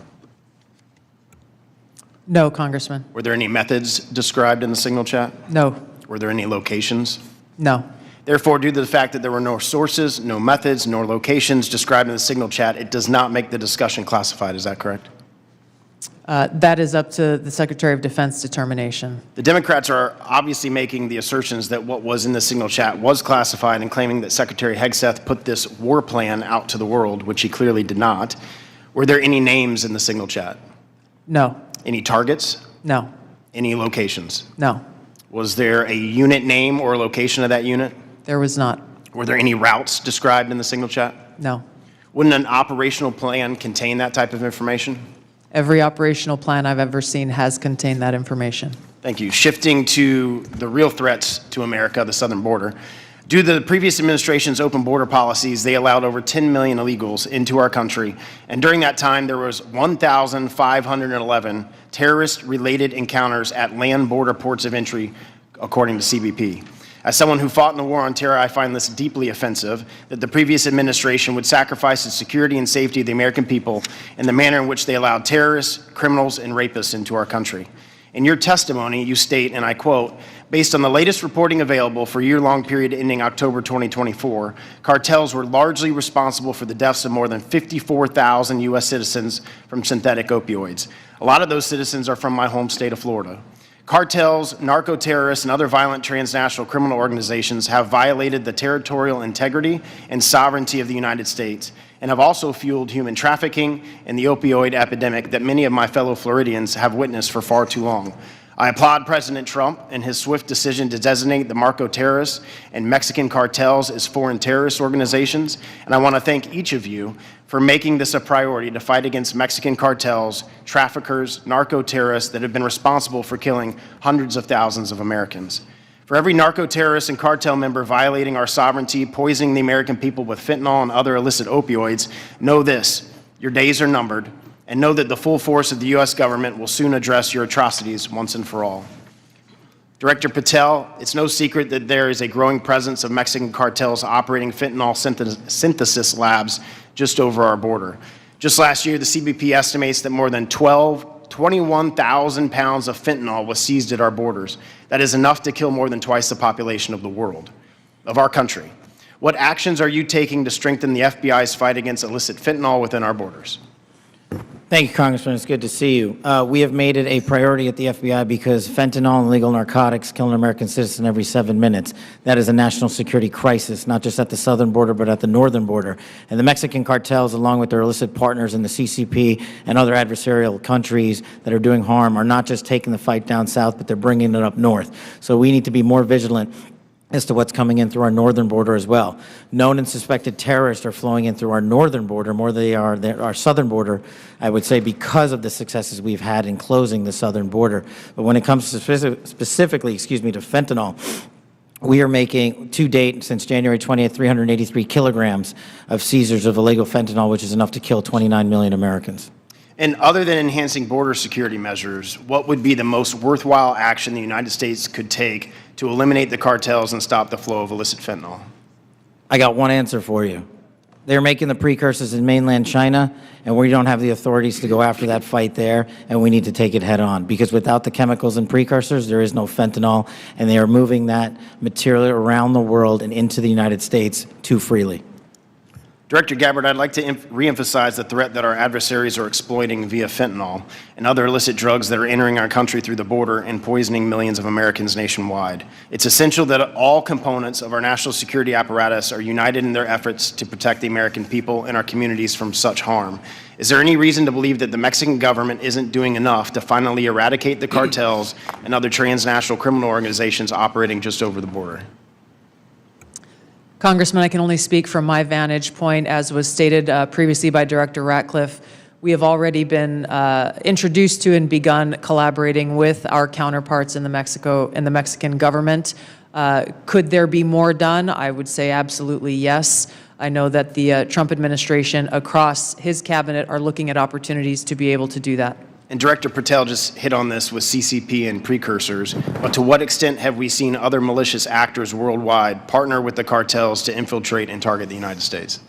No, Congressman. Were there any methods described in the signal chat? No. Were there any locations? No. Therefore, due to the fact that there were no sources, no methods, nor locations described in the signal chat, it does not make the discussion classified. Is that correct? That is up to the Secretary of Defense determination. The Democrats are obviously making the assertions that what was in the signal chat was classified and claiming that Secretary Hegseth put this war plan out to the world, which he clearly did not. Were there any names in the signal chat? No. Any targets? No. Any locations? No. Was there a unit name or location of that unit? There was not. Were there any routes described in the signal chat? No. Wouldn't an operational plan contain that type of information? Every operational plan I've ever seen has contained that information. Thank you. Shifting to the real threats to America, the southern border. Due to the previous administration's open border policies, they allowed over 10 million illegals into our country. And during that time, there was 1,511 terrorist-related encounters at land border ports of entry, according to CBP. As someone who fought in the war on terror, I find this deeply offensive, that the previous administration would sacrifice the security and safety of the American people in the manner in which they allowed terrorists, criminals, and rapists into our country. In your testimony, you state, and I quote, "Based on the latest reporting available for a year-long period ending October 2024, cartels were largely responsible for the deaths of more than 54,000 U.S. citizens from synthetic opioids. A lot of those citizens are from my home state of Florida. Cartels, narco-terrorists, and other violent transnational criminal organizations have violated the territorial integrity and sovereignty of the United States and have also fueled human trafficking and the opioid epidemic that many of my fellow Floridians have witnessed for far too long. I applaud President Trump and his swift decision to designate the narco terrorists and Mexican cartels as foreign terrorist organizations, and I want to thank each of you for making this a priority to fight against Mexican cartels, traffickers, narco-terrorists that have been responsible for killing hundreds of thousands of Americans. For every narco-terrorist and cartel member violating our sovereignty, poisoning the American people with fentanyl and other illicit opioids, know this: your days are numbered, and know that the full force of the U.S. government will soon address your atrocities once and for all. Director Patel, it's no secret that there is a growing presence of Mexican cartels operating fentanyl synthesis labs just over our border. Just last year, the CBP estimates that more than 21,000 pounds of fentanyl was seized at our borders. That is enough to kill more than twice the population of the world, of our country. What actions are you taking to strengthen the FBI's fight against illicit fentanyl within our borders? Thank you, Congressman. It's good to see you. We have made it a priority at the FBI because fentanyl and illegal narcotics kill an American citizen every 7 minutes. That is a national security crisis, not just at the southern border, but at the northern border. And the Mexican cartels, along with their illicit partners in the CCP and other adversarial countries that are doing harm, are not just taking the fight down south, but they're bringing it up north. So we need to be more vigilant as to what's coming in through our northern border as well. Known and suspected terrorists are flowing in through our northern border more than they are our southern border, I would say, because of the successes we've had in closing the southern border. But when it comes to specifically, to fentanyl, we are making, to date, since January 20th, 383 kilograms of seizures of illegal fentanyl, which is enough to kill 29 million Americans. And other than enhancing border security measures, what would be the most worthwhile action the United States could take to eliminate the cartels and stop the flow of illicit fentanyl? I got one answer for you. They're making the precursors in mainland China, and we don't have the authorities to go after that fight there, and we need to take it head on, because without the chemicals and precursors, there is no fentanyl, and they are moving that material around the world and into the United States too freely. Director Gabbard, I'd like to reemphasize the threat that our adversaries are exploiting via fentanyl and other illicit drugs that are entering our country through the border and poisoning millions of Americans nationwide. It's essential that all components of our national security apparatus are united in their efforts to protect the American people and our communities from such harm. Is there any reason to believe that the Mexican government isn't doing enough to finally eradicate the cartels and other transnational criminal organizations operating just over the border? Congressman, I can only speak from my vantage point. As was stated previously by Director Ratcliffe, we have already been introduced to and begun collaborating with our counterparts in the Mexican government. Could there be more done? I would say absolutely yes. I know that the Trump administration across his cabinet are looking at opportunities to be able to do that. And Director Patel just hit on this with CCP and precursors, but to what extent have we seen other malicious actors worldwide partner with the cartels to infiltrate and target the United States?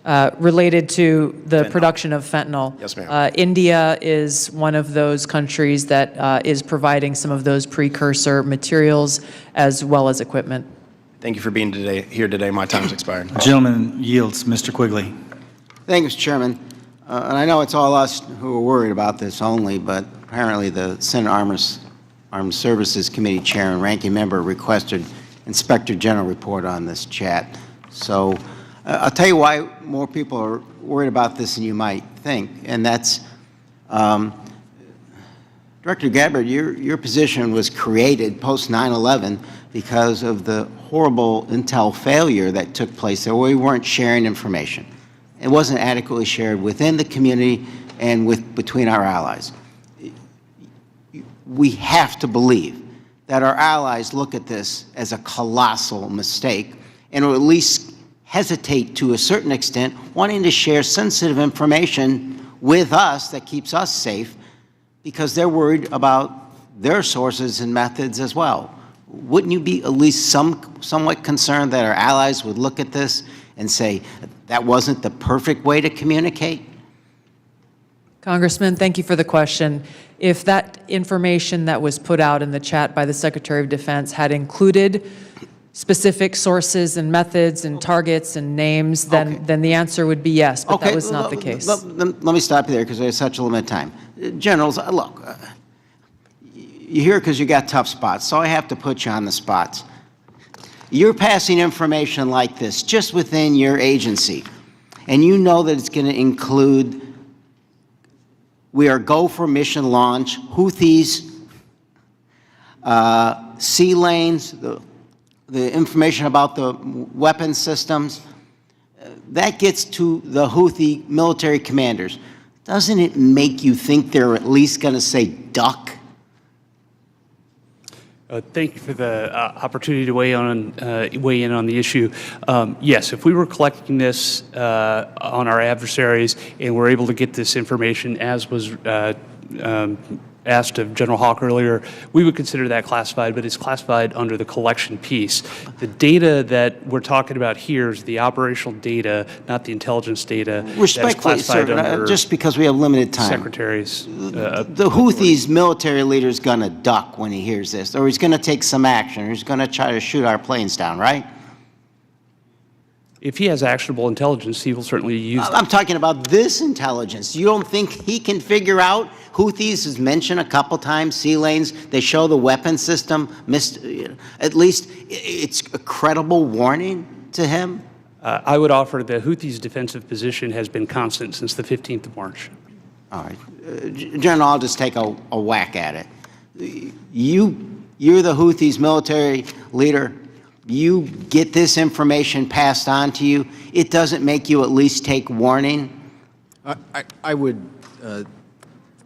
Related to the production of fentanyl. Yes, ma'am. India is one of those countries that is providing some of those precursor materials as well as equipment. Thank you for being here today. My time's expired. The gentleman yields. Mr. Quigley. Thank you, Mr. Chairman. And I know it's all us who are worried about this only, but apparently the Senate Armed Services Committee Chair and Ranking Member requested Inspector General report on this chat. So I'll tell you why more people are worried about this than you might think, and that's Director Gabbard, your position was created post 9/11 because of the horrible intel failure that took place there where we weren't sharing information. It wasn't adequately shared within the community and between our allies. We have to believe that our allies look at this as a colossal mistake and will at least hesitate to a certain extent, wanting to share sensitive information with us that keeps us safe because they're worried about their sources and methods as well. Wouldn't you be at least somewhat concerned that our allies would look at this and say that wasn't the perfect way to communicate? Congressman, thank you for the question. If that information that was put out in the chat by the Secretary of Defense had included specific sources and methods and targets and names, then the answer would be yes, but that was not the case. Let me stop you there because there's such a limited time. Generals, look, you're here because you got tough spots, so I have to put you on the spots. You're passing information like this just within your agency, and you know that it's going to include we are go for mission launch, Houthis, sea lanes, the information about the weapon systems. That gets to the Houthi military commanders. Doesn't it make you think they're at least going to say duck? Thank you for the opportunity to weigh in on the issue. Yes, if we were collecting this on our adversaries and we're able to get this information, as was asked of General Hawk earlier, we would consider that classified, but it's classified under the collection piece. The data that we're talking about here is the operational data, not the intelligence data. Respectfully, sir, just because we have limited time. Secretaries. The Houthis military leader is going to duck when he hears this, or he's going to take some action, or he's going to try to shoot our planes down, right? If he has actionable intelligence, he will certainly use it. I'm talking about this intelligence. You don't think he can figure out? Houthis is mentioned a couple times, sea lanes. They show the weapon system. At least it's a credible warning to him. I would offer the Houthis' defensive position has been constant since the 15th of March. All right. General, I'll just take a whack at it. You're the Houthis' military leader. You get this information passed on to you. It doesn't make you at least take warning? I would,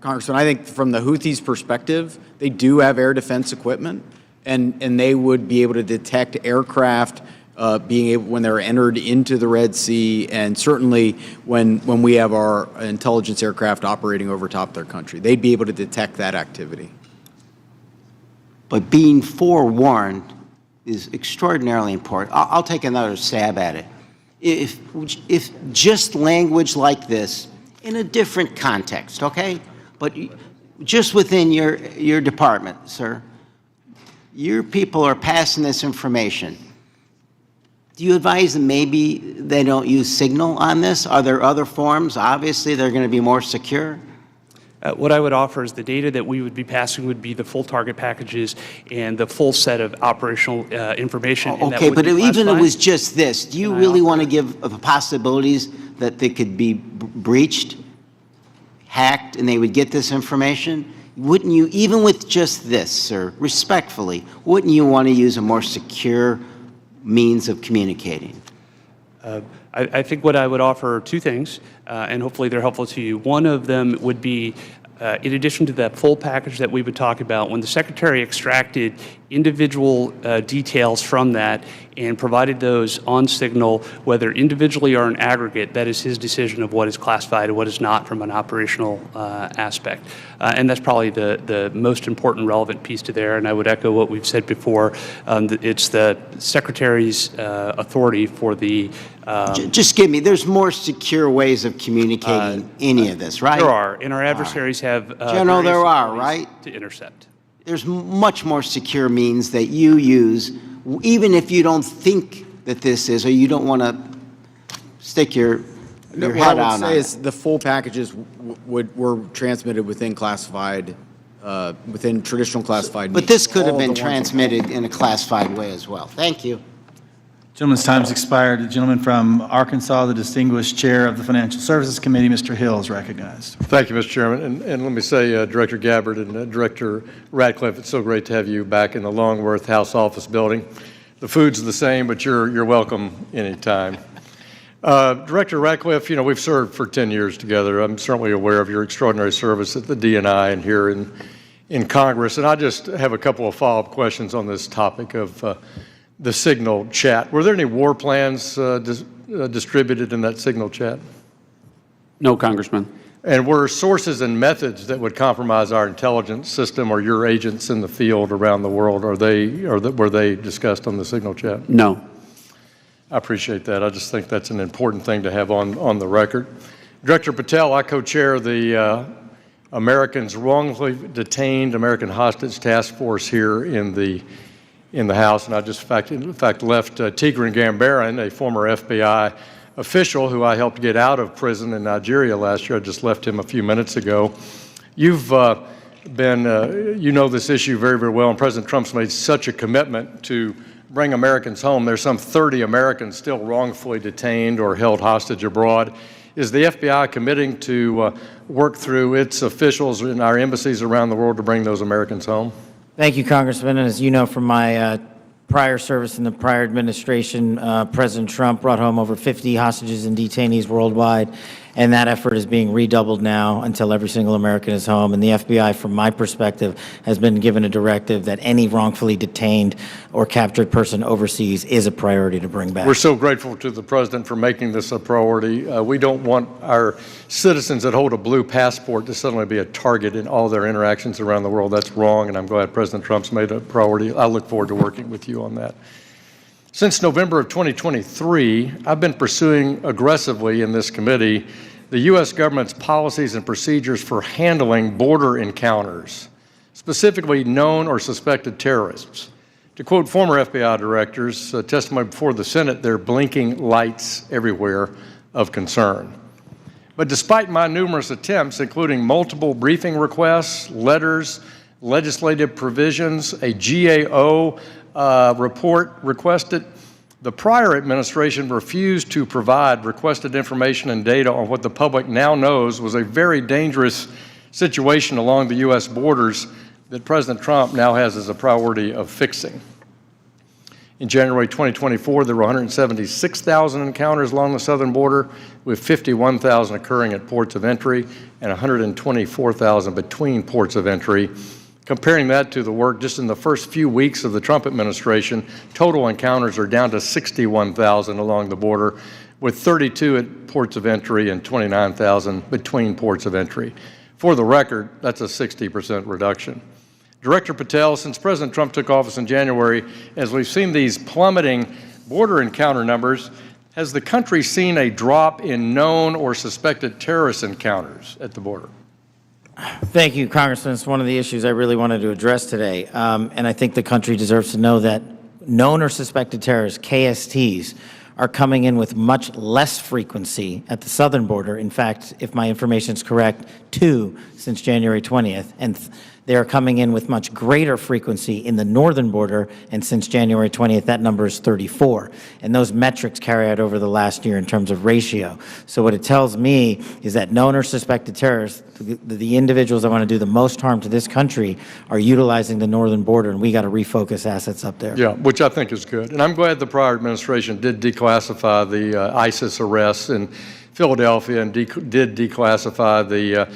Congressman, I think from the Houthis' perspective, they do have air defense equipment, and they would be able to detect aircraft when they're entered into the Red Sea, and certainly when we have our intelligence aircraft operating over top of their country. They'd be able to detect that activity. But being forewarned is extraordinarily important. I'll take another stab at it. If just language like this in a different context, okay? But just within your department, sir, your people are passing this information. Do you advise that maybe they don't use Signal on this? Are there other forms? Obviously, they're going to be more secure. What I would offer is the data that we would be passing would be the full target packages and the full set of operational information. Okay, but even if it was just this, do you really want to give the possibilities that they could be breached, hacked, and they would get this information? Wouldn't you, even with just this, sir, respectfully, wouldn't you want to use a more secure means of communicating? I think what I would offer are two things, and hopefully they're helpful to you. One of them would be, in addition to that full package that we would talk about, when the Secretary extracted individual details from that and provided those on Signal, whether individually or in aggregate, that is his decision of what is classified and what is not from an operational aspect. And that's probably the most important relevant piece to there, and I would echo what we've said before. It's the Secretary's authority for the just give me, there's more secure ways of communicating any of this, right? There are, and our adversaries have General, there are, right? To intercept. There's much more secure means that you use, even if you don't think that this is, or you don't want to stick your head out on it. What I would say is the full packages were transmitted within classified, within traditional classified means. But this could have been transmitted in a classified way as well. Thank you. Gentleman's time's expired. The gentleman from Arkansas, the distinguished chair of the Financial Services Committee, Mr. Hill, is recognized. Thank you, Mr. Chairman. And let me say, Director Gabbard and Director Radcliffe, it's so great to have you back in the Longworth House Office building. The food's the same, but you're welcome anytime. Director Ratcliffe, you know, we've served for 10 years together. I'm certainly aware of your extraordinary service at the DNI and here in Congress. And I just have a couple of follow-up questions on this topic of the Signal chat. Were there any war plans distributed in that Signal chat? No, Congressman. And were sources and methods that would compromise our intelligence system or your agents in the field around the world, were they discussed on the Signal chat? No. I appreciate that. I just think that's an important thing to have on the record. Director Patel, I co-chair the Americans Wrongfully Detained American Hostage Task Force here in the House, and I just in fact left Tigran Gambaryan, a former FBI official who I helped get out of prison in Nigeria last year. I just left him a few minutes ago. You've you know this issue very, very well, and President Trump's made such a commitment to bring Americans home. There's some 30 Americans still wrongfully detained or held hostage abroad. Is the FBI committing to work through its officials in our embassies around the world to bring those Americans home? Thank you, Congressman. And as you know from my prior service in the prior administration, President Trump brought home over 50 hostages and detainees worldwide, and that effort is being redoubled now until every single American is home. And the FBI, from my perspective, has been given a directive that any wrongfully detained or captured person overseas is a priority to bring back. We're so grateful to the President for making this a priority. We don't want our citizens that hold a blue passport to suddenly be a target in all their interactions around the world. That's wrong, and I'm glad President Trump's made it a priority. I look forward to working with you on that. Since November of 2023, I've been pursuing aggressively in this committee the U.S. government's policies and procedures for handling border encounters, specifically known or suspected terrorists. To quote former FBI directors, testimony before the Senate, they're blinking lights everywhere of concern. But despite my numerous attempts, including multiple briefing requests, letters, legislative provisions, a GAO report requested, the prior administration refused to provide requested information and data on what the public now knows was a very dangerous situation along the U.S. borders that President Trump now has as a priority of fixing. In January 2024, there were 176,000 encounters along the southern border, with 51,000 occurring at ports of entry and 124,000 between ports of entry. Comparing that to the work just in the first few weeks of the Trump administration, total encounters are down to 61,000 along the border, with 32 at ports of entry and 29,000 between ports of entry. For the record, that's a 60% reduction. Director Patel, since President Trump took office in January, as we've seen these plummeting border encounter numbers, has the country seen a drop in known or suspected terrorist encounters at the border? Thank you, Congressman. It's one of the issues I really wanted to address today. And I think the country deserves to know that known or suspected terrorists, KSTs, are coming in with much less frequency at the southern border. In fact, if my information is correct, 2 since January 20th. And they are coming in with much greater frequency in the northern border, and since January 20th, that number is 34. And those metrics carry out over the last year in terms of ratio. So what it tells me is that known or suspected terrorists, the individuals that want to do the most harm to this country, are utilizing the northern border, and we got to refocus assets up there. Yeah, which I think is good. And I'm glad the prior administration did declassify the ISIS arrests in Philadelphia and did declassify the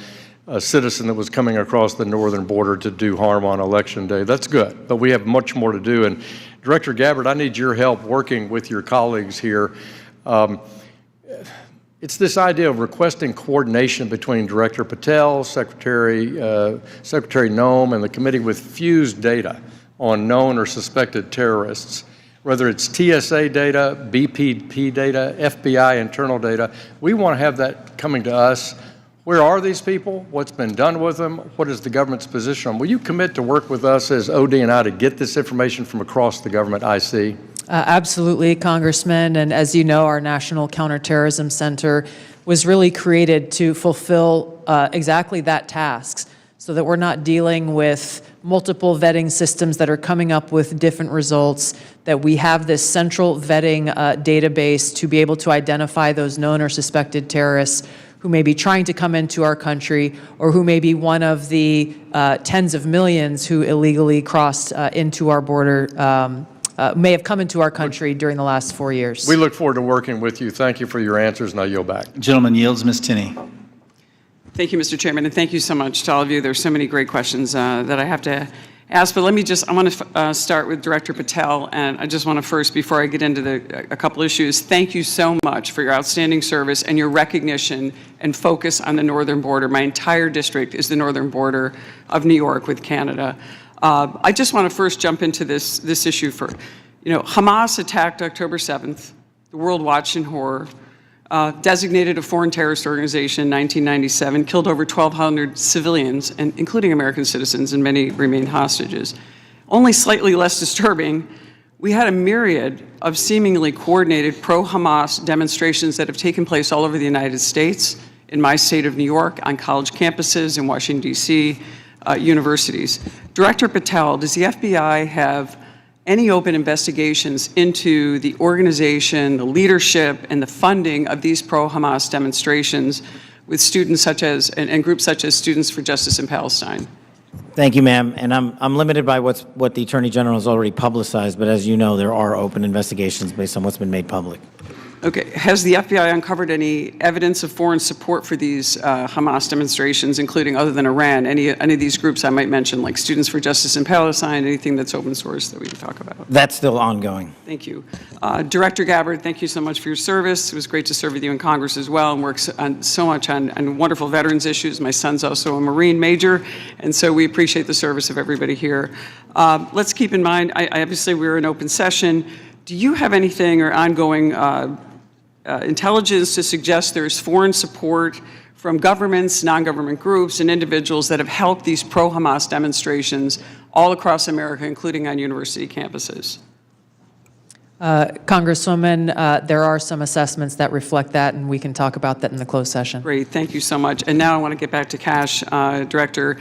citizen that was coming across the northern border to do harm on Election Day. That's good, but we have much more to do. And Director Gabbard, I need your help working with your colleagues here. It's this idea of requesting coordination between Director Patel, Secretary Noem, and the committee with fused data on known or suspected terrorists. Whether it's TSA data, BPP data, FBI internal data, we want to have that coming to us. Where are these people? What's been done with them? What is the government's position on them? Will you commit to work with us as OD&I to get this information from across the government, IC? Absolutely, Congressman. And as you know, our National Counterterrorism Center was really created to fulfill exactly that task, so that we're not dealing with multiple vetting systems that are coming up with different results, that we have this central vetting database to be able to identify those known or suspected terrorists who may be trying to come into our country, or who may be one of the tens of millions who illegally crossed into our border may have come into our country during the last 4 years. We look forward to working with you. Thank you for your answers, and I yield back. Gentleman yields. Ms. Tinney. Thank you, Mr. Chairman, and thank you so much to all of you. There's so many great questions that I have to ask, but I want to start with Director Patel, and I just want to first, before I get into a couple issues, thank you so much for your outstanding service and your recognition and focus on the northern border. My entire district is the northern border of New York with Canada. I just want to first jump into this issue for, Hamas attacked October 7th. The world watched in horror. Designated a foreign terrorist organization in 1997, killed over 1,200 civilians, and including American citizens, and many remain hostages. Only slightly less disturbing, we had a myriad of seemingly coordinated pro-Hamas demonstrations that have taken place all over the United States, in my state of New York, on college campuses, in Washington, D.C., universities. Director Patel, does the FBI have any open investigations into the organization, the leadership, and the funding of these pro-Hamas demonstrations with students such as, and groups such as Students for Justice in Palestine? Thank you, ma'am. And I'm limited by what the Attorney General has already publicized, but as you know, there are open investigations based on what's been made public. Okay. Has the FBI uncovered any evidence of foreign support for these Hamas demonstrations, including, other than Iran, any of these groups I might mention, like Students for Justice in Palestine, anything that's open source that we can talk about? That's still ongoing. Thank you. Director Gabbard, thank you so much for your service. It was great to serve with you in Congress as well, and work so much on wonderful veterans issues. My son's also a Marine major, and so we appreciate the service of everybody here. Let's keep in mind, obviously we're in open session. Do you have anything or ongoing intelligence to suggest there's foreign support from governments, non-government groups, and individuals that have helped these pro-Hamas demonstrations all across America, including on university campuses? Congresswoman, there are some assessments that reflect that, and we can talk about that in the closed session. Great, thank you so much. And now I want to get back to Cash, Director.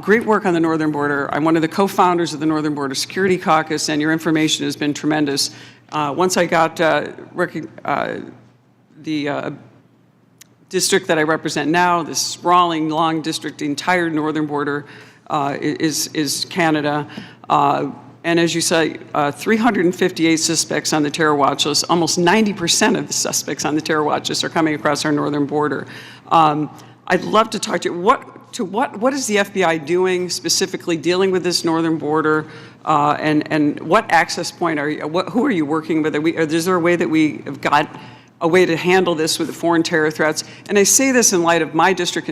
Great work on the northern border. I'm one of the co-founders of the Northern Border Security Caucus, and your information has been tremendous. Once I got the district that I represent now, this sprawling, long district, the entire northern border is Canada. And as you say, 358 suspects on the terror watch list. Almost 90% of the suspects on the terror watch list are coming across our northern border. I'd love to talk to you. What is the FBI doing specifically dealing with this northern border, and what access point are you? Who are you working with? Is there a way that we have got a way to handle this with the foreign terror threats? And I say this in light of my district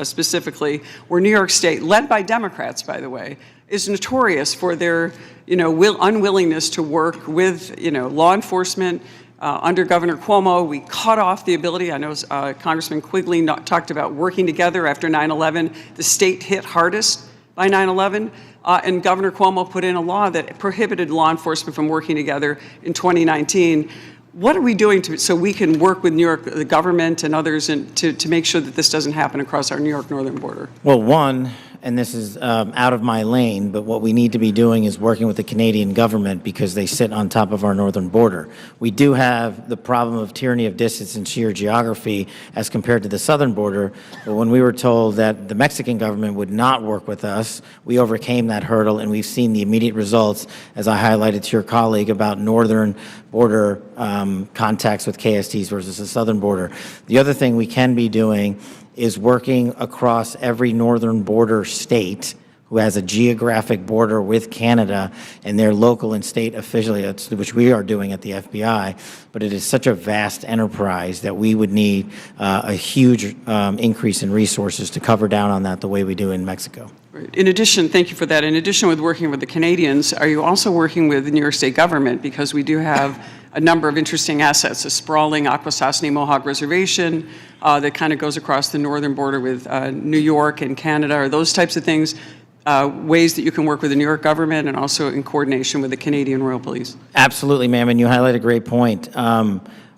specifically, where New York State, led by Democrats, by the way, is notorious for their unwillingness to work with law enforcement. Under Governor Cuomo, we cut off the ability. I know Congressman Quigley talked about working together after 9/11. The state hit hardest by 9/11, and Governor Cuomo put in a law that prohibited law enforcement from working together in 2019. What are we doing so we can work with New York, the government and others, to make sure that this doesn't happen across our New York northern border? Well, one, and this is out of my lane, but what we need to be doing is working with the Canadian government because they sit on top of our northern border. We do have the problem of tyranny of distance and sheer geography as compared to the southern border, but when we were told that the Mexican government would not work with us, we overcame that hurdle, and we've seen the immediate results, as I highlighted to your colleague, about northern border contacts with KSTs versus the southern border. The other thing we can be doing is working across every northern border state who has a geographic border with Canada and their local and state affiliates, which we are doing at the FBI, but it is such a vast enterprise that we would need a huge increase in resources to cover down on that the way we do in Mexico. In addition, thank you for that. In addition with working with the Canadians, are you also working with the New York State government? Because we do have a number of interesting assets, a sprawling Akwesasne Mohawk Reservation that kind of goes across the northern border with New York and Canada. Are those types of things ways that you can work with the New York government and also in coordination with the Canadian Royal Police? Absolutely, ma'am, and you highlight a great point.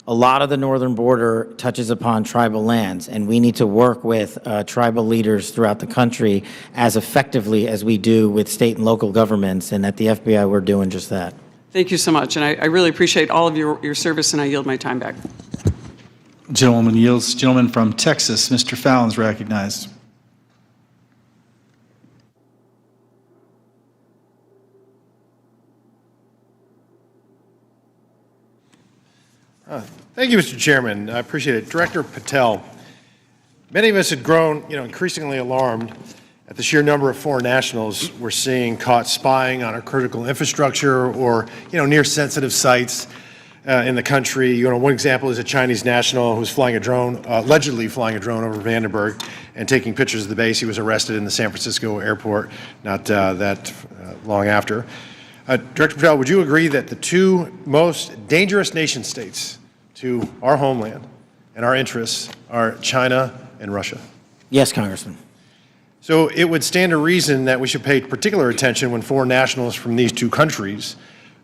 A lot of the northern border touches upon tribal lands, and we need to work with tribal leaders throughout the country as effectively as we do with state and local governments, and at the FBI we're doing just that. Thank you so much, and I really appreciate all of your service, and I yield my time back. Gentleman yields. Gentleman from Texas, Mr. Fallon's recognized. Thank you, Mr. Chairman. I appreciate it. Director Patel, many of us had grown, increasingly alarmed at the sheer number of foreign nationals we're seeing caught spying on our critical infrastructure or, near sensitive sites in the country. One example is a Chinese national who was flying a drone, allegedly flying a drone over Vandenberg and taking pictures of the base. He was arrested in the San Francisco airport not that long after. Director Patel, would you agree that the two most dangerous nation states to our homeland and our interests are China and Russia? Yes, Congressman. So it would stand to reason that we should pay particular attention when foreign nationals from these two countries,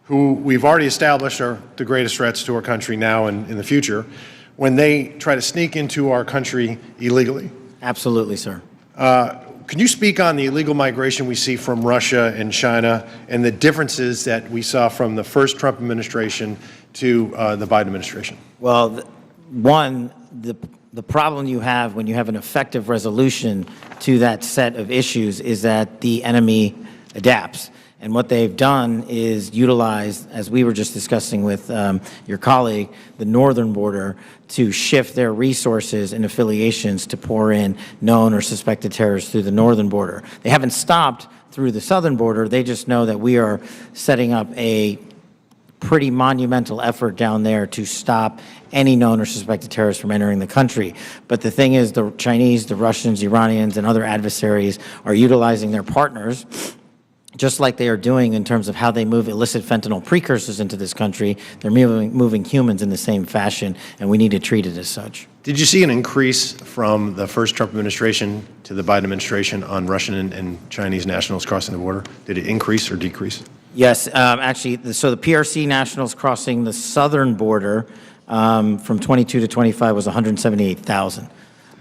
who we've already established are the greatest threats to our country now and in the future, when they try to sneak into our country illegally. Absolutely, sir. Can you speak on the illegal migration we see from Russia and China and the differences that we saw from the first Trump administration to the Biden administration? Well, one, the problem you have when you have an effective resolution to that set of issues is that the enemy adapts. And what they've done is utilize, as we were just discussing with your colleague, the northern border to shift their resources and affiliations to pour in known or suspected terrorists through the northern border. They haven't stopped through the southern border. They just know that we are setting up a pretty monumental effort down there to stop any known or suspected terrorists from entering the country. But the thing is, the Chinese, the Russians, Iranians, and other adversaries are utilizing their partners, just like they are doing in terms of how they move illicit fentanyl precursors into this country. They're moving humans in the same fashion, and we need to treat it as such. Did you see an increase from the first Trump administration to the Biden administration on Russian and Chinese nationals crossing the border? Did it increase or decrease? Yes, actually, so the PRC nationals crossing the southern border from 22 to 25 was 178,000.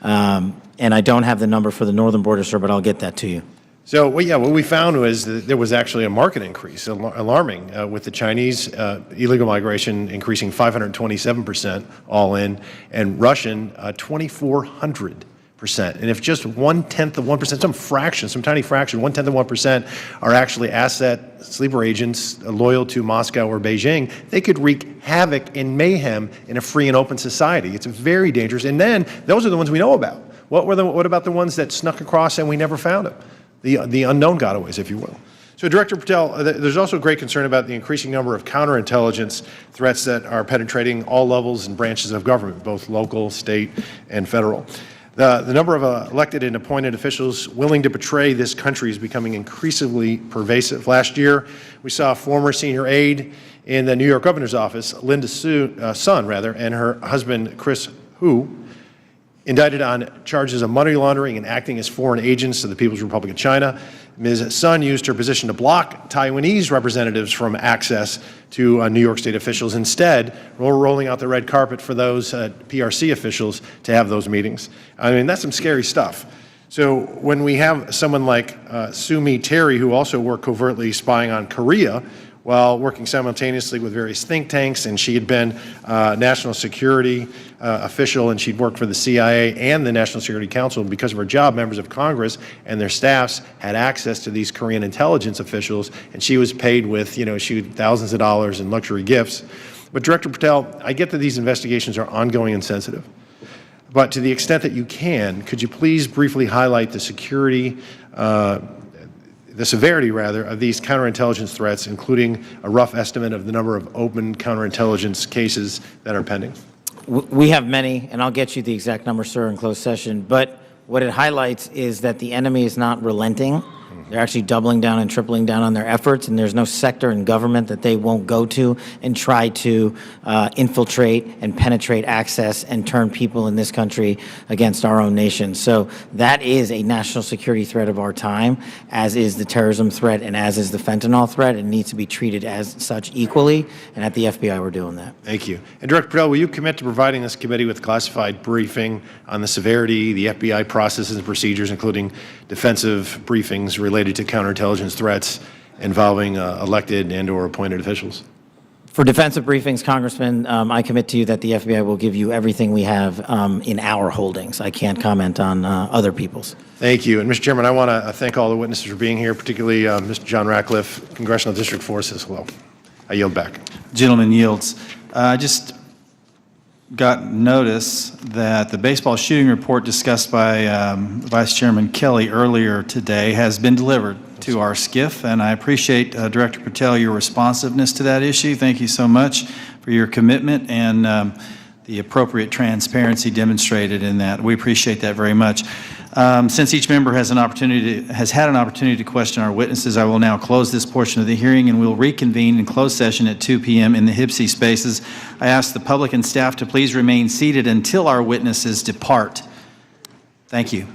And I don't have the number for the northern border, sir, but I'll get that to you. So, what we found was that there was actually a market increase, alarming, with the Chinese illegal migration increasing 527% all in, and Russian 2,400%. And if just 1/10 of 1%, some fraction, some tiny fraction, 1/10 of 1% are actually asset sleeper agents loyal to Moscow or Beijing, they could wreak havoc and mayhem in a free and open society. It's very dangerous. And then those are the ones we know about. What about the ones that snuck across and we never found them? The unknown gotaways, if you will. So, Director Patel, there's also great concern about the increasing number of counterintelligence threats that are penetrating all levels and branches of government, both local, state, and federal. The number of elected and appointed officials willing to betray this country is becoming increasingly pervasive. Last year, we saw a former senior aide in the New York governor's office, Linda Sun, and her husband, Chris Hu, indicted on charges of money laundering and acting as foreign agents to the People's Republic of China. Ms. Sun used her position to block Taiwanese representatives from access to New York State officials. Instead, we're rolling out the red carpet for those PRC officials to have those meetings. I mean, that's some scary stuff. So when we have someone like Sumi Terry, who also worked covertly spying on Korea, while working simultaneously with various think tanks, and she had been national security official, and she'd worked for the CIA and the National Security Council. And because of her job, members of Congress and their staffs had access to these Korean intelligence officials, and she was paid with, thousands of dollars in luxury gifts. But Director Patel, I get that these investigations are ongoing and sensitive. But to the extent that you can, could you please briefly highlight the severity of these counterintelligence threats, including a rough estimate of the number of open counterintelligence cases that are pending? We have many, and I'll get you the exact number, sir, in closed session. But what it highlights is that the enemy is not relenting. They're actually doubling down and tripling down on their efforts, and there's no sector in government that they won't go to and try to infiltrate and penetrate access and turn people in this country against our own nation. So that is a national security threat of our time, as is the terrorism threat and as is the fentanyl threat. It needs to be treated as such equally, and at the FBI we're doing that. Thank you. And Director Patel, will you commit to providing this committee with classified briefing on the severity, the FBI processes and procedures, including defensive briefings related to counterintelligence threats involving elected and or appointed officials? For defensive briefings, Congressman, I commit to you that the FBI will give you everything we have in our holdings. I can't comment on other people's. Thank you. And Mr. Chairman, I want to thank all the witnesses for being here, particularly Mr. John Ratcliffe, Congressional District 4 says hello. I yield back. Gentleman yields. got notice that the baseball shooting report discussed by Vice Chairman Kelly earlier today has been delivered to our SCIF, and I appreciate, Director Patel, your responsiveness to that issue. Thank you so much for your commitment and the appropriate transparency demonstrated in that. We appreciate that very much. Since each member has had an opportunity to question our witnesses, I will now close this portion of the hearing, and we'll reconvene in closed session at 2 p.m. in the HIPSI spaces. I ask the public and staff to please remain seated until our witnesses depart. Thank you.